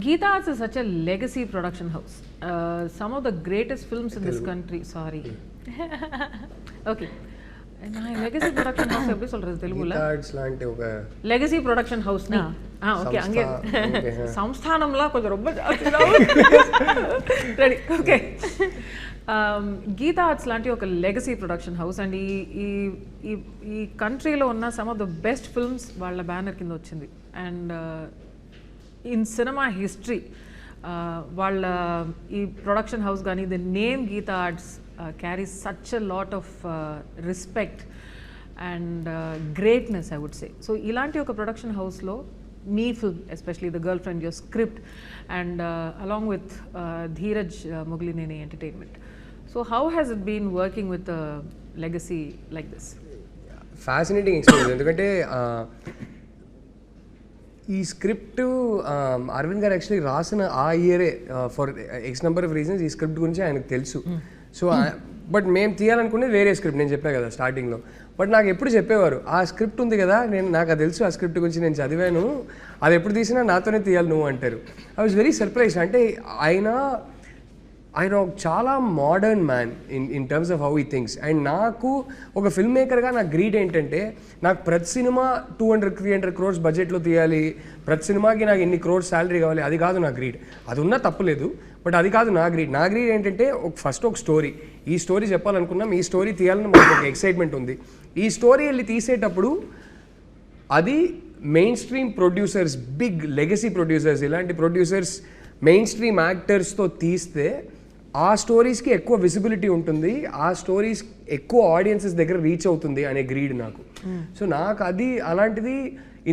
Geeta Arts is such a legacy production house. Some of the greatest films in this country. Sorry. Okay. Legacy production house எப்படி சொல்றது తెలుగులో? Geeta Arts లాంటి ఒక legacy production house ని ఓకే అంగే సంస్థానంలా కొంచెం ரொம்ப రెడీ. ఓకే. గీతా ఆర్ట్స్ లాంటి ఒక లెగసీ ప్రొడక్షన్ హౌస్ అండ్ ఈ కంట్రీలో ఉన్న some of the best films వాళ్ళ బ్యానర్ కింద వచ్చింది. అండ్ ఇన్ సినిమా హిస్టరీ వాళ్ళ ఈ ప్రొడక్షన్ హౌస్ కానీ the name Geetha Arts carries such a lot of respect and greatness I would say. So ఇలాంటి ఒక ప్రొడక్షన్ హౌస్లో మీ film especially the girl friend your script and along with Dheeraj Mogilineni entertainment. So how has it been working with legacy like this? Fascinating experience. ఎందుకంటే ఈ స్క్రిప్ట్ అరవింద్ గారు యాక్చువల్లీ రాసిన ఆ ఇయరే for X number of reasons ఈ స్క్రిప్ట్ గురించి ఆయనకు తెలుసు. సో బట్ మేము తీయాలనుకునేది వేరే స్క్రిప్ట్, నేను చెప్పాను కదా స్టార్టింగ్లో. బట్ నాకు ఎప్పుడు చెప్పేవారు ఆ స్క్రిప్ట్ ఉంది కదా, నాకు అది తెలుసు, ఆ స్క్రిప్ట్ గురించి నేను చదివాను, అది ఎప్పుడు తీసినా నాతోనే తీయాలి నువ్వు అంటారు. I was very surprise. అంటే ఆయన చాలా modern man in terms of how ఈ థింగ్స్. అండ్ నాకు ఒక ఫిల్మ్ మేకర్గా నా గ్రీడ్ ఏంటంటే నాకు ప్రతి సినిమా 200-300 crores బడ్జెట్లో తీయాలి, ప్రతి సినిమాకి నాకు ఇన్ని crores శాలరీ కావాలి, అది కాదు నా గ్రీడ్. అది ఉన్నా తప్పలేదు, బట్ అది కాదు నా గ్రీడ్. నా గ్రీడ్ ఏంటంటే ఫస్ట్ ఒక స్టోరీ, ఈ స్టోరీ చెప్పాలనుకున్నాం, ఈ స్టోరీ తీయాలని మనకు ఒక ఎక్సైట్మెంట్ ఉంది. ఈ స్టోరీ వెళ్ళి తీసేటప్పుడు అది mainstream producers, big legacy producers, ఇలాంటి ప్రొడ్యూసర్స్ మెయిన్ స్ట్రీమ్ యాక్టర్స్తో తీస్తే ఆ స్టోరీస్కి ఎక్కువ విజిబిలిటీ ఉంటుంది, ఆ స్టోరీస్ ఎక్కువ ఆడియన్సెస్ దగ్గర రీచ్ అవుతుంది అనే గ్రీడ్ నాకు. సో నాకు అది అలాంటిది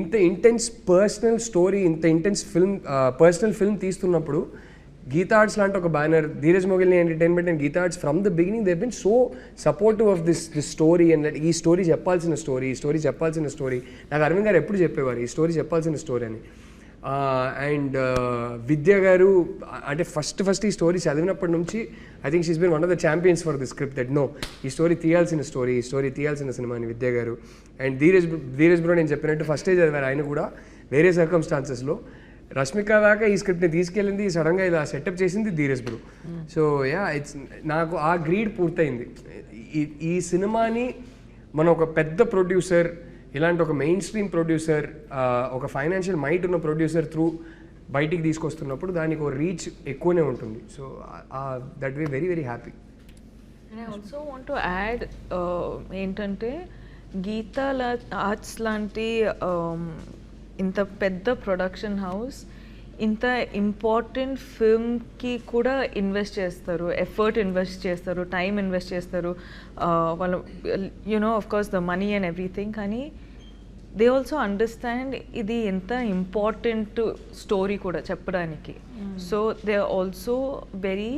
ఇంత ఇంటెన్స్ పర్సనల్ స్టోరీ, ఇంత ఇంటెన్స్ ఫిల్మ్, పర్సనల్ ఫిల్మ్ తీస్తున్నప్పుడు గీతా ఆర్ట్స్ లాంటి ఒక banner, Dheeraj Mogilineni entertainment and Geetha Arts from the beginning they been so supportive of this story. And ఈ స్టోరీ చెప్పాల్సిన స్టోరీ, ఈ స్టోరీ చెప్పాల్సిన స్టోరీ. నాకు అరవింద్ గారు ఎప్పుడు చెప్పేవారు ఈ స్టోరీ చెప్పాల్సిన స్టోరీ అని. అండ్ విద్య గారు అంటే ఫస్ట్ ఈ స్టోరీ చదివినప్పటి నుంచి I think she's been one of the champions for the script that know ఈ స్టోరీ తీయాల్సిన స్టోరీ, ఈ స్టోరీ తీయాల్సిన సినిమా అని విద్య గారు. అండ్ ధీరజ్ బ్రో నేను చెప్పినట్టు ఫస్టే చదివారు ఆయన కూడా వేరే సర్కమ్స్టాన్సెస్లో. రష్మిక దాకా ఈ స్క్రిప్ట్ని తీసుకెళ్ళింది, సడన్గా ఇలా సెటప్ చేసింది Dheeraj bro. So yeah it's నాకు ఆ గ్రీడ్ పూర్తయింది. ఈ సినిమాని మనం ఒక పెద్ద ప్రొడ్యూసర్, ఇలాంటి ఒక మెయిన్ స్ట్రీమ్ ప్రొడ్యూసర్, ఒక ఫైనాన్షియల్ మైట్ ఉన్న ప్రొడ్యూసర్ త్రూ బయటికి తీసుకొస్తున్నప్పుడు దానికి ఒక రీచ్ ఎక్కువనే ఉంటుంది. So that way very very happy. And I also want to add ఏంటంటే గీతా ఆర్ట్స్ లాంటి ఇంత పెద్ద ప్రొడక్షన్ హౌస్ ఇంత ఇంపార్టెంట్ ఫిల్మ్కి కూడా ఇన్వెస్ట్ చేస్తారు, ఎఫర్ట్ ఇన్వెస్ట్ చేస్తారు, టైం ఇన్వెస్ట్ చేస్తారు, వాళ్ళు you know of course the money and everything. కానీ దే ఆల్సో అండర్స్టాండ్ ఇది ఎంత ఇంపార్టెంట్ స్టోరీ కూడా చెప్పడానికి. So they are also very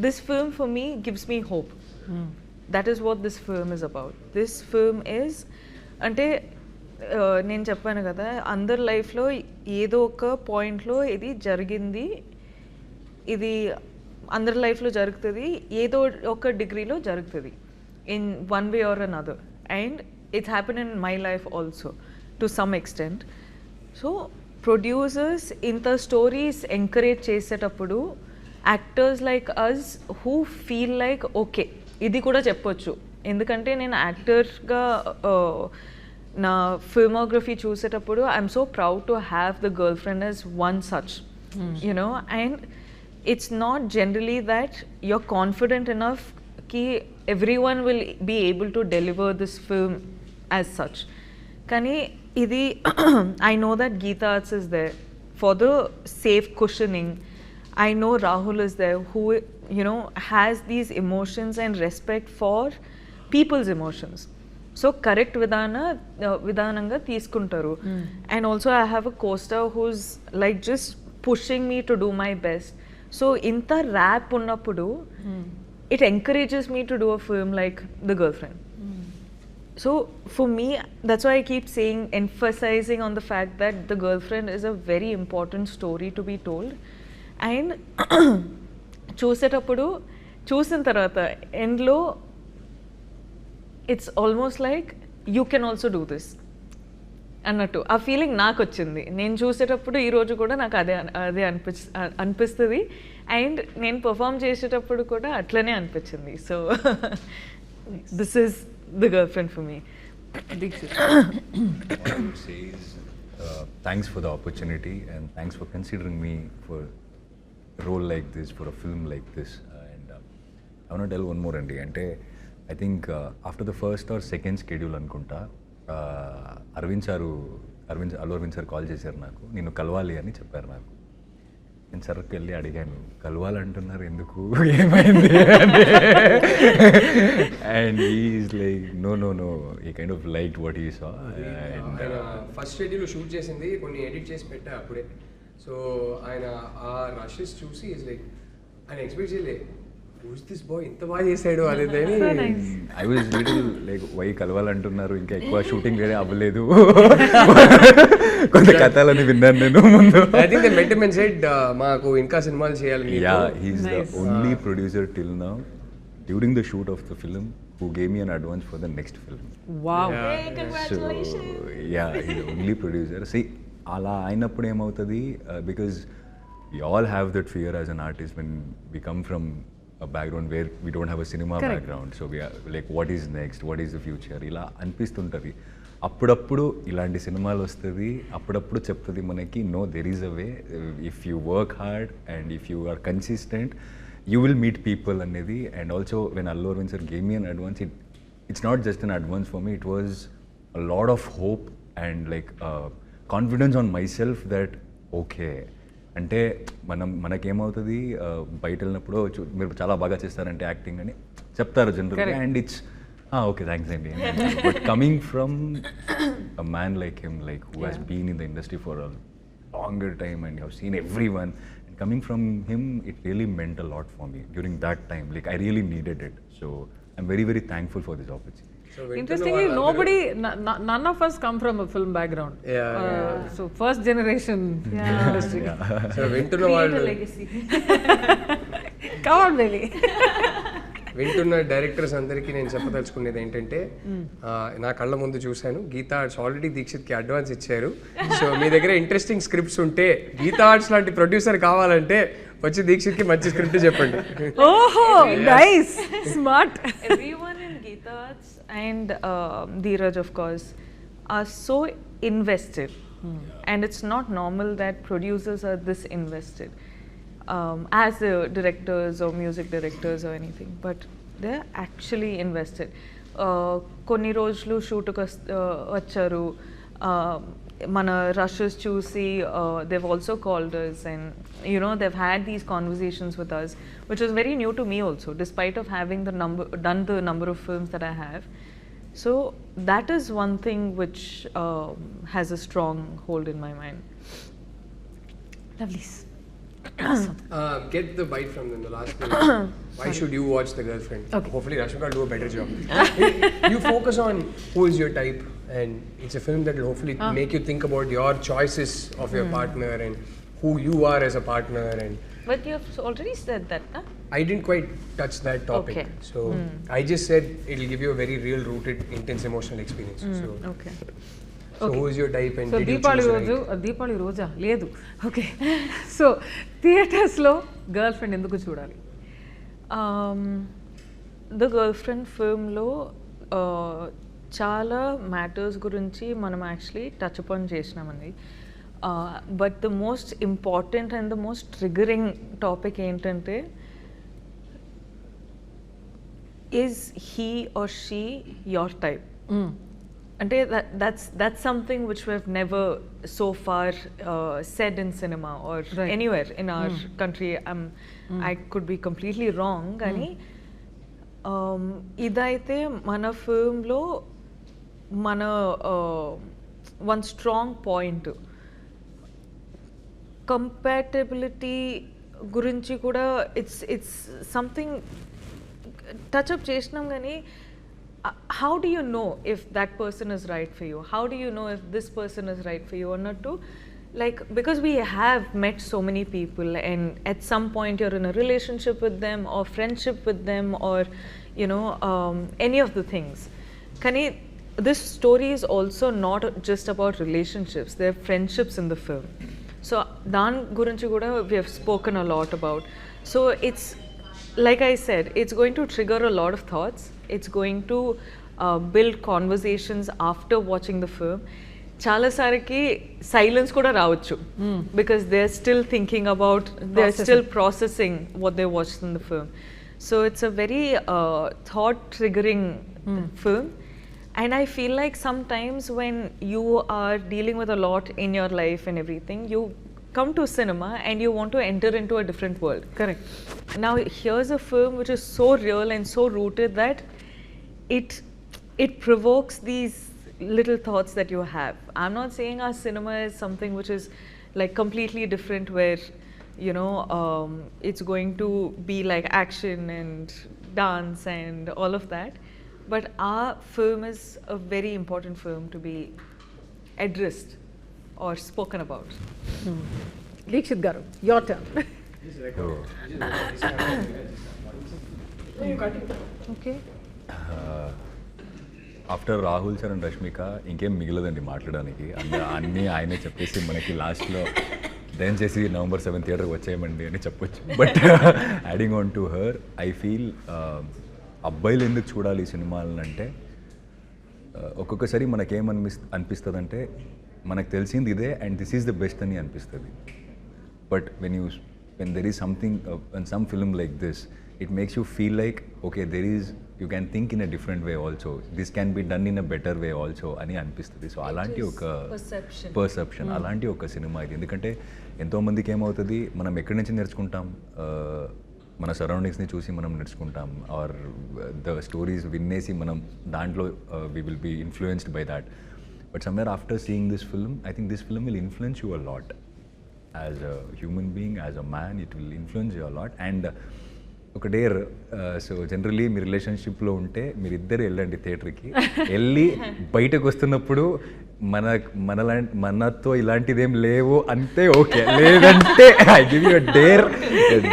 this film for me gives me hope. That is what this film is about. This film is అంటే నేను చెప్పాను కదా, అందరి లైఫ్లో ఏదో ఒక పాయింట్లో ఇది జరిగింది, ఇది అందరి లైఫ్లో జరుగుతుంది, ఏదో ఒక డిగ్రీలో జరుగుతుంది in one way or another. And it's happen in my life also to some extent. So producers ఇంత స్టోరీస్ ఎంకరేజ్ చేసేటప్పుడు actors like us who feel like okay ఇది కూడా చెప్పొచ్చు. ఎందుకంటే నేను యాక్టర్గా నా ఫిల్మోగ్రఫీ చూసేటప్పుడు I'm so proud to have the girl friend as one such, you know. And it's not generally that you're confident enough కి everyone will be able to deliver this film as such. కానీ ఇది I know that Geetha Arts is there for the safe cushioning. I know Rahul is there who, you know, has these emotions and respect for people's emotions. So correct vidananga తీసుకుంటారు. And also I have a co-star who's like just pushing me to do my best. So inta rap ఉన్నప్పుడు it encourages me to do a film like The Girlfriend. So for me, that's why I keep saying, emphasizing on the fact that The Girlfriend is a very important story to be told. And చూసేటప్పుడు చూసిన తర్వాత ఎండ్లో it's almost like you can also do this అన్నట్టు ఆ ఫీలింగ్ నాకు వచ్చింది. నేను చూసేటప్పుడు ఈరోజు కూడా నాకు అదే అనిపిస్తుంది. అండ్ నేను పర్ఫామ్ చేసేటప్పుడు కూడా అట్లనే అనిపించింది. So this is the girl friend for me. Thanks for the opportunity and thanks for considering me for a role like this, for a film like this. And I want to tell one more andi ante I think after the first or second schedule anukunta Arvind saru Allu Aravind sir call చేశారు నాకు, నిన్ను కలవాలి అని చెప్పారు నాకు. నేను సర్కి వెళ్ళి అడిగాను, కలవాలంటున్నారు ఎందుకు, ఏమైంది and is like no no no ఈ కైండ్ ఆఫ్ లైక్ వాట్ ఈ సా. ఫస్ట్ షెడ్యూల్ షూట్ చేసింది, కొన్ని ఎడిట్ చేసి పెట్టా అప్పుడే. సో ఆయన ఆ రషెస్ చూసి ఈజ్ లైక్ ఆయన ఎక్స్పెక్ట్ చేయలే, హూస్ దిస్ బాయ్ ఇంత బాగా చేశాడు అనేది. I was little like why కలవాలంటున్నారు, ఇంకా ఎక్కువ షూటింగ్ వేరే అవ్వలేదు, కొంత కథలని విన్నాను నేను ముందు. I think they met him and said మాకు ఇంకా సినిమాలు చేయాలి. Yeah, he is the only producer till now during the shoot of the film who gave me an advance for the next film. Wow. Hey, congratulations. So yeah, he's the only producer. See, అలా అయినప్పుడు ఏమవుతుంది, because we all have that fear as an artist when we come from a background where we don't have a cinema background. So we are like, what is next, what is the future, ఇలా అనిపిస్తుంటుంది. అప్పుడప్పుడు ఇలాంటి సినిమాలు వస్తుంది, అప్పుడప్పుడు చెప్తుంది మనకి, no there is a way, if you work hard and if you are consistent you will meet people అనేది. And also when Allu Arvind sir gave me an advance, it's not just an advance for me, it was a lot of hope and like confidence on myself that okay, అంటే మనకేమవుతుంది, బయట వెళ్ళినప్పుడు మీరు చాలా బాగా చేస్తారంటే యాక్టింగ్ అని చెప్తారు జనరల్గా, అండ్ ఇట్స్ ఓకే థ్యాంక్స్ అండి. But coming from a man like him, like who has been in the industry for a longer time and you have seen everyone, and coming from him, it really meant a lot for me during that time. Like I really needed it, so I'm very very thankful for this opportunity. Interestingly, none of us come from a film background. So first generation industry. So వింటున్న వాళ్ళు, come on baby. వింటున్న డైరెక్టర్స్ అందరికీ నేను చెప్పదలుచుకునేది ఏంటంటే, నా కళ్ళ ముందు చూశాను, గీతా ఆర్ట్స్ ఆల్రెడీ దీక్షిత్కి అడ్వాన్స్ ఇచ్చారు. సో మీ దగ్గర ఇంట్రెస్టింగ్ స్క్రిప్ట్స్ ఉంటే, గీతా ఆర్ట్స్ లాంటి ప్రొడ్యూసర్ కావాలంటే వచ్చి దీక్షిత్కి మంచి స్క్రిప్ట్ చెప్పండి. ఓహో nice, smart. Everyone in Geeta Arts and Dheeraj of course are so invested, and it's not normal that producers are this invested. As the directors or music directors or anything, but they're actually invested. Konni rojulu shoot ku vacharu, mana rushes chusi, they've also called us, and you know they've had these conversations with us, which is very new to me also, despite of having done the number of films that I have. So that is one thing which has a strong hold in my mind. Lovely. Get the bite from them, the last thing. Why should you watch The Girlfriend? Okay. Hopefully Rashmika will do a better job. You focus on who is your type, and it's a film that will hopefully make you think about your choices of your partner and who you are as a partner. And But you have already said that, huh? I didn't quite touch that topic. Okay. So I just said it'll give you a very real rooted, intense emotional experience. So Okay. So who is your type and so did you Deepavali choose రోజు, right? దీపావళి రోజా లేదు, ఓకే. సో థియేటర్స్లో గర్ల్ ఫ్రెండ్ ఎందుకు చూడాలి? ద గర్ల్ ఫ్రెండ్ ఫిల్మ్లో చాలా మ్యాటర్స్ గురించి మనం యాక్చువల్లీ టచ్ అపాన్ చేసినామండి. But the most important and the most triggering topic ఏంటంటే, is he or she your type? అంటే that's something which we've never so far said in cinema or anywhere in our country. I could be completely wrong, కానీ ఇదైతే మన ఫిల్మ్లో మన వన్ స్ట్రాంగ్ పాయింట్. కంపాటబిలిటీ గురించి కూడా ఇట్స్ సంథింగ్ టచ్ అప్ చేసినాం, కానీ how do you know if that person is right for you? How do you know if this person is right for you or not? To like, because we have met so many people, and at some point you're in a relationship with them or friendship with them, or you know, any of the things. Kani, this story is also not just about relationships, there are friendships in the film. So dan gurinchi kuda we have spoken a lot about. So it's like I said, it's going to trigger a lot of thoughts. It's going to build conversations after watching the film. Chala sariki silence kuda raavachu, because they're still thinking about, they're still processing what they watched in the film. So it's a very thought triggering film, And I feel like sometimes when you are dealing with a lot in your life and everything, you come to cinema and you want to enter into a different world. Correct. Now here's a film which is so real and so rooted that it provokes these little thoughts that you have. I'm not saying our cinema is something which is like completely different, where you know it's going to be like action and dance and all of that, but our film is a very important film to be addressed or spoken about. Deekshit garu, your turn. Okay. After Rahul sir and Rashmika ఇంకేం మిగలదండి మాట్లాడడానికి. అన్నీ ఆయనే చెప్పేసి మనకి లాస్ట్లో దయచేసి November 7th థియేటర్కి వచ్చేయమండి అని చెప్పొచ్చు. But adding on to her, I feel అబ్బాయిలు ఎందుకు చూడాలి ఈ సినిమాలను అంటే, ఒక్కొక్కసారి మనకేమనిపిస్తుంది అంటే మనకు తెలిసింది ఇదే and this is the best అని అనిపిస్తుంది. But when there is something in some film like this, it makes you feel like, okay, you can think in a different way also, this can be done in a better way also అని అనిపిస్తుంది. సో అలాంటి ఒక పర్సెప్షన్, అలాంటి ఒక సినిమా ఇది. ఎందుకంటే ఎంతోమందికి ఏమవుతుంది, మనం ఎక్కడి నుంచి నేర్చుకుంటాం, మన సరౌండింగ్స్ని చూసి మనం నేర్చుకుంటాం, ఆర్ ద స్టోరీస్ వినేసి మనం దాంట్లో we will be influenced by that. But somewhere after seeing this film, I think this film will influence you a lot. As a human being, as a man, it will influence you a lot. And ఒక డేర్, సో జనరలీ మీ రిలేషన్షిప్లో ఉంటే మీరిద్దరు వెళ్ళండి థియేటర్కి, వెళ్ళి బయటకు వస్తున్నప్పుడు మనతో ఇలాంటిదేం లేవు అంతే ఓకే, లేదంటే I give you a dare,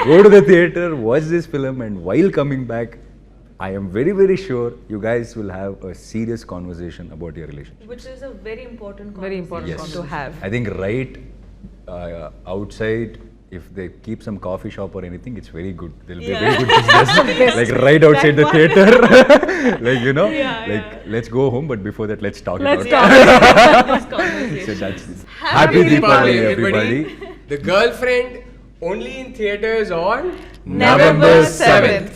go to the theatre, watch this film, and while coming back I am very, very sure you guys will have a serious conversation about your relationship. Which is a very important conversation to have. I think outside, if they keep some coffee shop or anything, it's very good. There'll be a very good business. Like right outside the theater. Like, you know, let's go home, but before that, let's talk about this conversation. So that's Happy Deepavali, everybody. The Girlfriend only in theaters on November 7th.